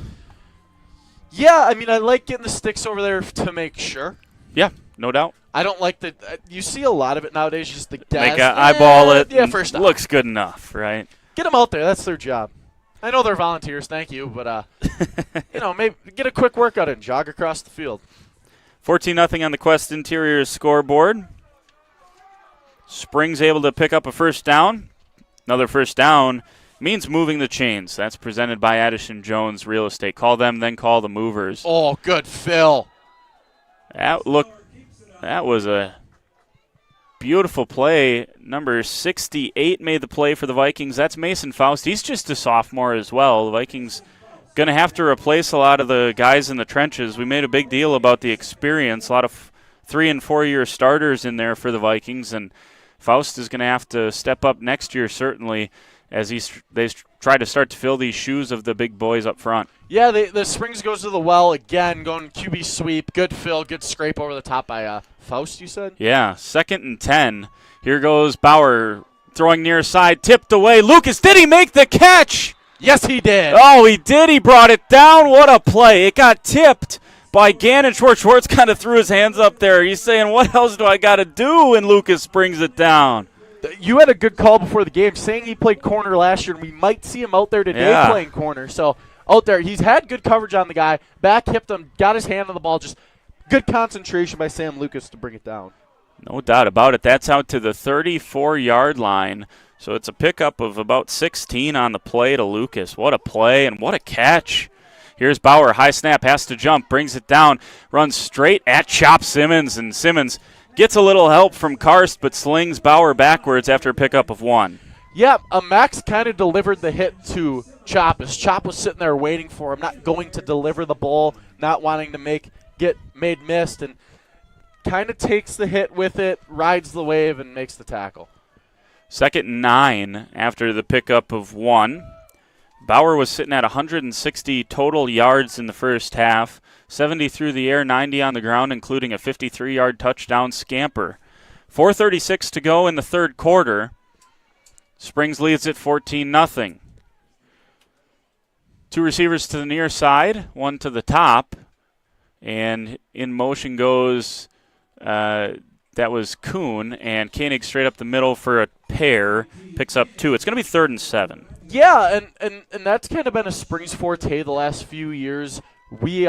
Yeah, I mean, I like getting the sticks over there to make sure. Yeah, no doubt. I don't like you see a lot of it nowadays, just the guys. They got eyeball it. Yeah, first down. Looks good enough, right? Get them out there. That's their job. I know they're volunteers, thank you, but maybe get a quick workout and jog across the field. 14-0 on the Quest Interiors scoreboard. Springs able to pick up a first down. Another first down means moving the chains. That's presented by Addison Jones Real Estate. Call them, then call the movers. Oh, good Phil. That was a beautiful play. Number 68 made the play for the Vikings. That's Mason Faust. He's just a sophomore as well. The Vikings going to have to replace a lot of the guys in the trenches. We made a big deal about the experience. A lot of 3- and 4-year starters in there for the Vikings, and Faust is going to have to step up next year certainly as they try to start to fill these shoes of the big boys up front. Yeah, the Springs goes to the well again, going QB sweep. Good fill, good scrape over the top by Faust, you said? Yeah, 2nd and 10. Here goes Bauer throwing near side, tipped away. Lucas, did he make the catch? Yes, he did. Oh, he did. He brought it down. What a play. It got tipped by Gannon. Schwartz kind of threw his hands up there. He's saying, what else do I got to do? And Lucas brings it down. You had a good call before the game saying he played corner last year, and we might see him out there today playing corner. So out there, he's had good coverage on the guy. Back hipped him, got his hand on the ball. Just good concentration by Sam Lucas to bring it down. No doubt about it. That's out to the 34-yard line. So it's a pickup of about 16 on the play to Lucas. What a play and what a catch. Here's Bauer. High snap, has to jump, brings it down, runs straight at Chop Simmons, and Simmons gets a little help from Karst, but slings Bauer backwards after a pickup of 1. Yeah, Max kind of delivered the hit to Chop as Chop was sitting there waiting for him, not going to deliver the ball, not wanting to get made missed, and kind of takes the hit with it, rides the wave, and makes the tackle. 2nd and 9 after the pickup of 1. Bauer was sitting at 160 total yards in the first half, 70 through the air, 90 on the ground, including a 53-yard touchdown scamper. 4:36 to go in the third quarter. Springs leads at 14-0. 2 receivers to the near side, 1 to the top, and in motion goes that was Kuhn, and Koenig straight up the middle for a pair, picks up 2. It's going to be 3rd and 7. Yeah, and that's kind of been a Springs forte the last few years. They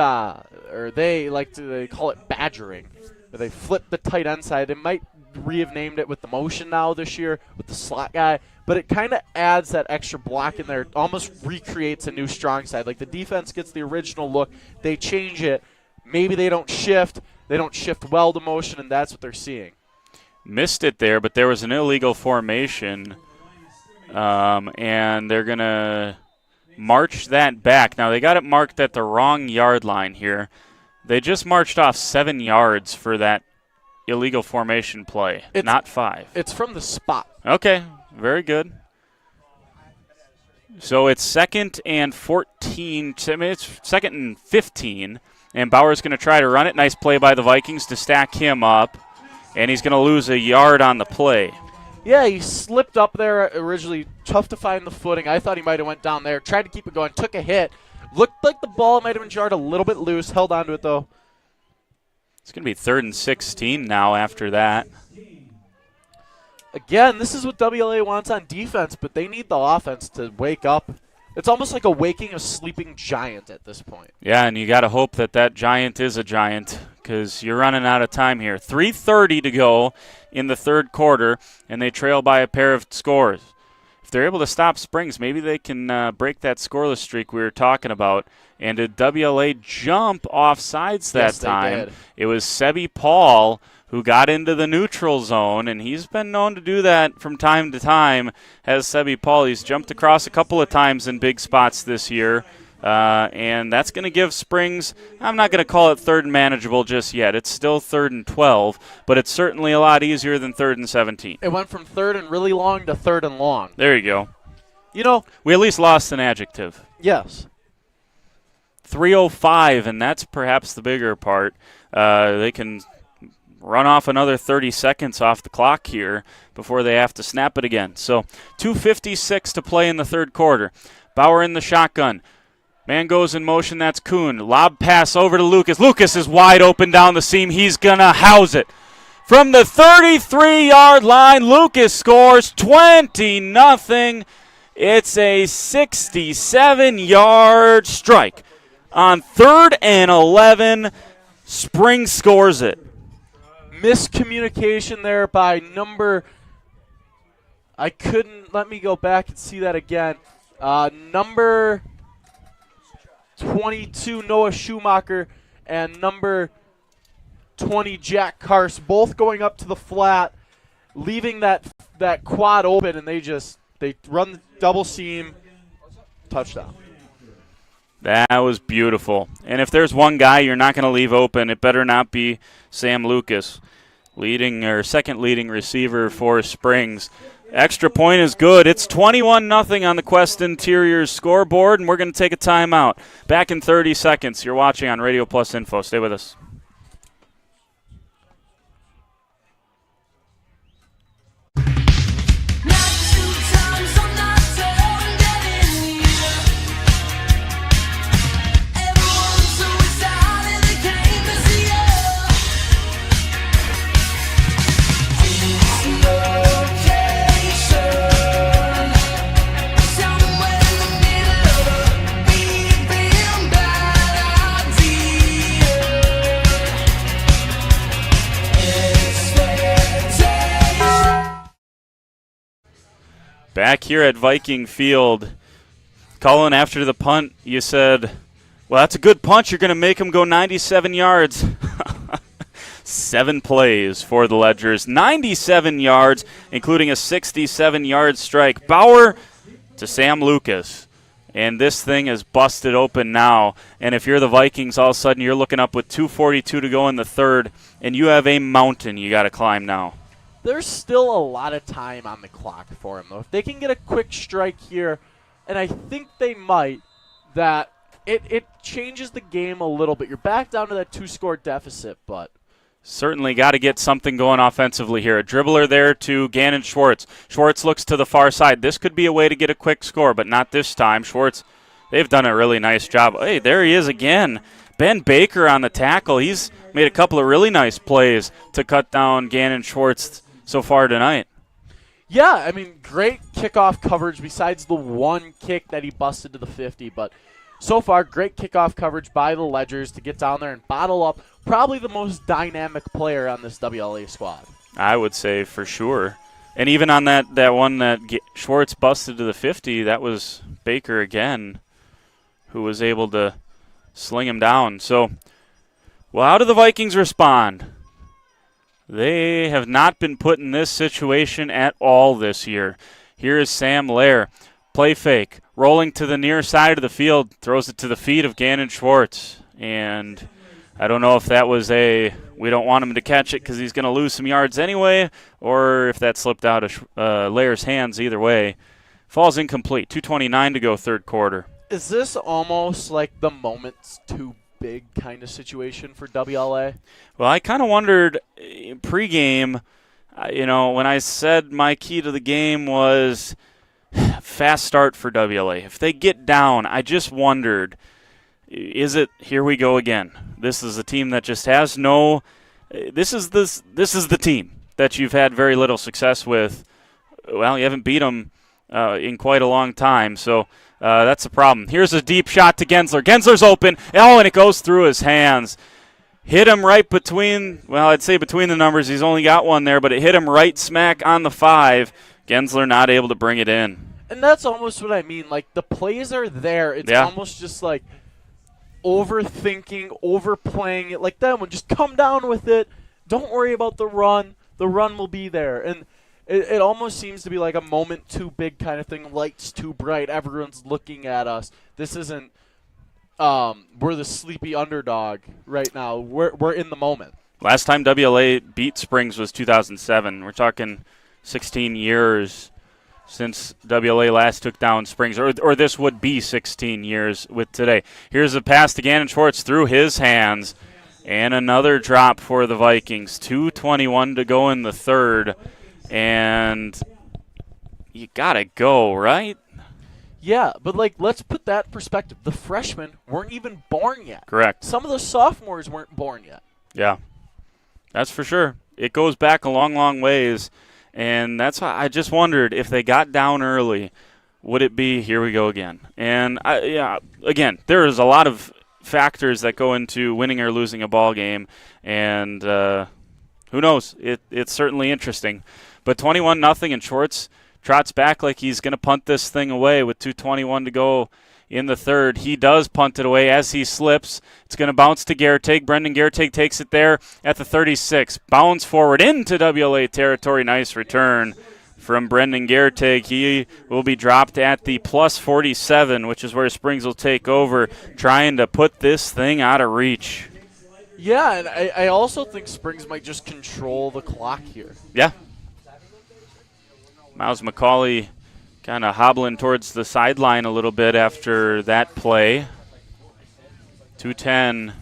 call it badgering. They flip the tight end side. It might re have named it with the motion now this year with the slot guy, but it kind of adds that extra block in there, almost recreates a new strong side. Like the defense gets the original look, they change it. Maybe they don't shift well to motion, and that's what they're seeing. Missed it there, but there was an illegal formation, and they're going to march that back. Now, they got it marked at the wrong yard line here. They just marched off 7 yards for that illegal formation play, not 5. It's from the spot. Okay, very good. So it's 2nd and 14. It's 2nd and 15, and Bauer's going to try to run it. Nice play by the Vikings to stack him up, and he's going to lose a yard on the play. Yeah, he slipped up there originally. Tough to find the footing. I thought he might have went down there. Tried to keep it going. Took a hit. Looked like the ball might have been jarred a little bit loose. Held onto it, though. It's going to be 3rd and 16 now after that. Again, this is what WLA wants on defense, but they need the offense to wake up. It's almost like a waking a sleeping giant at this point. Yeah, and you got to hope that that giant is a giant because you're running out of time here. 3:30 to go in the 3rd quarter, and they trail by a pair of scores. If they're able to stop Springs, maybe they can break that scoreless streak we were talking about. And did WLA jump offsides that time? Did. It was Sebi Paul who got into the neutral zone, and he's been known to do that from time to time. Has Sebi Paul. He's jumped across a couple of times in big spots this year. And that's going to give Springs, I'm not going to call it 3rd and manageable just yet. It's still 3rd and 12, but it's certainly a lot easier than 3rd and 17. It went from 3rd and really long to 3rd and long. There you go. You know, we at least lost an adjective. Yes. 3:05, and that's perhaps the bigger part. They can run off another 30 seconds off the clock here before they have to snap it again. So 2:56 to play in the 3rd quarter. Bauer in the shotgun. Man goes in motion, that's Kuhn. Lob pass over to Lucas. Lucas is wide open down the seam. He's going to house it. From the 33-yard line, Lucas scores 20-0. It's a 67-yard strike. On 3rd and 11, Springs scores it. Miscommunication there by number, let me go back and see that again. Number 22, Noah Schumacher, and number 20, Jack Karst, both going up to the flat, leaving that quad open, and they run the double seam, touchdown. That was beautiful. And if there's one guy you're not going to leave open, it better not be Sam Lucas, second leading receiver for Springs. Extra point is good. It's 21-0 on the Quest Interiors scoreboard, and we're going to take a timeout. Back in 30 seconds. You're watching on Radio Plus Info. Stay with us. Back here at Viking Field, Cullen, after the punt, you said, well, that's a good punch. You're going to make him go 97 yards. 7 plays for the Ledgers. 97 yards, including a 67-yard strike. Bauer to Sam Lucas. And this thing is busted open now. And if you're the Vikings, all of a sudden you're looking up with 2:42 to go in the 3rd, and you have a mountain you got to climb now. There's still a lot of time on the clock for him, though. If they can get a quick strike here, and I think they might, that it changes the game a little bit. You're back down to that 2-score deficit, but certainly got to get something going offensively here. A dribbler there to Gannon Schwartz. Schwartz looks to the far side. This could be a way to get a quick score, but not this time. Schwartz, they've done a really nice job. Hey, there he is again. Ben Baker on the tackle. He's made a couple of really nice plays to cut down Gannon Schwartz so far tonight. Yeah, I mean, great kickoff coverage besides the one kick that he busted to the 50. But so far, great kickoff coverage by the Ledgers to get down there and bottle up probably the most dynamic player on this WLA squad. I would say for sure. And even on that one that Schwartz busted to the 50, that was Baker again who was able to sling him down. So, well, how do the Vikings respond? They have not been put in this situation at all this year. Here is Sam Lair. Play fake. Rolling to the near side of the field. Throws it to the feet of Gannon Schwartz. And I don't know if that was we don't want him to catch it because he's going to lose some yards anyway, or if that slipped out of Lair's hands. Either way, falls incomplete. 2:29 to go, third quarter. Is this almost like the moment's too big kind of situation for WLA? Well, I kind of wondered pregame, when I said my key to the game was fast start for WLA. If they get down, I just wondered, is it here we go again? This is a team that just has no this is the team that you've had very little success with. Well, you haven't beat them in quite a long time, so that's the problem. Here's a deep shot to Gensler. Gensler's open. Oh, and it goes through his hands. Hit him right between the numbers. He's only got one there, but it hit him right smack on the 5. Gensler not able to bring it in. And that's almost what I mean. Like, the plays are there. It's almost just like overthinking, overplaying it like that one. Just come down with it. Don't worry about the run. The run will be there. And it almost seems to be like a moment too big kind of thing. Lights too bright. Everyone's looking at us. This isn't we're the sleepy underdog right now. We're in the moment. Last time WLA beat Springs was 2007. We're talking 16 years since WLA last took down Springs, or this would be 16 years with today. Here's a pass to Gannon Schwartz through his hands, and another drop for the Vikings. 2:21 to go in the third, and you gotta go, right? Yeah, but let's put that in perspective. The freshmen weren't even born yet. Correct. Some of the sophomores weren't born yet. Yeah, that's for sure. It goes back a long, long ways. And that's why I just wondered if they got down early, would it be here we go again? And again, there is a lot of factors that go into winning or losing a ball game, and who knows? It's certainly interesting. But 21-0, and Schwartz trots back like he's going to punt this thing away with 2:21 to go in the third. He does punt it away as he slips. It's going to bounce to Gertig. Brendan Gertig takes it there at the 36. Bounds forward into WLA territory. Nice return from Brendan Gertig. He will be dropped at the plus 47, which is where Springs will take over, trying to put this thing out of reach. Yeah, and I also think Springs might just control the clock here. Yeah. Miles McCauley kind of hobbling towards the sideline a little bit after that play. 2:10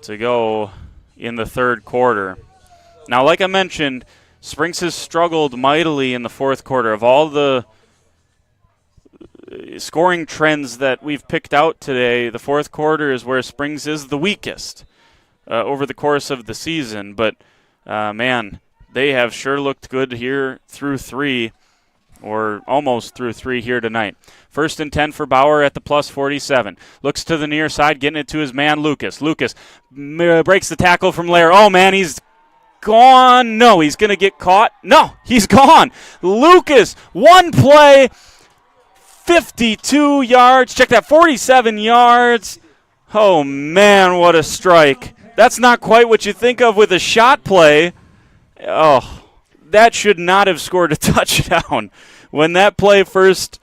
to go in the third quarter. Now, like I mentioned, Springs has struggled mightily in the fourth quarter. Of all the scoring trends that we've picked out today, the fourth quarter is where Springs is the weakest over the course of the season. But, man, they have sure looked good here through 3. Or almost through 3 here tonight. 1st and 10 for Bauer at the plus 47. Looks to the near side, getting it to his man, Lucas. Lucas breaks the tackle from Lair. Oh, man, he's gone. No, he's going to get caught. No, he's gone. Lucas, one play, 52 yards. Check that, 47 yards. Oh, man, what a strike. That's not quite what you think of with a shot play. Oh, that should not have scored a touchdown. When that play first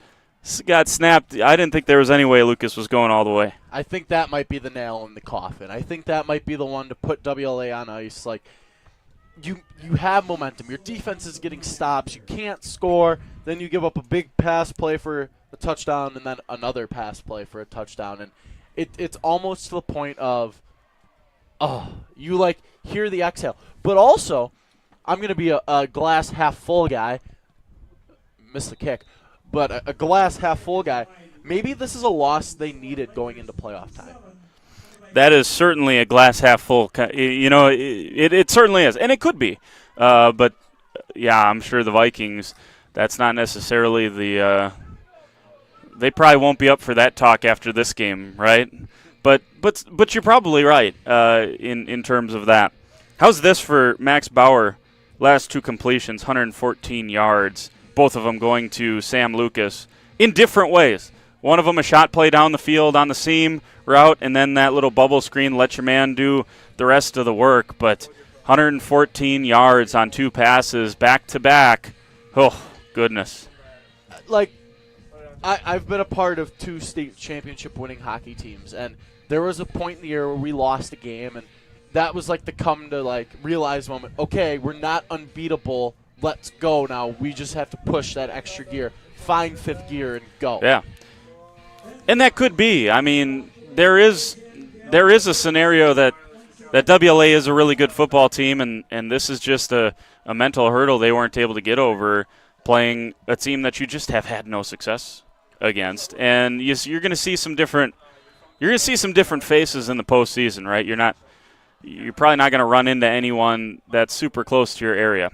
got snapped, I didn't think there was any way Lucas was going all the way. I think that might be the nail in the coffin. I think that might be the one to put WLA on ice. Like, you have momentum. Your defense is getting stops. You can't score. Then you give up a big pass play for a touchdown and then another pass play for a touchdown. And it's almost to the point of, you, hear the exhale. But also, I'm going to be a glass half full guy. Missed the kick. But a glass half full guy. Maybe this is a loss they needed going into playoff time. That is certainly a glass half full. It certainly is. And it could be. But, yeah, I'm sure the Vikings, that's not necessarily the they probably won't be up for that talk after this game, right? But you're probably right in terms of that. How's this for Max Bauer? Last 2 completions, 114 yards, both of them going to Sam Lucas in different ways. One of them a shot play down the field on the seam route, and then that little bubble screen, let your man do the rest of the work. But 114 yards on 2 passes back-to-back. Oh, goodness. Like, I've been a part of 2 state championship winning hockey teams, and there was a point in the year where we lost a game, and that was like the come to like realize moment. Okay, we're not unbeatable. Let's go now. We just have to push that extra gear, find 5th gear, and go. Yeah. And that could be. I mean, there is a scenario that WLA is a really good football team, and this is just a mental hurdle they weren't able to get over playing a team that you just have had no success against. And you're going to see some different faces in the postseason, right? You're probably not going to run into anyone that's super close to your area.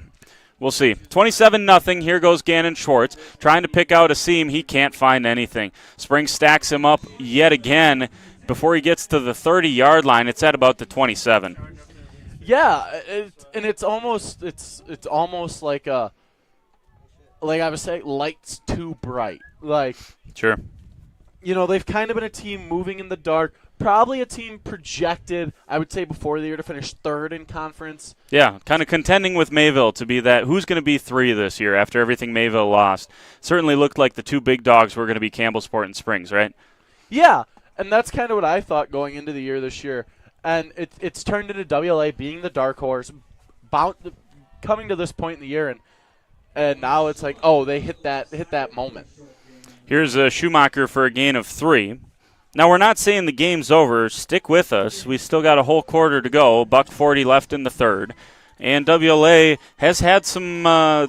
We'll see. 27-0. Here goes Gannon Schwartz trying to pick out a seam. He can't find anything. Springs stacks him up yet again. Before he gets to the 30-yard line, it's at about the 27. Yeah, and it's almost like I was saying, lights too bright. Like, sure. You know, they've kind of been a team moving in the dark. Probably a team projected, I would say, before the year to finish 3rd in conference. Yeah, kind of contending with Mayville to be that. Who's going to be 3 this year after everything Mayville lost? Certainly looked like the 2 big dogs were going to be Campbellsport and Springs, right? Yeah, and that's kind of what I thought going into the year this year. And it's turned into WLA being the dark horse, coming to this point in the year, and now it's like, oh, they hit that moment. Here's Schumacher for a gain of 3. Now, we're not saying the game's over. Stick with us. We still got a whole quarter to go. $1:40 left in the 3rd. And WLA has had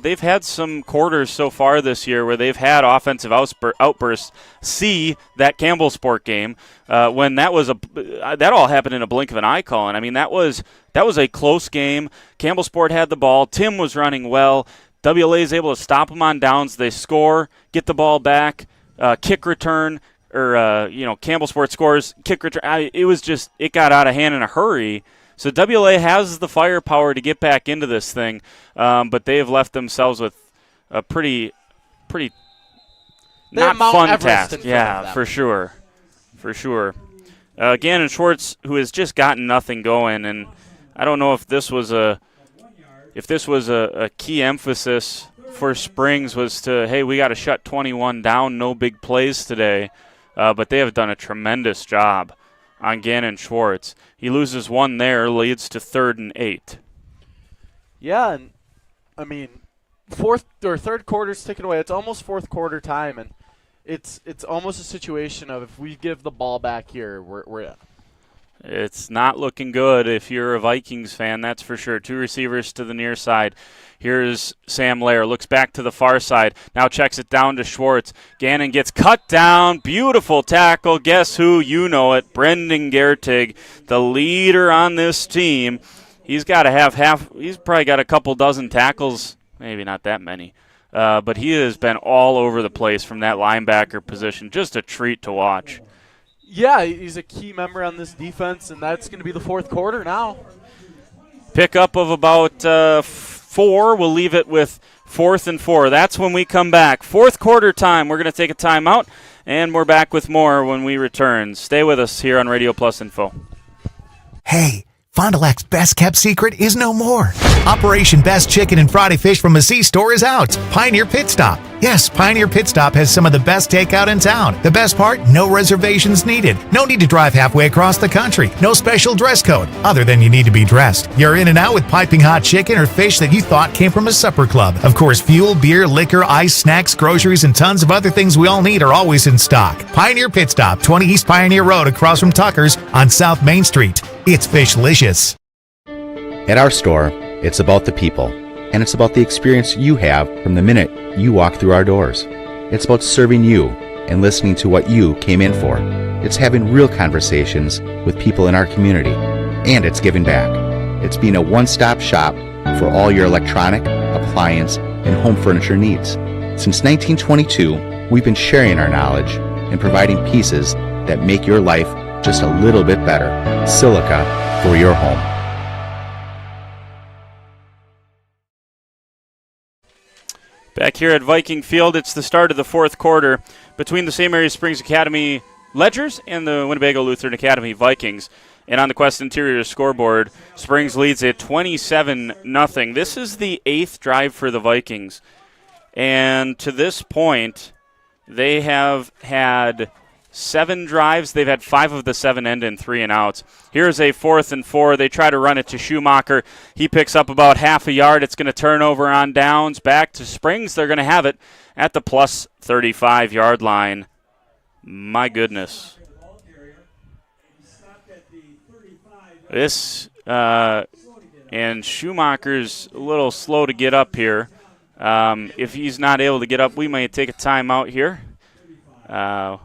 they've had some quarters so far this year where they've had offensive outbursts. See that Campbellsport game when that all happened in a blink of an eye, Colin. I mean, that was a close game. Campbellsport had the ball. Tim was running well. WLA is able to stop them on downs. They score, get the ball back, kick return. Campbellsport scores, kick return. It got out of hand in a hurry. So WLA has the firepower to get back into this thing, but they have left themselves with a pretty not fun task. Yeah, for sure. Gannon Schwartz, who has just gotten nothing going, and I don't know if this was a key emphasis for Springs was to, hey, we got to shut 21 down, no big plays today. But they have done a tremendous job on Gannon Schwartz. He loses 1 there, leads to 3rd and 8. Yeah, and I mean, 3rd quarter's ticking away. It's almost 4th quarter time, and it's almost a situation of if we give the ball back here, we're in. It's not looking good if you're a Vikings fan, that's for sure. 2 receivers to the near side. Here's Sam Lair. Looks back to the far side. Now checks it down to Schwartz. Gannon gets cut down. Beautiful tackle. Guess who? You know it. Brendan Gertig, the leader on this team. He's got to have he's probably got a couple dozen tackles. Maybe not that many. But he has been all over the place from that linebacker position. Just a treat to watch. Yeah, he's a key member on this defense, and that's going to be the 4th quarter now. Pickup of about 4. We'll leave it with 4th and 4. That's when we come back. 4th quarter time. We're going to take a timeout, and we're back with more when we return. Stay with us here on Radio Plus Info. Hey, Fond du Lac's best-kept secret is no more. Operation Best Chicken and Friday Fish from a C-Store is out. Pioneer Pit Stop. Yes, Pioneer Pit Stop has some of the best takeout in town. The best part? No reservations needed. No need to drive halfway across the country. No special dress code, other than you need to be dressed. You're in and out with piping hot chicken or fish that you thought came from a supper club. Of course, fuel, beer, liquor, ice, snacks, groceries, and tons of other things we all need are always in stock. Pioneer Pit Stop, 20 East Pioneer Road across from Tucker's on South Main Street. It's Fishlicious. At our store, it's about the people, and it's about the experience you have from the minute you walk through our doors. It's about serving you and listening to what you came in for. It's having real conversations with people in our community, and it's giving back. It's being a one-stop shop for all your electronic, appliance, and home furniture needs. Since 1922, we've been sharing our knowledge and providing pieces that make your life just a little bit better. Silica for your home. Back here at Viking Field, it's the start of the fourth quarter between the St. Mary's Springs Academy Ledgers and the Winnebago Lutheran Academy Vikings. And on the Quest Interior scoreboard, Springs leads at 27-0. This is the 8th drive for the Vikings. And to this point, they have had 7 drives. They've had 5 of the 7 end in 3 and outs. Here's a 4th and 4. They try to run it to Schumacher. He picks up about half a yard. It's going to turn over on downs. Back to Springs. They're going to have it at the plus 35-yard line. My goodness. This, and Schumacher's a little slow to get up here. If he's not able to get up, we might take a timeout here. We're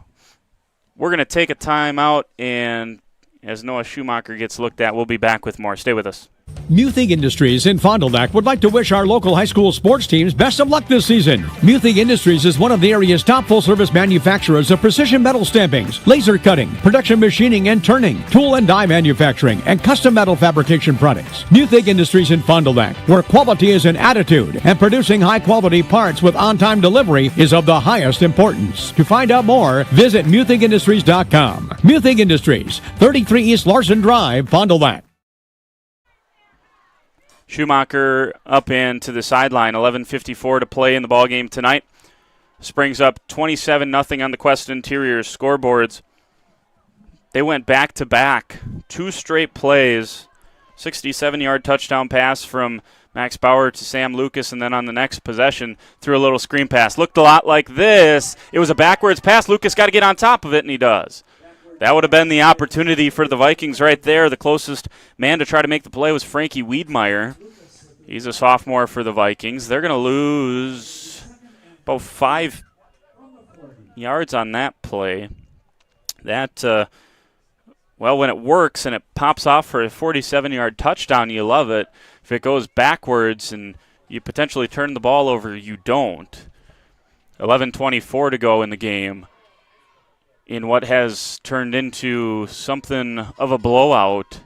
going to take a timeout, and as Noah Schumacher gets looked at, we'll be back with more. Stay with us. Muthig Industries in Fond du Lac would like to wish our local high school sports teams best of luck this season. Muthig Industries is one of the area's top full-service manufacturers of precision metal stampings, laser cutting, production machining and turning, tool and die manufacturing, and custom metal fabrication products. Muthig Industries in Fond du Lac, where quality is an attitude and producing high-quality parts with on-time delivery is of the highest importance. To find out more, visit MuthigIndustries.com. Muthig Industries, 33 East Larson Drive, Fond du Lac. Schumacher up and to the sideline. 11:54 to play in the ballgame tonight. Springs up 27-0 on the Quest Interior scoreboards. They went back-to-back, 2 straight plays. 67-yard touchdown pass from Max Bauer to Sam Lucas, and then on the next possession, threw a little screen pass. Looked a lot like this. It was a backwards pass. Lucas got to get on top of it, and he does. That would have been the opportunity for the Vikings right there. The closest man to try to make the play was Frankie Wiedmeyer. He's a sophomore for the Vikings. They're going to lose about 5 yards on that play. That, well, when it works and it pops off for a 47-yard touchdown, you love it. If it goes backwards and you potentially turn the ball over, you don't. 11:24 to go in the game, in what has turned into something of a blowout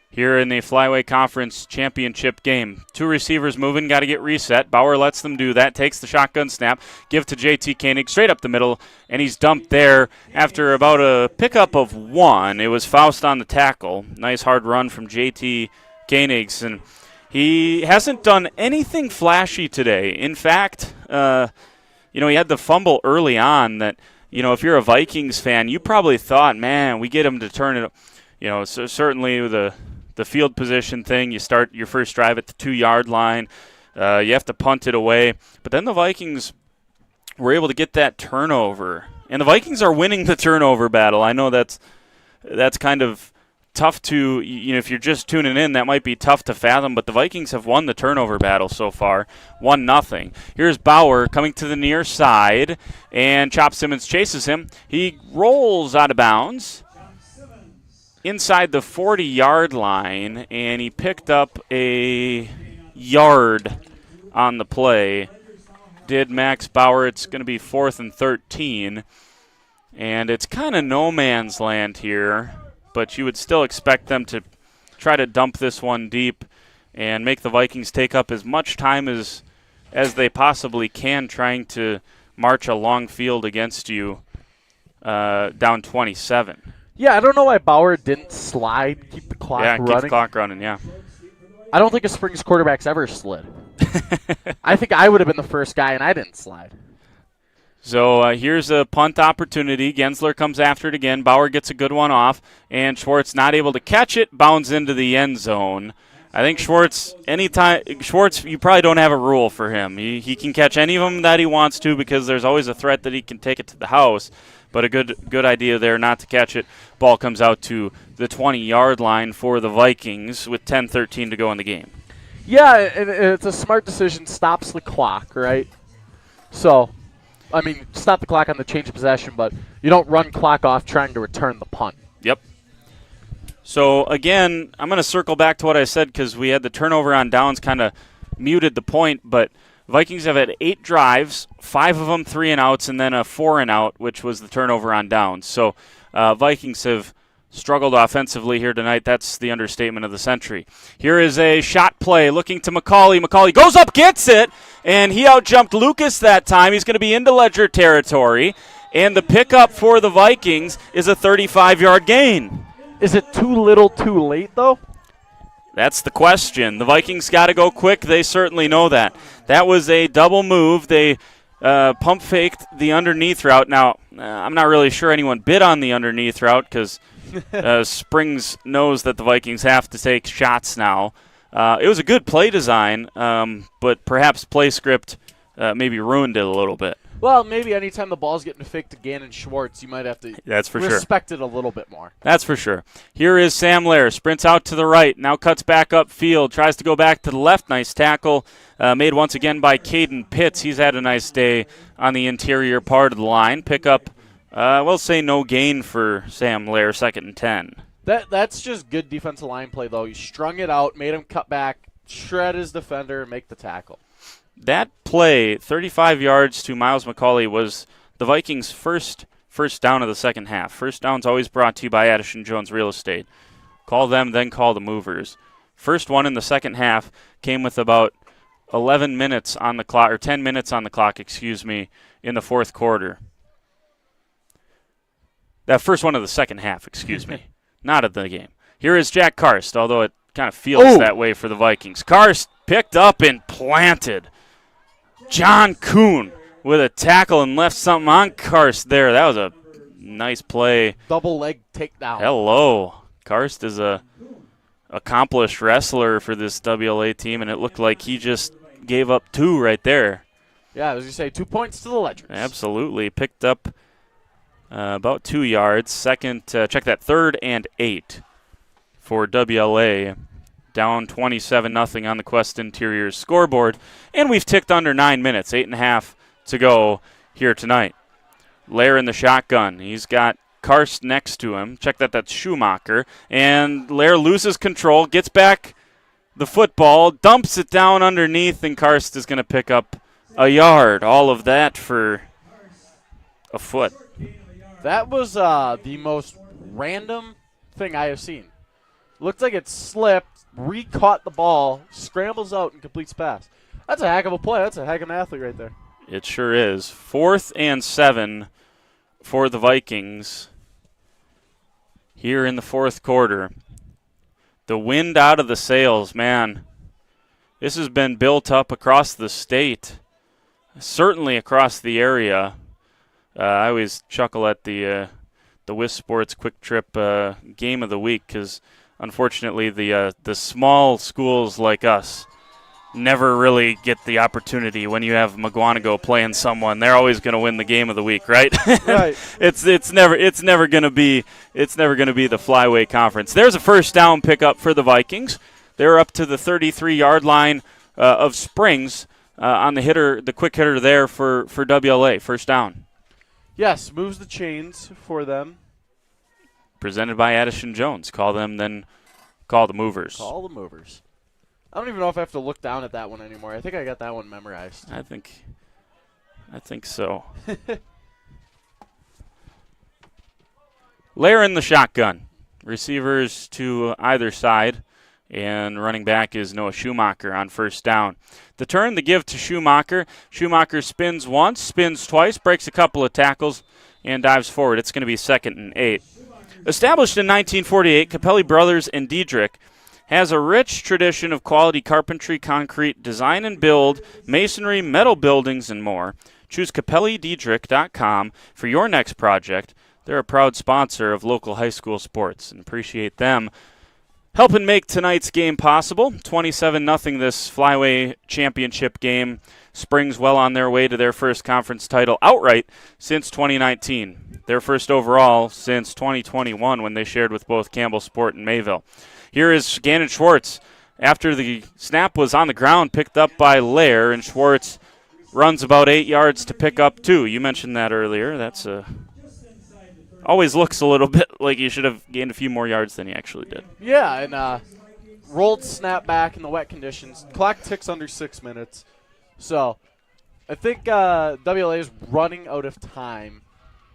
here in the Flyway Conference Championship game. 2 receivers moving, got to get reset. Bauer lets them do that, takes the shotgun snap, give to J.T. Koenig straight up the middle, and he's dumped there after about a pickup of 1. It was Faust on the tackle. Nice hard run from J.T. Koenig, and he hasn't done anything flashy today. In fact, he had the fumble early on that, if you're a Vikings fan, you probably thought, man, we get him to turn it. So certainly the field position thing, you start your first drive at the 2-yard line. You have to punt it away. But then the Vikings were able to get that turnover. And the Vikings are winning the turnover battle. I know that's kind of tough to, if you're just tuning in, that might be tough to fathom, but the Vikings have won the turnover battle so far, 1-0. Here's Bauer coming to the near side, and Chop Simmons chases him. He rolls out of bounds inside the 40-yard line, and he picked up a yard on the play. Did Max Bauer. It's going to be 4th and 13, and it's kind of no man's land here, but you would still expect them to try to dump this one deep and make the Vikings take up as much time as they possibly can, trying to march a long field against you down 27. Yeah, I don't know why Bauer didn't slide, keep the clock running. Yeah, keep the clock running, yeah. I don't think a Springs quarterback's ever slid. I think I would have been the first guy, and I didn't slide. So here's a punt opportunity. Gensler comes after it again. Bauer gets a good one off, and Schwartz not able to catch it, bounds into the end zone. I think Schwartz, you probably don't have a rule for him. He can catch any of them that he wants to, because there's always a threat that he can take it to the house. But a good idea there not to catch it. Ball comes out to the 20-yard line for the Vikings with 10:13 to go in the game. Yeah, and it's a smart decision. Stops the clock, right? So, stop the clock on the change of possession, but you don't run clock off trying to return the punt. Yep. So, again, I'm going to circle back to what I said, because we had the turnover on downs kind of muted the point, but Vikings have had 8 drives, 5 of them 3 and outs, and then a 4 and out, which was the turnover on downs. So Vikings have struggled offensively here tonight. That's the understatement of the century. Here is a shot play looking to McCauley. McCauley goes up, gets it, and he outjumped Lucas that time. He's going to be into Ledger territory, and the pickup for the Vikings is a 35-yard gain. Is it too little too late, though? That's the question. The Vikings got to go quick. They certainly know that. That was a double move. They pump faked the underneath route. Now, I'm not really sure anyone bid on the underneath route because Springs knows that the Vikings have to take shots now. It was a good play design, but perhaps play script maybe ruined it a little bit. Well, maybe anytime the ball's getting faked to Gannon Schwartz, you might have to respect it a little bit more. That's for sure. Here is Sam Lair. Sprints out to the right. Now cuts back upfield. Tries to go back to the left. Nice tackle made once again by Caden Pitts. He's had a nice day on the interior part of the line. Pick up, we'll say no gain for Sam Lair, 2nd and 10. That's just good defensive line play, though. He strung it out, made him cut back, shred his defender, and make the tackle. That play, 35 yards to Miles McCauley, was the Vikings' first down of the second half. First down's always brought to you by Addison Jones Real Estate. Call them, then call the movers. First one in the second half came with about 11 minutes on the clock, or 10 minutes on the clock, in the fourth quarter. That first one of the second half, not of the game. Here is Jack Karst, although it kind of feels that way for the Vikings. Karst picked up and planted. John Kuhn with a tackle and left something on Karst there. That was a nice play. Double leg takedown. Hello. Karst is a accomplished wrestler for this WLA team, and it looked like he just gave up 2 right there. Yeah, I was going to say 2 points to the Ledgers. Absolutely. Picked up about 2 yards. Second, check that, 3rd and 8 for WLA. Down 27-0 on the Quest Interiors scoreboard. And we've ticked under 9 minutes, 8.5 to go here tonight. Lair in the shotgun. He's got Karst next to him. Check that, that's Schumacher. And Lair loses control, gets back the football, dumps it down underneath, and Karst is going to pick up a yard. All of that for a foot. That was the most random thing I have seen. Looked like it slipped, re-caught the ball, scrambles out, and completes pass. That's a heck of a play. That's a heck of an athlete right there. It sure is. 4th and 7 for the Vikings here in the fourth quarter. The wind out of the sails, man. This has been built up across the state, certainly across the area. I always chuckle at the Wisp Sports Quick Trip game of the week because unfortunately, the small schools like us never really get the opportunity when you have McGuanago playing someone. They're always going to win the game of the week, right? Right. it's never going to be the Flyway Conference. There's a first down pickup for the Vikings. They're up to the 33-yard line of Springs on the quick hitter there for WLA. First down. Yes, moves the chains for them. Presented by Addison Jones. Call them, then call the movers. Call the movers. I don't even know if I have to look down at that one anymore. I think I got that one memorized. I think so. Lair in the shotgun. Receivers to either side, and running back is Noah Schumacher on first down. The turn, the give to Schumacher. Schumacher spins once, spins twice, breaks a couple of tackles, and dives forward. It's going to be 2nd and 8. Established in 1948, Capelli Brothers and Diedrich has a rich tradition of quality carpentry, concrete, design and build, masonry, metal buildings, and more. Choose CapelliDiedrich.com for your next project. They're a proud sponsor of local high school sports and appreciate them helping make tonight's game possible. 27-0 this Flyway Championship game. Springs well on their way to their first conference title outright since 2019. Their first overall since 2021 when they shared with both Campbell Sport and Mayville. Here is Gannon Schwartz. After the snap was on the ground, picked up by Lair, and Schwartz runs about 8 yards to pick up 2. You mentioned that earlier. That's always looks a little bit like you should have gained a few more yards than you actually did. Yeah, and rolled snap back in the wet conditions. Clock ticks under 6 minutes. So I think WLA is running out of time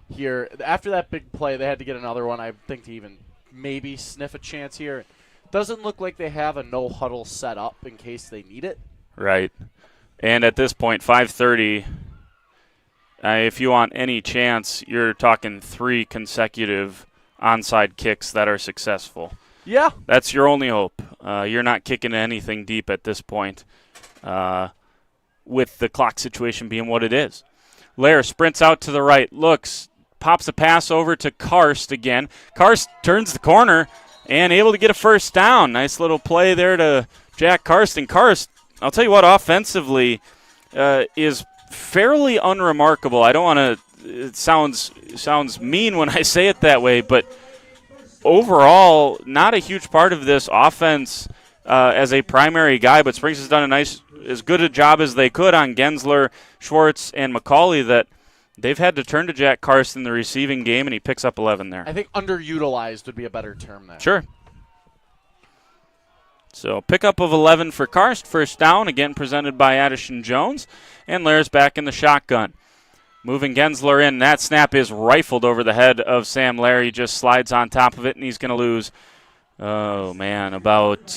here. After that big play, they had to get another one, I think, to even maybe sniff a chance here. Doesn't look like they have a no huddle set up in case they need it. Right. And at this point, 5:30, if you want any chance, you're talking 3 consecutive onside kicks that are successful. Yeah. That's your only hope. You're not kicking anything deep at this point, with the clock situation being what it is. Lair sprints out to the right, looks, pops a pass over to Karst again. Karst turns the corner and able to get a first down. Nice little play there to Jack Karst. And Karst, I'll tell you what, offensively is fairly unremarkable. I don't want to – it sounds mean when I say it that way, but overall not a huge part of this offense as a primary guy, but Springs has done as good a job as they could on Gensler, Schwartz, and McCauley that they've had to turn to Jack Karst in the receiving game, and he picks up 11 there. I think underutilized would be a better term there. Sure. So pickup of 11 for Karst, first down, again presented by Addison Jones, and Lair's back in the shotgun. Moving Gensler in, that snap is rifled over the head of Sam Lair. He just slides on top of it, and he's going to lose, about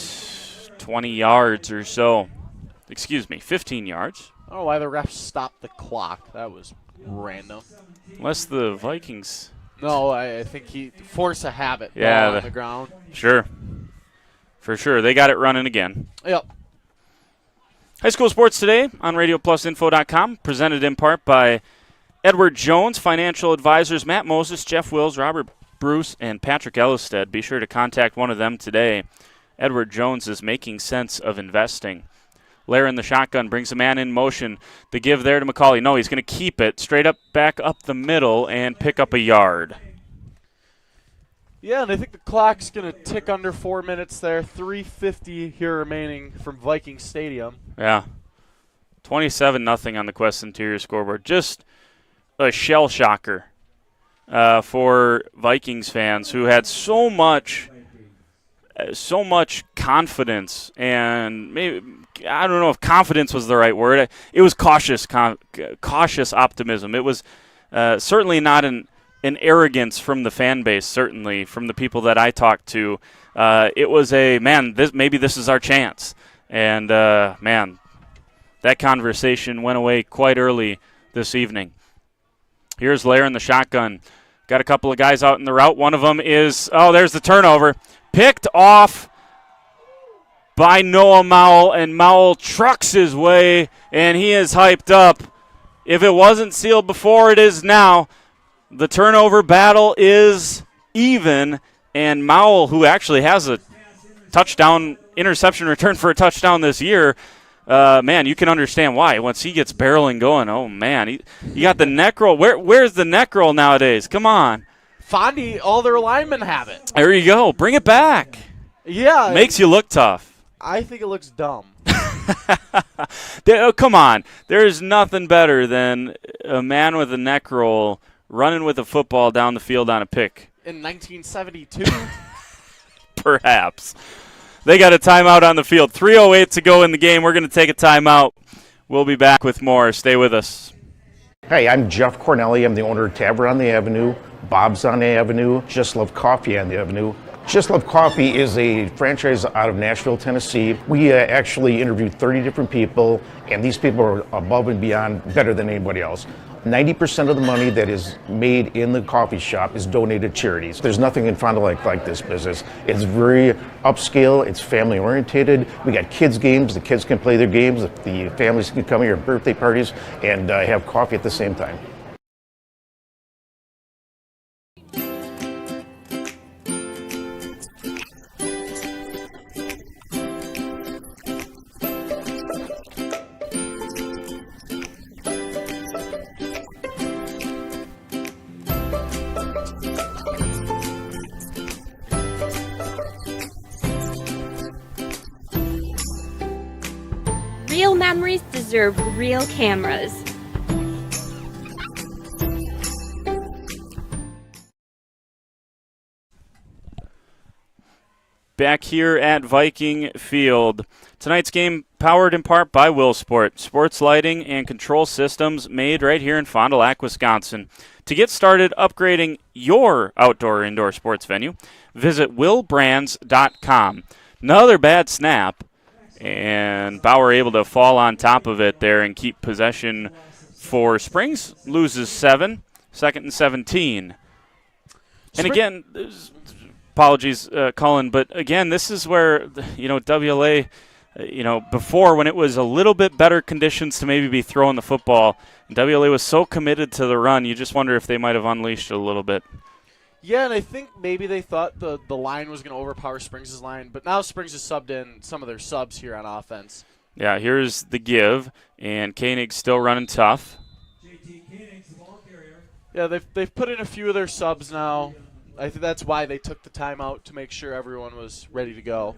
20 yards or so. Excuse me, 15 yards. I don't know why the refs stopped the clock. That was random. Unless the Vikings. No, I think he forced a habit on the ground. Sure. For sure. They got it running again. Yep. High school sports today on RadioPlusInfo.com, presented in part by Edward Jones, financial advisors Matt Moses, Jeff Wills, Robert Bruce, and Patrick Ellisted. Be sure to contact one of them today. Edward Jones is making sense of investing. Lair in the shotgun brings a man in motion. The give there to McCauley. No, he's going to keep it straight up, back up the middle, and pick up a yard. Yeah, and I think the clock's going to tick under 4 minutes there. 3:50 here remaining from Viking Stadium. Yeah. 27-0 on the Quest Interior scoreboard. Just a shell shocker for Vikings fans who had so much confidence, and maybe I don't know if confidence was the right word. It was cautious optimism. It was certainly not an arrogance from the fan base. Certainly from the people that I talked to, it was maybe this is our chance. And that conversation went away quite early this evening. Here's Lair in the shotgun. Got a couple of guys out in the route. One of them is, there's the turnover. Picked off by Noah Mowell, and Mowell trucks his way, and he is hyped up. If it wasn't sealed before, it is now. The turnover battle is even, and Mowell, who actually has a touchdown interception return for a touchdown this year, you can understand why. Once he gets barreling going, you got the neck roll. Where's the neck roll nowadays? Come on. Fondy, all their linemen have it. There you go. Bring it back. Yeah. Makes you look tough. I think it looks dumb. Come on. There's nothing better than a man with a neck roll running with a football down the field on a pick. In 1972? Perhaps. They got a timeout on the field. 3:08 to go in the game. We're going to take a timeout. We'll be back with more. Stay with us. Hey, I'm Jeff Cornelli. I'm the owner of Tavern on the Avenue, Bob's on the Avenue, Just Love Coffee on the Avenue. Just Love Coffee is a franchise out of Nashville, Tennessee. We actually interviewed 30 different people, and these people are above and beyond better than anybody else. 90% of the money that is made in the coffee shop is donated to charities. There's nothing in Fond du Lac like this business. It's very upscale, it's family oriented. We got kids games, the kids can play their games, the families can come here at birthday parties and have coffee at the same time. Real memories deserve real cameras. back here at Viking Field. Tonight's game powered in part by Willsport, sports lighting and control systems made right here in Fond du Lac, Wisconsin. To get started upgrading your outdoor or indoor sports venue, visit willbrands.com. Another bad snap, and Bauer able to fall on top of it there and keep possession for Springs. Loses 7, 2nd and 17. And again, apologies, Cullen, but again, this is where, WLA, before when it was a little bit better conditions to maybe be throwing the football, WLA was so committed to the run, you just wonder if they might have unleashed it a little bit. Yeah, and I think maybe they thought the line was going to overpower Springs' line, but now Springs has subbed in some of their subs here on offense. Yeah, here's the give, and Koenig's still running tough. Yeah, they've put in a few of their subs now. I think that's why they took the timeout to make sure everyone was ready to go.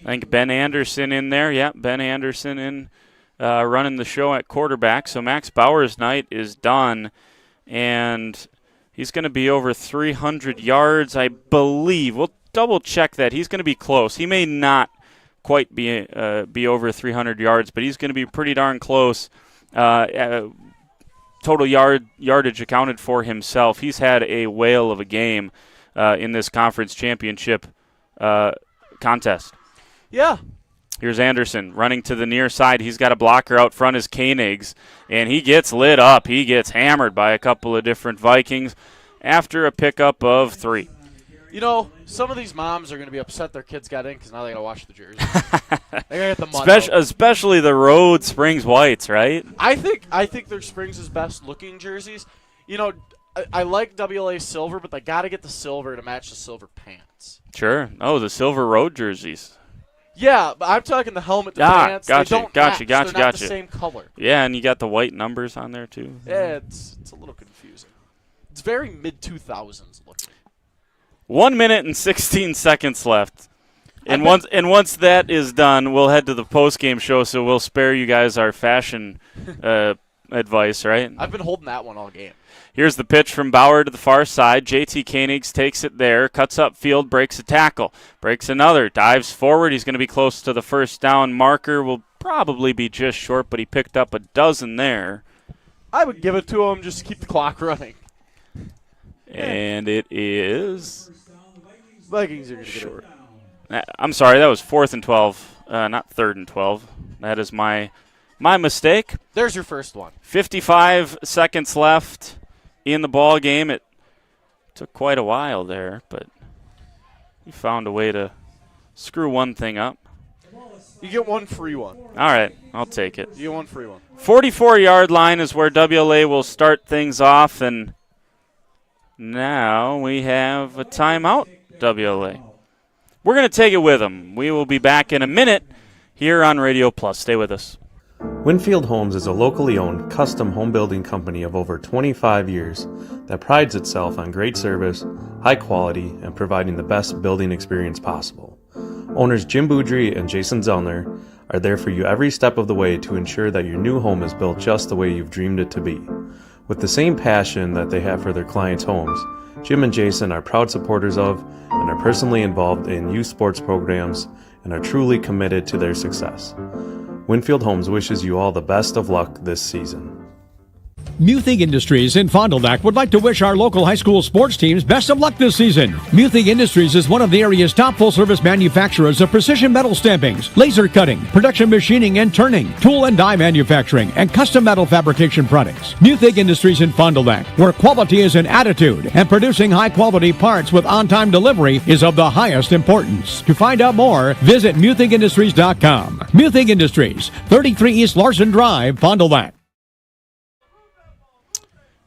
I think Ben Anderson in there. Yeah, Ben Anderson in running the show at quarterback. So Max Bauer's night is done, and he's going to be over 300 yards, I believe. We'll double-check that. He's going to be close. He may not quite be over 300 yards, but he's going to be pretty darn close. Total yardage accounted for himself. He's had a whale of a game in this conference championship contest. Yeah. Here's Anderson running to the near side. He's got a blocker out front as Koenigs, and he gets lit up. He gets hammered by a couple of different Vikings after a pickup of 3. Some of these moms are going to be upset their kids got in because now they got to wash the jersey. They got to get the money. Especially the Road Springs Whites, right? I think they're Springs' best looking jerseys. I like WLA silver, but they got to get the silver to match the silver pants. Sure. Oh, the silver Road jerseys. Yeah, but I'm talking the helmet to pants. Gotcha, they don't gotcha. They're not the same color. Yeah, and you got the white numbers on there too. Yeah, it's a little confusing. It's very mid-2000s looking. 1 minute and 16 seconds left. And once that is done, we'll head to the postgame show, so we'll spare you guys our fashion advice, right? I've been holding that one all game. Here's the pitch from Bauer to the far side. JT Koenigs takes it there, cuts up field, breaks a tackle, breaks another, dives forward. He's going to be close to the first down marker. Will probably be just short, but he picked up a dozen there. I would give it to him just to keep the clock running. And it is... Vikings are going to get it. I'm sorry, that was 4th and 12, not 3rd and 12. That is my mistake. There's your first one. 55 seconds left in the ball game. It took quite a while there, but he found a way to screw one thing up. You get one free one. All right, I'll take it. You get one free one. 44-yard line is where WLA will start things off, and now we have a timeout, WLA. We're going to take it with them. We will be back in a minute here on Radio Plus. Stay with us. Winfield Homes is a locally owned custom home building company of over 25 years that prides itself on great service, high quality, and providing the best building experience possible. Owners Jim Boudry and Jason Zellner are there for you every step of the way to ensure that your new home is built just the way you've dreamed it to be. With the same passion that they have for their clients' homes, Jim and Jason are proud supporters of and are personally involved in youth sports programs and are truly committed to their success. Winfield Homes wishes you all the best of luck this season. Muthig Industries in Fond du Lac would like to wish our local high school sports teams best of luck this season. Muthig Industries is one of the area's top full-service manufacturers of precision metal stampings, laser cutting, production machining and turning, tool and die manufacturing, and custom metal fabrication products. Muthig Industries in Fond du Lac, where quality is an attitude and producing high-quality parts with on-time delivery is of the highest importance. To find out more, visit MuthigIndustries.com. Muthig Industries, 33 East Larson Drive, Fond du Lac.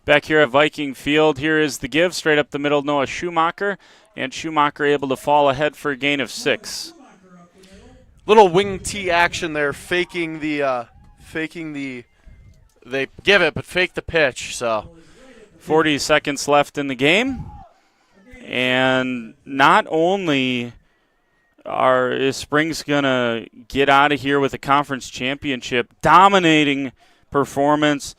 Back here at Viking Field, here is the give straight up the middle, Noah Schumacher, and Schumacher able to fall ahead for a gain of 6. Little wing T action there, faking the, they give it, but fake the pitch, so. 40 seconds left in the game, and not only is Springs going to get out of here with a conference championship, dominating performance,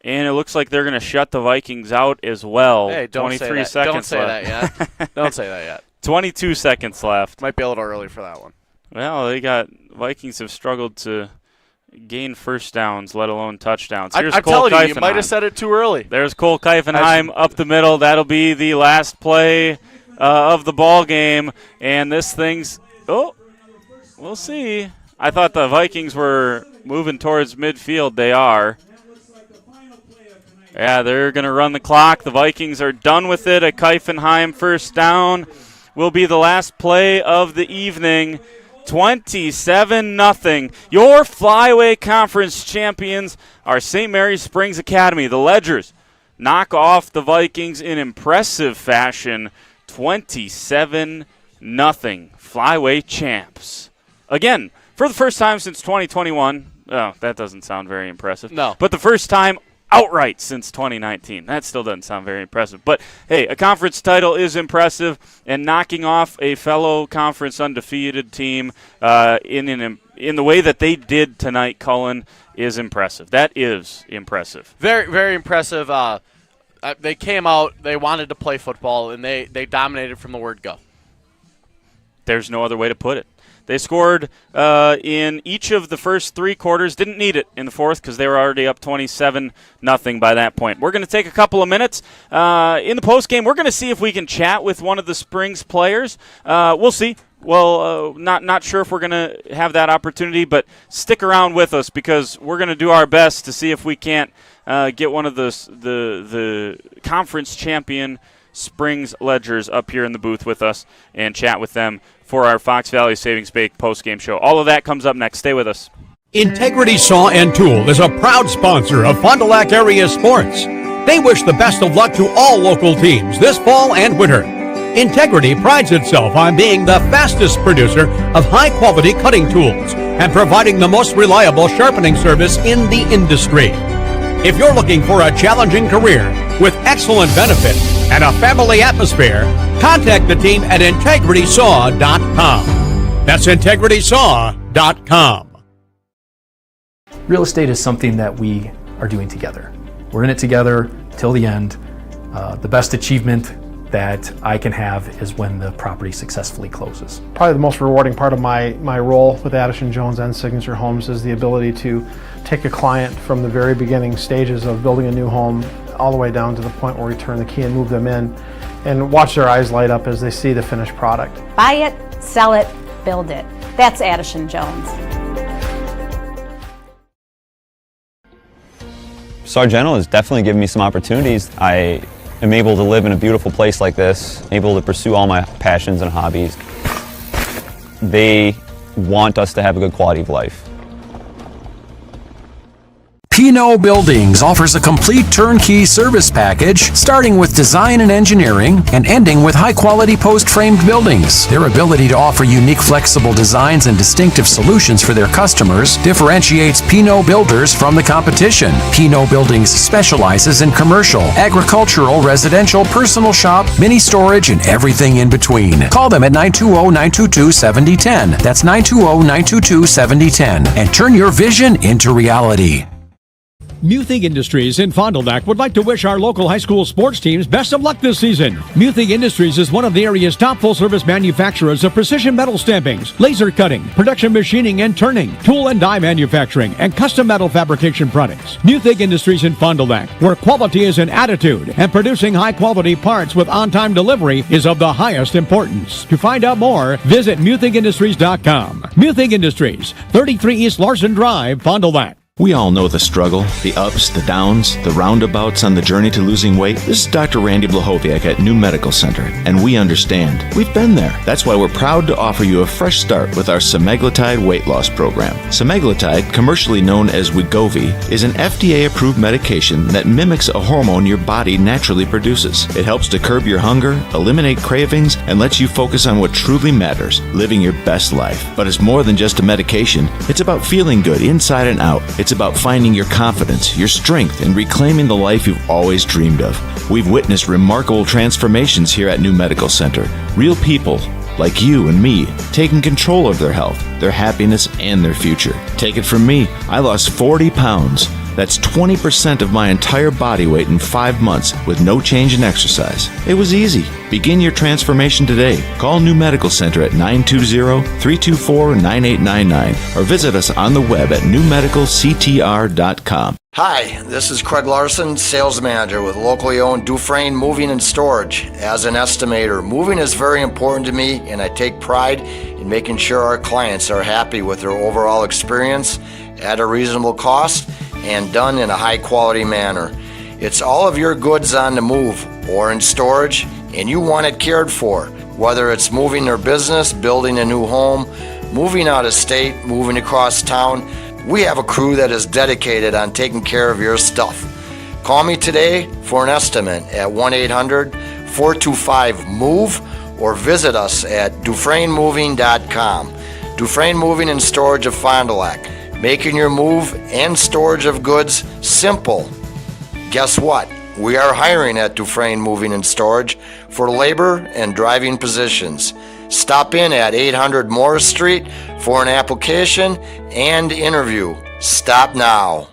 and it looks like they're going to shut the Vikings out as well. Hey, don't 23 say that. seconds Don't say left. that yet. Don't say that yet. 22 seconds left. Might be a little early for that one. Well, Vikings have struggled to gain first downs, let alone touchdowns. Here's I'm Cole telling you, you Keifenheim. might have said it too early. There's Cole Keifenheim up the middle. That'll be the last play of the ball game. And this thing's we'll see. I thought the Vikings were moving towards midfield. They are. Yeah, they're going to run the clock. The Vikings are done with it. A Keifenheim first down will be the last play of the evening. 27-0. Your Flyway Conference champions are St. Mary's Springs Academy. The Ledgers knock off the Vikings in impressive fashion. 27-0. Flyway champs. Again, for the first time since 2021. Oh, that doesn't sound very impressive. No. But the first time outright since 2019. That still doesn't sound very impressive. But, hey, a conference title is impressive, and knocking off a fellow conference undefeated team in the way that they did tonight, Cullen, is impressive. That is impressive. Very, very impressive. They came out, they wanted to play football, and they dominated from the word go. There's no other way to put it. They scored in each of the first three quarters. Didn't need it in the fourth because they were already up 27-0 by that point. We're going to take a couple of minutes. In the postgame, we're going to see if we can chat with one of the Springs players. We'll see. Well, not sure if we're going to have that opportunity, but stick around with us because we're going to do our best to see if we can't get one of the conference champion Springs Ledgers up here in the booth with us and chat with them for our Fox Valley Savings Bank post-game show. All of that comes up next. Stay with us. Integrity Saw and Tool is a proud sponsor of Fond du Lac area sports. They wish the best of luck to all local teams this fall and winter. Integrity prides itself on being the fastest producer of high-quality cutting tools and providing the most reliable sharpening service in the industry. If you're looking for a challenging career with excellent benefits and a family atmosphere, contact the team at integritysaw.com. That's integritysaw.com. Real estate is something that we are doing together. We're in it together till the end. The best achievement that I can have is when the property successfully closes. Probably the most rewarding part of my role with Addison Jones and Signature Homes is the ability to take a client from the very beginning stages of building a new home all the way down to the point where we turn the key and move them in and watch their eyes light up as they see the finished product. Buy it, sell it, build it. That's Addison Jones. Sargento has definitely given me some opportunities. I am able to live in a beautiful place like this, able to pursue all my passions and hobbies. They want us to have a good quality of life. Pinot Buildings offers a complete turnkey service package, starting with design and engineering and ending with high-quality post-framed buildings. Their ability to offer unique, flexible designs and distinctive solutions for their customers differentiates Pinot Builders from the competition. Pinot Buildings specializes in commercial, agricultural, residential, personal shop, mini storage, and everything in between. Call them at 920-922-7010. That's 920-922-7010. And turn your vision into reality. Muthig Industries in Fond du Lac would like to wish our local high school sports teams best of luck this season. Muthig Industries is one of the area's top full-service manufacturers of precision metal stampings, laser cutting, production machining and turning, tool and die manufacturing, and custom metal fabrication products. Muthig Industries in Fond du Lac, where quality is an attitude and producing high-quality parts with on-time delivery is of the highest importance. To find out more, visit MuthigIndustries.com. Muthig Industries, 33 East Larson Drive, Fond du Lac. We all know the struggle, the ups, the downs, the roundabouts on the journey to losing weight. This is Dr. Randy Blahoviak at New Medical Center, and we understand. We've been there. That's why we're proud to offer you a fresh start with our semaglutide weight loss program. Semaglutide, commercially known as Wegovy, is an FDA-approved medication that mimics a hormone your body naturally produces. It helps to curb your hunger, eliminate cravings, and lets you focus on what truly matters, living your best life. But it's more than just a medication. It's about feeling good inside and out. It's about finding your confidence, your strength, and reclaiming the life you've always dreamed of. We've witnessed remarkable transformations here at New Medical Center. Real people, like you and me, taking control of their health, their happiness, and their future. Take it from me, I lost 40 pounds. That's 20% of my entire body weight in 5 months with no change in exercise. It was easy. Begin your transformation today. Call New Medical Center at 920-324-9899 or visit us on the web at newmedicalctr.com. Hi, this is Craig Larson, sales manager with locally owned Dufresne Moving and Storage. As an estimator, moving is very important to me, and I take pride in making sure our clients are happy with their overall experience at a reasonable cost and done in a high quality manner. It's all of your goods on the move or in storage, and you want it cared for, whether it's moving their business, building a new home, moving out of state, moving across town. We have a crew that is dedicated on taking care of your stuff. Call me today for an estimate at 1-800-425-MOVE or visit us at DufresneMoving.com. Dufresne Moving and Storage of Fond du Lac, making your move and storage of goods simple. Guess what? We are hiring at Dufresne Moving and Storage for labor and driving positions. Stop in at 800 Morris Street for an application and interview. Stop now.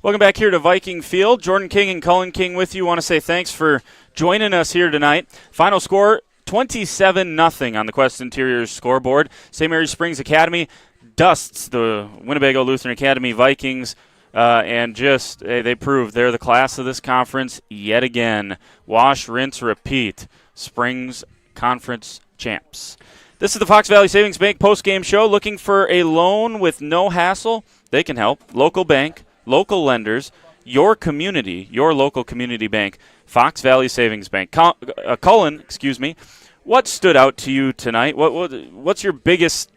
Welcome back here to Viking Field. Jordan King and Cullen King with you. Want to say thanks for joining us here tonight. Final score, 27-0 on the Quest Interiors scoreboard. St. Mary's Springs Academy dusts the Winnebago Lutheran Academy Vikings, and just they proved they're the class of this conference yet again. Wash, rinse, repeat. Springs Conference champs. This is the Fox Valley Savings Bank postgame show. Looking for a loan with no hassle? They can help. Local bank, local lenders, your community, your local community bank, Fox Valley Savings Bank. Cullen, what stood out to you tonight? What's your biggest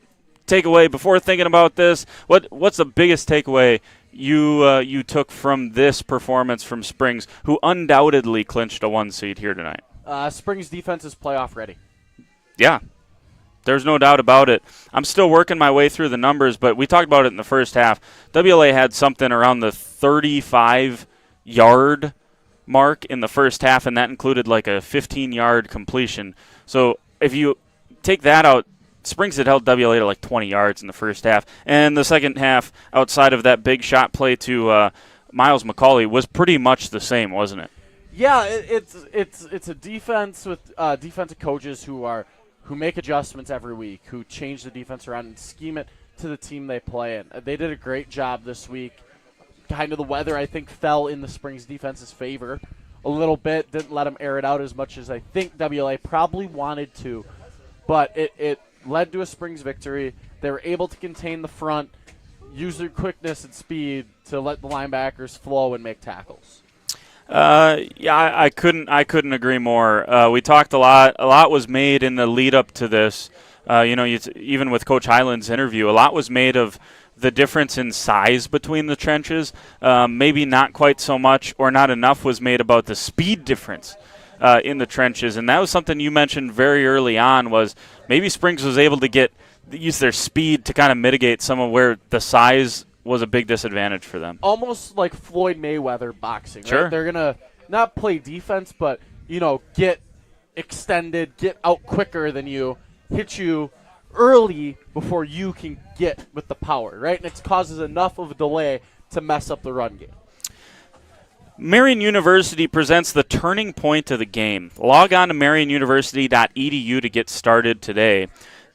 takeaway before thinking about this? What's the biggest takeaway you took from this performance from Springs, who undoubtedly clinched a 1 seed here tonight? Springs defense is playoff ready. Yeah. There's no doubt about it. I'm still working my way through the numbers, but we talked about it in the first half. WLA had something around the 35-yard mark in the first half, and that included like a 15-yard completion. So if you take that out, Springs had held WLA to like 20 yards in the first half. And the second half, outside of that big shot play to Miles McCauley, was pretty much the same, wasn't it? Yeah, it's a defense with defensive coaches who make adjustments every week, who change the defense around and scheme it to the team they play in. They did a great job this week. Kind of the weather, I think, fell in the Springs defense's favor a little bit. Didn't let them air it out as much as I think WLA probably wanted to. But it led to a Springs victory. They were able to contain the front, use their quickness and speed to let the linebackers flow and make tackles. I couldn't agree more. We talked a lot. A lot was made in the lead up to this. Even with Coach Highland's interview, a lot was made of the difference in size between the trenches. Maybe not quite so much, or not enough was made about the speed difference in the trenches. And that was something you mentioned very early on, was maybe Springs was able to use their speed to kind of mitigate some of where the size was a big disadvantage for them. Almost like Floyd Mayweather boxing. Right? Sure. They're going to not play defense, but, get extended, get out quicker than you, hit you early before you can get with the power, right? And it causes enough of a delay to mess up the run game. Marian University presents the turning point of the game. Log on to marianuniversity.edu to get started today.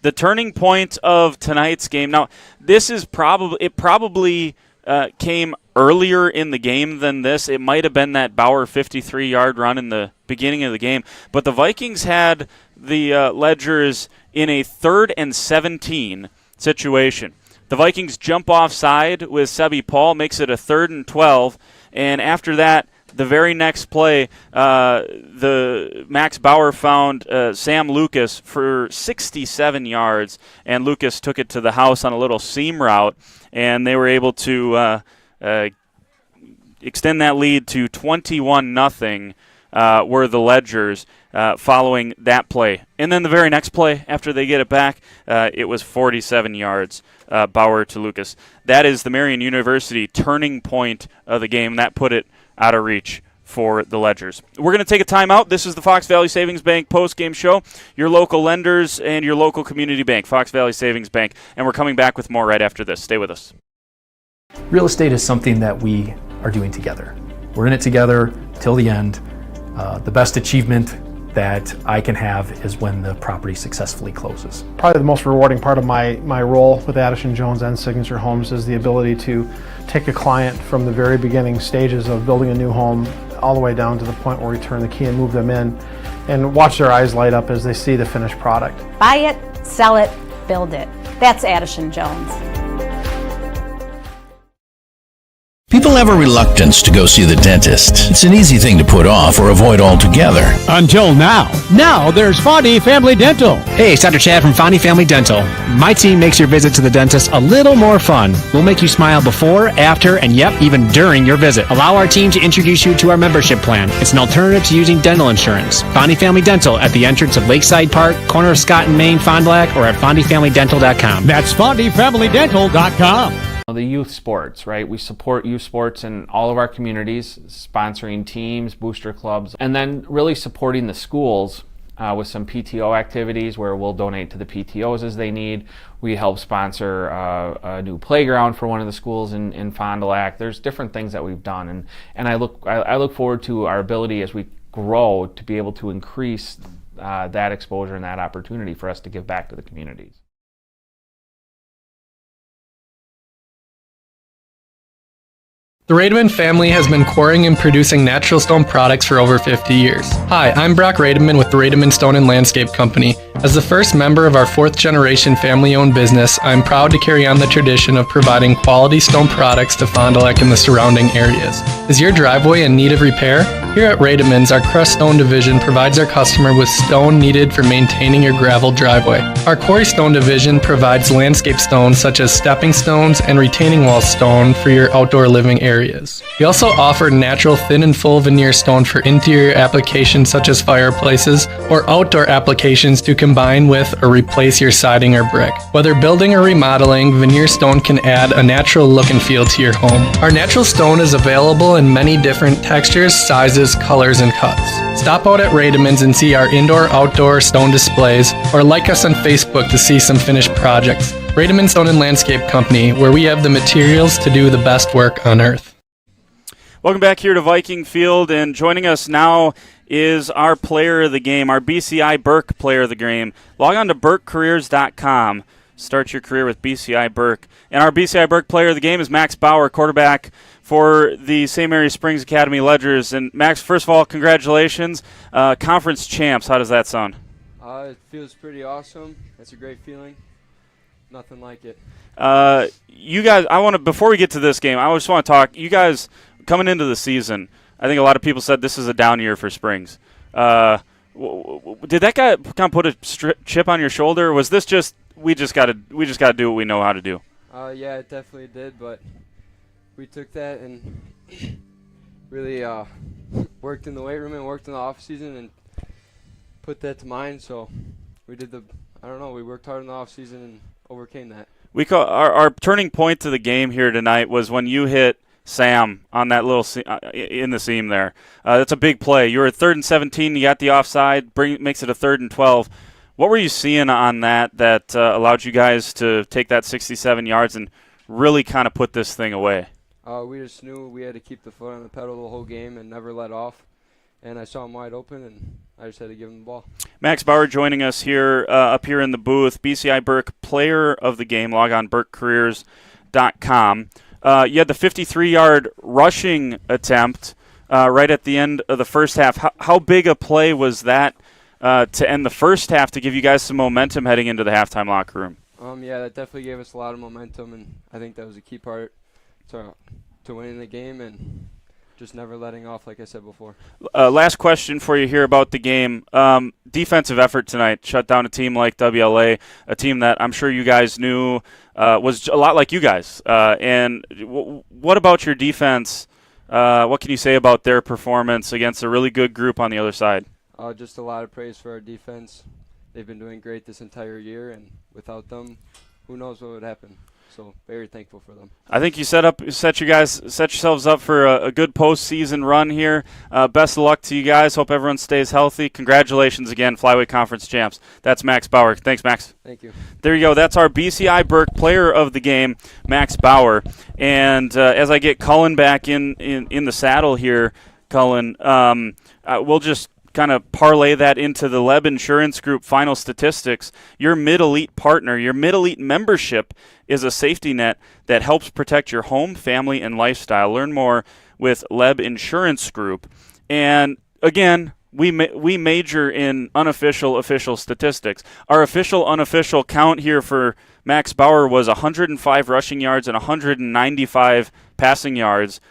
The turning point of tonight's game. Now, this is probably came earlier in the game than this. It might have been that Bauer 53-yard run in the beginning of the game. But the Vikings had the Ledgers in a 3rd and 17 situation. The Vikings jump offside with Sebi Paul, makes it a 3rd and 12. And after that, the very next play, the Max Bauer found Sam Lucas for 67 yards, and Lucas took it to the house on a little seam route, and they were able to extend that lead to 21-0 were the Ledgers following that play. And then the very next play, after they get it back, it was 47 yards, Bauer to Lucas. That is the Marion University turning point of the game. That put it out of reach for the Ledgers. We're going to take a timeout. This is the Fox Valley Savings Bank post-game show, your local lenders and your local community bank, Fox Valley Savings Bank, and we're coming back with more right after this. Stay with us. Real estate is something that we are doing together. We're in it together till the end. The best achievement that I can have is when the property successfully closes. Probably the most rewarding part of my role with Addison Jones and Signature Homes is the ability to take a client from the very beginning stages of building a new home all the way down to the point where we turn the key and move them in and watch their eyes light up as they see the finished product. Buy it, sell it, build it. That's Addison Jones. People have a reluctance to go see the dentist. It's an easy thing to put off or avoid altogether. Until now. Now there's Fondy Family Dental. Hey, it's Dr. Chad from Fondy Family Dental. My team makes your visit to the dentist a little more fun. We'll make you smile before, after, and yep, even during your visit. Allow our team to introduce you to our membership plan. It's an alternative to using dental insurance. Fondy Family Dental at the entrance of Lakeside Park, corner of Scott and Main, Fond du Lac, or at fondyfamilydental.com. That's fondyfamilydental.com. The youth sports, right? We support youth sports in all of our communities, sponsoring teams, booster clubs, and then really supporting the schools with some PTO activities where we'll donate to the PTOs as they need. We help sponsor a new playground for one of the schools in Fond du Lac. There's different things that we've done, and I look forward to our ability as we grow to be able to increase that exposure and that opportunity for us to give back to the communities. The Rademan family has been quarrying and producing natural stone products for over 50 years. Hi, I'm Brock Rademan with the Rademan Stone and Landscape Company. As the first member of our fourth generation family-owned business, I'm proud to carry on the tradition of providing quality stone products to Fond du Lac and the surrounding areas. Is your driveway in need of repair? Here at Rademan's, our crushed stone division provides our customer with stone needed for maintaining your gravel driveway. Our quarry stone division provides landscape stones such as stepping stones and retaining wall stone for your outdoor living areas. We also offer natural thin and full veneer stone for interior applications such as fireplaces or outdoor applications to combine with or replace your siding or brick. Whether building or remodeling, veneer stone can add a natural look and feel to your home. Our natural stone is available in many different textures, sizes, colors, and cuts. Stop out at Rademan's and see our indoor-outdoor stone displays, or like us on Facebook to see some finished projects. Rademan Stone and Landscape Company, where we have the materials to do the best work on earth. Welcome back here to Viking Field, and joining us now is our player of the game, our BCI Burke player of the game. Log on to burkecareers.com. Start your career with BCI Burke. And our BCI Burke player of the game is Max Bauer, quarterback for the St. Mary Springs Academy Ledgers. And Max, first of all, congratulations. Conference champs, how does that sound? It feels pretty awesome. It's a great feeling. Nothing like it. You guys, before we get to this game, I just want to talk, you guys, coming into the season, I think a lot of people said this is a down year for Springs. Did that guy kind of put a chip on your shoulder, or was this just we just got to do what we know how to do? Yeah, it definitely did, but we took that and really worked in the weight room and worked in the off season and put that to mind. So we did we worked hard in the off season and overcame that. We call our turning point to the game here tonight was when you hit Sam on that little in the seam there. That's a big play. You were at 3rd and 17. You got the offside. Makes it a 3rd and 12. What were you seeing on that allowed you guys to take that 67 yards and really kind of put this thing away? We just knew we had to keep the foot on the pedal the whole game and never let off. And I saw him wide open, and I just had to give him the ball. Max Bauer joining us here up here in the booth. BCI Burke player of the game. Log on burkecareers.com. You had the 53-yard rushing attempt right at the end of the first half. How big a play was that to end the first half to give you guys some momentum heading into the halftime locker room? Yeah, that definitely gave us a lot of momentum, and I think that was a key part to winning the game and just never letting off, like I said before. Last question for you here about the game. Defensive effort tonight shut down a team like WLA, a team that I'm sure you guys knew was a lot like you guys. And what about your defense What can you say about their performance against a really good group on the other side? Just a lot of praise for our defense. They've been doing great this entire year, and without them, who knows what would happen. So very thankful for them. I think you set yourselves up for a good postseason run here. Best of luck to you guys. Hope everyone stays healthy. Congratulations again, Flyweight Conference champs. That's Max Bauer. Thanks, Max. Thank you. There you go. That's our BCI Burke player of the game, Max Bauer. And as I get Cullen back in the saddle here, Cullen, we'll just kind of parlay that into the Leb Insurance Group final statistics. Your Mid-Elite partner, your Mid-Elite membership is a safety net that helps protect your home, family, and lifestyle. Learn more with Leb Insurance Group. And again, we major in unofficial, official statistics. Our official, unofficial count here for Max Bauer was 105 rushing yards and 195 passing yards.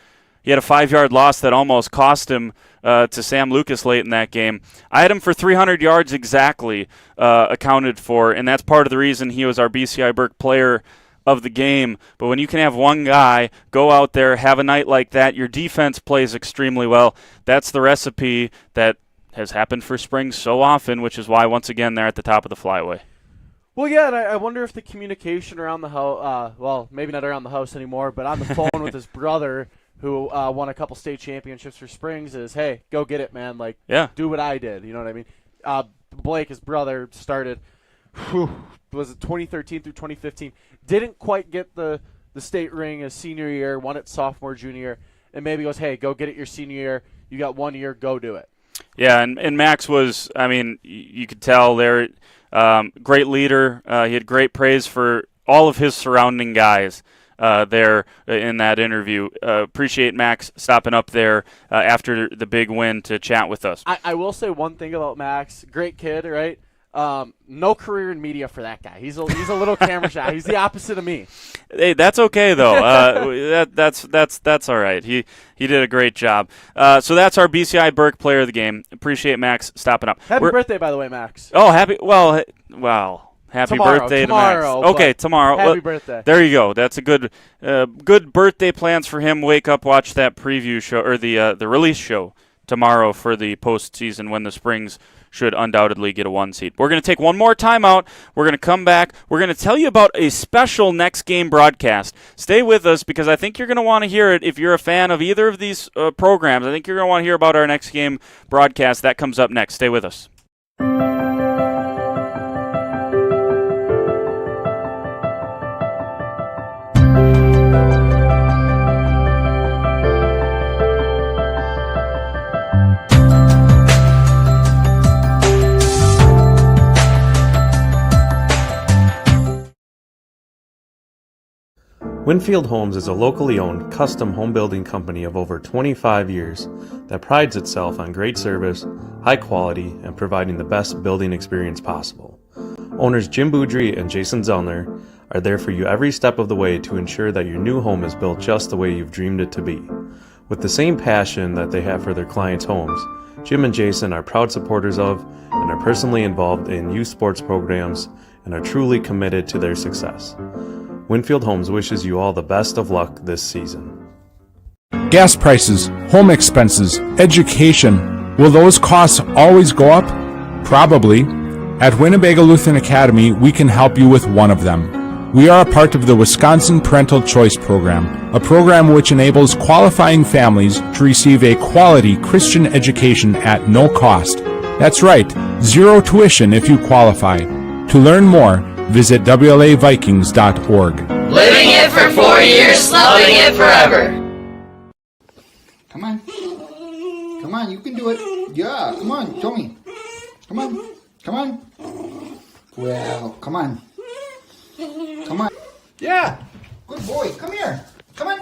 He had a 5-yard loss that almost cost him to Sam Lucas late in that game. I had him for 300 yards exactly accounted for, and that's part of the reason he was our BCI Burke player of the game. But when you can have one guy go out there, have a night like that, your defense plays extremely well. That's the recipe that has happened for Springs so often, which is why, once again, they're at the top of the flyway. Well, yeah, and I wonder if the communication around the house, well, maybe not around the house anymore, but on the phone with his brother, who won a couple state championships for Springs, is, hey, go get it, man. Like, do what I did. You know what I mean? Blake, his brother, started, was it 2013 through 2015? Didn't quite get the state ring his senior year, won it sophomore, junior year, and maybe goes, hey, go get it your senior year. You got 1 year, go do it. Yeah, and Max was, I mean, you could tell there, great leader. He had great praise for all of his surrounding guys. There in that interview. Appreciate Max stopping up there after the big win to chat with us. I will say one thing about Max. Great kid, right? No career in media for that guy. He's a little camera shy. He's the opposite of me. Hey, that's okay though. That's all right. He did a great job. So that's our BCI Burke player of the game. Appreciate Max stopping up. Happy birthday, by the way, Max. Oh, happy. Well, wow. Happy birthday to Max. Okay, tomorrow. Happy birthday. There you go. That's a good birthday plans for him. Wake up, watch that preview show or the release show tomorrow for the postseason when the Springs should undoubtedly get a 1 seed. We're going to take one more timeout. We're going to come back. We're going to tell you about a special next game broadcast. Stay with us because I think you're going to want to hear it if you're a fan of either of these programs. I think you're going to want to hear about our next game broadcast. That comes up next. Stay with us. Winfield Homes is a locally owned, custom home building company of over 25 years that prides itself on great service, high quality, and providing the best building experience possible. Owners Jim Boudry and Jason Zellner are there for you every step of the way to ensure that your new home is built just the way you've dreamed it to be. With the same passion that they have for their clients' homes, Jim and Jason are proud supporters of and are personally involved in youth sports programs and are truly committed to their success. Winfield Homes wishes you all the best of luck this season. Gas prices, home expenses, education. Will those costs always go up? Probably. At Winnebago Lutheran Academy, we can help you with one of them. We are a part of the Wisconsin Parental Choice Program, a program which enables qualifying families to receive a quality Christian education at no cost. That's right, zero tuition if you qualify. To learn more, visit WLAVikings.org. Living it for 4 years, loving it forever. Come on. Come on, you can do it. Yeah, come on, show me. Come on. Come on. Well, come on. Come on. Yeah. Good boy. Come here. Come on.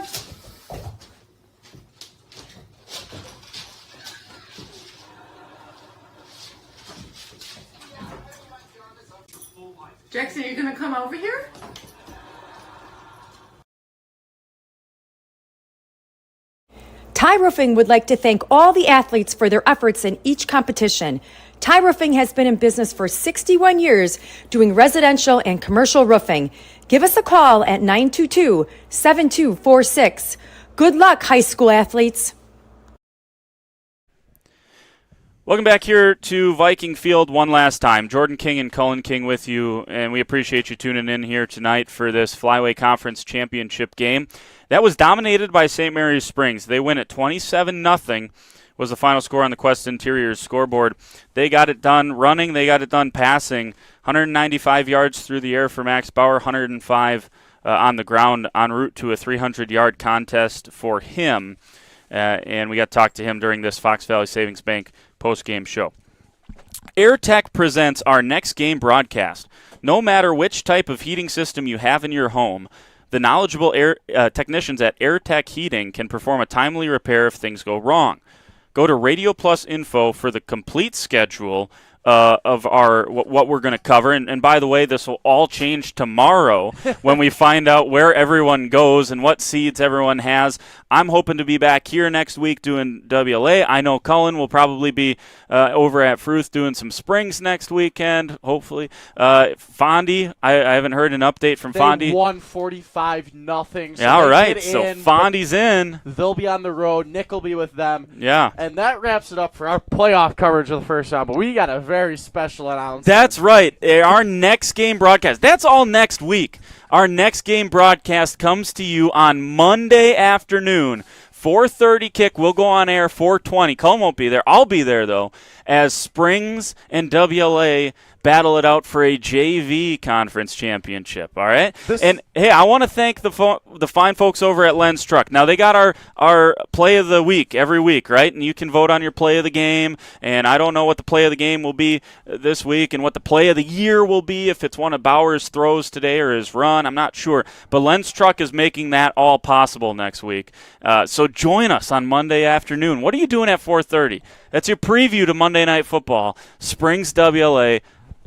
Jackson, are you going to come over here? Ty Roofing would like to thank all the athletes for their efforts in each competition. Ty Roofing has been in business for 61 years doing residential and commercial roofing. Give us a call at 922-7246. Good luck, high school athletes. Welcome back here to Viking Field one last time. Jordan King and Cullen King with you, and we appreciate you tuning in here tonight for this Flyway Conference Championship game. That was dominated by St. Mary's Springs. They win at 27-0 was the final score on the Quest Interiors scoreboard. They got it done running. They got it done passing. 195 yards through the air for Max Bauer, 105 on the ground, en route to a 300-yard contest for him. And we got to talk to him during this Fox Valley Savings Bank post-game show. AirTech presents our next game broadcast. No matter which type of heating system you have in your home, the knowledgeable technicians at AirTech Heating can perform a timely repair if things go wrong. Go to Radio Plus Info for the complete schedule of our what we're going to cover. And by the way, this will all change tomorrow when we find out where everyone goes and what seeds everyone has. I'm hoping to be back here next week doing WLA. I know Cullen will probably be over at Fruth doing some Springs next weekend, hopefully. Fondy, I haven't heard an update from Fondy. They won 45-0. So yeah, all right, so Fondy's in. They'll be on the road. Nick will be with them. Yeah. And that wraps it up for our playoff coverage of the first round. But we got a very special announcement. That's right. Our next game broadcast. That's all next week. Our next game broadcast comes to you on Monday afternoon. 4:30 kick. We'll go on air 4:20. Cullen won't be there. I'll be there, though, as Springs and WLA battle it out for a JV conference championship, all right? And, hey, I want to thank the fine folks over at Lens Truck. Now, they got our play of the week every week, right? And you can vote on your play of the game, and I don't know what the play of the game will be this week and what the play of the year will be, if it's one of Bauer's throws today or his run. I'm not sure. But Lens Truck is making that all possible next week. So join us on Monday afternoon. What are you doing at 4:30? That's your preview to Monday Night Football. Springs WLA.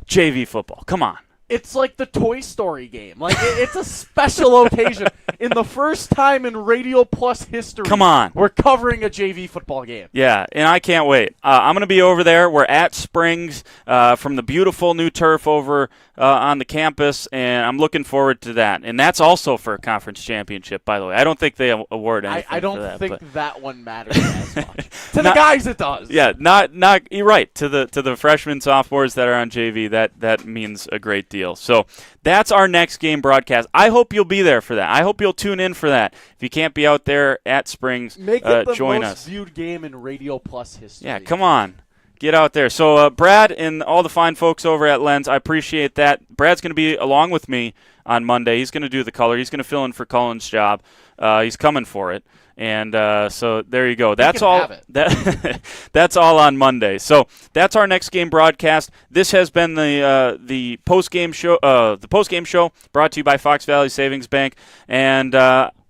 JV football. Come on. It's like the Toy Story game. Like it's a special occasion. In the first time in Radio Plus history, come on, we're covering a JV football game. Yeah, and I can't wait. I'm going to be over there. We're at Springs from the beautiful new turf over on the campus, and I'm looking forward to that. And that's also for a conference championship, by the way. I don't think they award anything I don't for that, think that one matters as much. To the guys, it does. Yeah, not. You're right. To the freshmen, sophomores that are on JV, that means a great deal. So that's our next game broadcast. I hope you'll be there for that. I hope you'll tune in for that. If you can't be out there at Springs, make it the join most us. viewed game in Radio Plus history. Yeah, come on. Get out there. So Brad and all the fine folks over at Lens, I appreciate that. Brad's going to be along with me on Monday. He's going to do the color. He's going to fill in for Cullen's job. He's coming for it. And so there you go. That's all. That's all on Monday. So that's our next game broadcast. This has been the post-game show. The post-game show brought to you by Fox Valley Savings Bank, and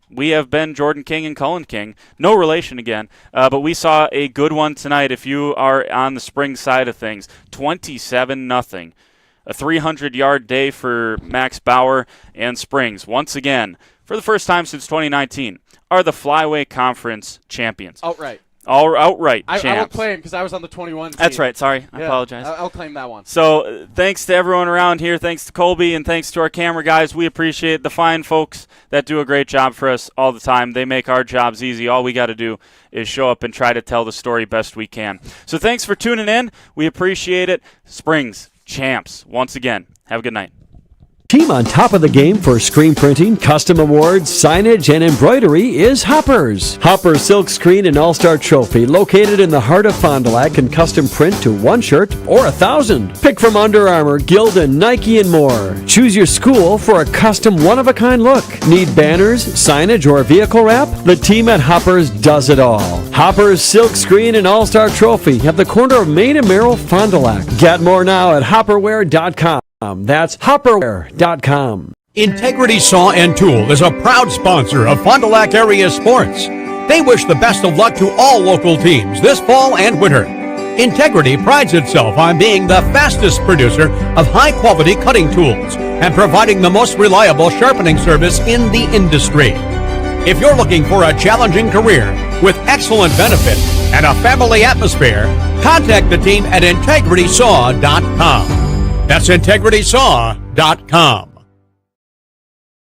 we have been Jordan King and Cullen King. No relation again, but we saw a good one tonight. If you are on the spring side of things, 27-0. A 300-yard day for Max Bauer and Springs. Once again, for the first time since 2019, are the Flyway Conference champions. Outright. Outright champs. I will claim because I was on the 21 team. That's right. Sorry. I apologize. I'll claim that one. So thanks to everyone around here. Thanks to Colby and thanks to our camera guys. We appreciate the fine folks that do a great job for us all the time. They make our jobs easy. All we got to do is show up and try to tell the story best we can. So thanks for tuning in. We appreciate it. Springs champs once again. Have a good night. Team on top of the game for screen printing, custom awards, signage, and embroidery is Hoppers. Hoppers Silk Screen and All-Star Trophy, located in the heart of Fond du Lac, can custom print to 1 shirt or 1,000. Pick from Under Armour, Gildan, Nike, and more. Choose your school for a custom one-of-a-kind look. Need banners, signage, or vehicle wrap? The team at Hoppers does it all. Hoppers Silk Screen and All-Star Trophy at the corner of Main and Merrill, Fond du Lac. Get more now at hopperware.com. That's hopperware.com. Integrity Saw and Tool is a proud sponsor of Fond du Lac area sports. They wish the best of luck to all local teams this fall and winter. Integrity prides itself on being the fastest producer of high-quality cutting tools and providing the most reliable sharpening service in the industry. If you're looking for a challenging career with excellent benefits and a family atmosphere, contact the team at integritysaw.com. That's integritysaw.com.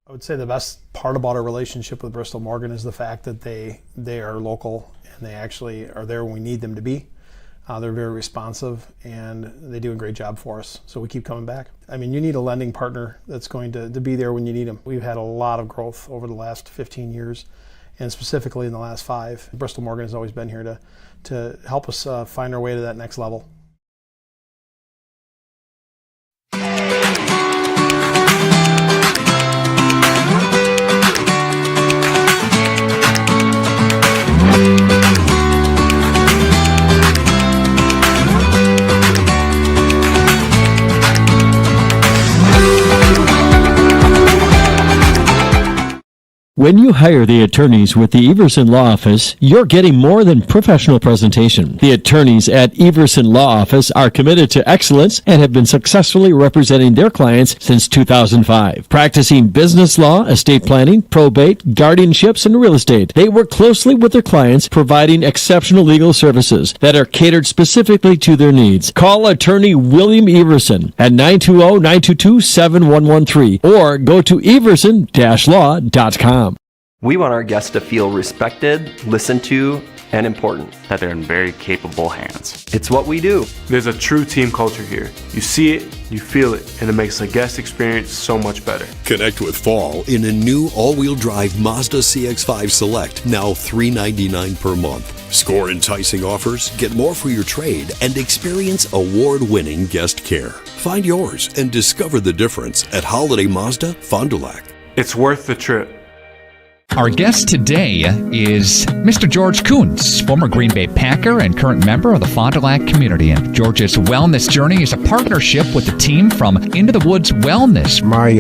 I would say the best part about our relationship with Bristol Morgan is the fact that they are local and they actually are there when we need them to be. They're very responsive and they do a great job for us. So we keep coming back. I mean, you need a lending partner that's going to be there when you need them. We've had a lot of growth over the last 15 years and specifically in the last 5. Bristol Morgan has always been here to help us find our way to that next level. When you hire the attorneys with the Everson Law Office, you're getting more than professional presentation. The attorneys at Everson Law Office are committed to excellence and have been successfully representing their clients since 2005. Practicing business law, estate planning, probate, guardianships, and real estate, they work closely with their clients, providing exceptional legal services that are catered specifically to their needs. Call attorney William Everson at 920-922-7113 or go to everson-law.com. We want our guests to feel respected, listened to, and important. That they're in very capable hands. It's what we do. There's a true team culture here. You see it, you feel it, and it makes the guest experience so much better. Connect with Fall in a new all-wheel drive Mazda CX-5 Select, now $399 per month. Score enticing offers, get more for your trade, and experience award-winning guest care. Find yours and discover the difference at Holiday Mazda, Fond du Lac. It's worth the trip. Our guest today is Mr. George Kuntz, former Green Bay Packer and current member of the Fond du Lac community. And George's wellness journey is a partnership with the team from Into the Woods Wellness. My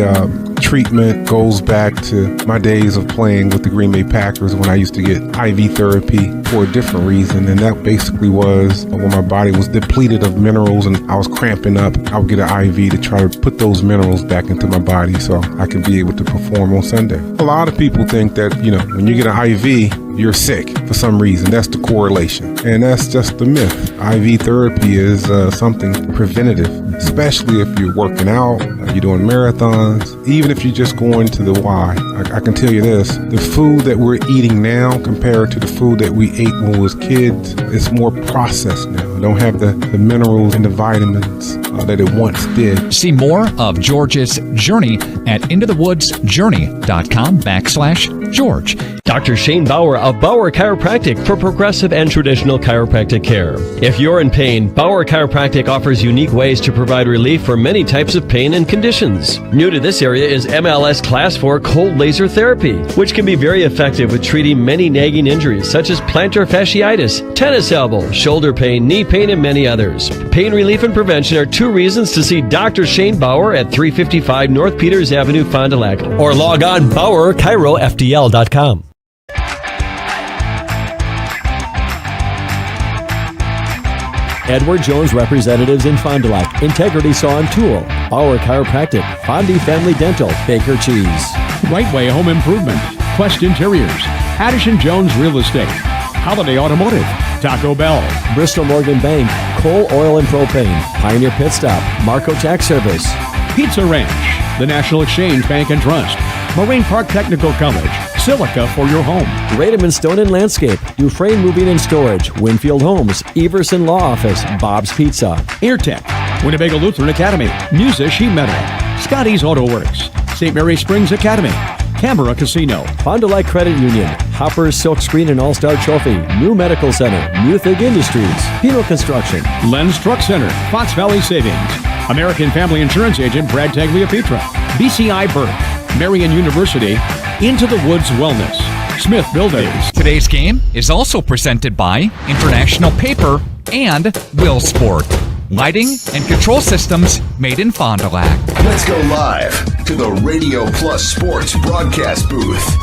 treatment goes back to my days of playing with the Green Bay Packers when I used to get IV therapy for a different reason, and that basically was when my body was depleted of minerals and I was cramping up. I would get an IV to try to put those minerals back into my body so I could be able to perform on Sunday. A lot of people think that, when you get an IV, you're sick for some reason. That's the correlation. And that's just a myth. IV therapy is something preventative, especially if you're working out, you're doing marathons, even if you're just going to the Y. I can tell you this, the food that we're eating now compared to the food that we ate when we was kids, it's more processed now. It don't have the minerals and the vitamins that it once did. See more of George's journey at intothewoodsjourney.com/George. Dr. Shane Bauer of Bauer Chiropractic for progressive and traditional chiropractic care. If you're in pain, Bauer Chiropractic offers unique ways to provide relief for many types of pain and conditions. New to this area is MLS Class 4 cold laser therapy, which can be very effective with treating many nagging injuries such as plantar fasciitis, tennis elbow, shoulder pain, knee pain, and many others. Pain relief and prevention are 2 reasons to see Dr. Shane Bauer at 355 North Peters Avenue, Fond du Lac, or log on BauerChiroFDL.com. Edward Jones Representatives in Fond du Lac, Integrity Saw and Tool, Bauer Chiropractic, Fondi Family Dental, Baker Cheese. Right Way Home Improvement, Quest Interiors, Addison Jones Real Estate, Holiday Automotive, Taco Bell, Bristol Morgan Bank, Coal, Oil and Propane, Pioneer Pit Stop, Marco Tax Service, Pizza Ranch, the National Exchange Bank and Trust, Marine Park Technical College, Silica for your home, Rademan Stone and Landscape, Dufresne Moving and Storage, Winfield Homes, Everson Law Office, Bob's Pizza, Airtech, Winnebago Lutheran Academy, Musa Sheet Metal, Scotty's Auto Works, St. Mary Springs Academy, Canberra Casino, Fond du Lac Credit Union, Hopper's Silk Screen and All-Star Trophy, New Medical Center, Muthig Industries, Pino Construction, Len's Truck Center, Fox Valley Savings, American Family Insurance Agent Brad Tagliapietra, BCI Burke, Marian University, Into the Woods Wellness, Smith Builders. Today's game is also presented by International Paper and Willsport. Lighting and control systems made in Fond du Lac. Let's go live to the Radio Plus Sports broadcast booth.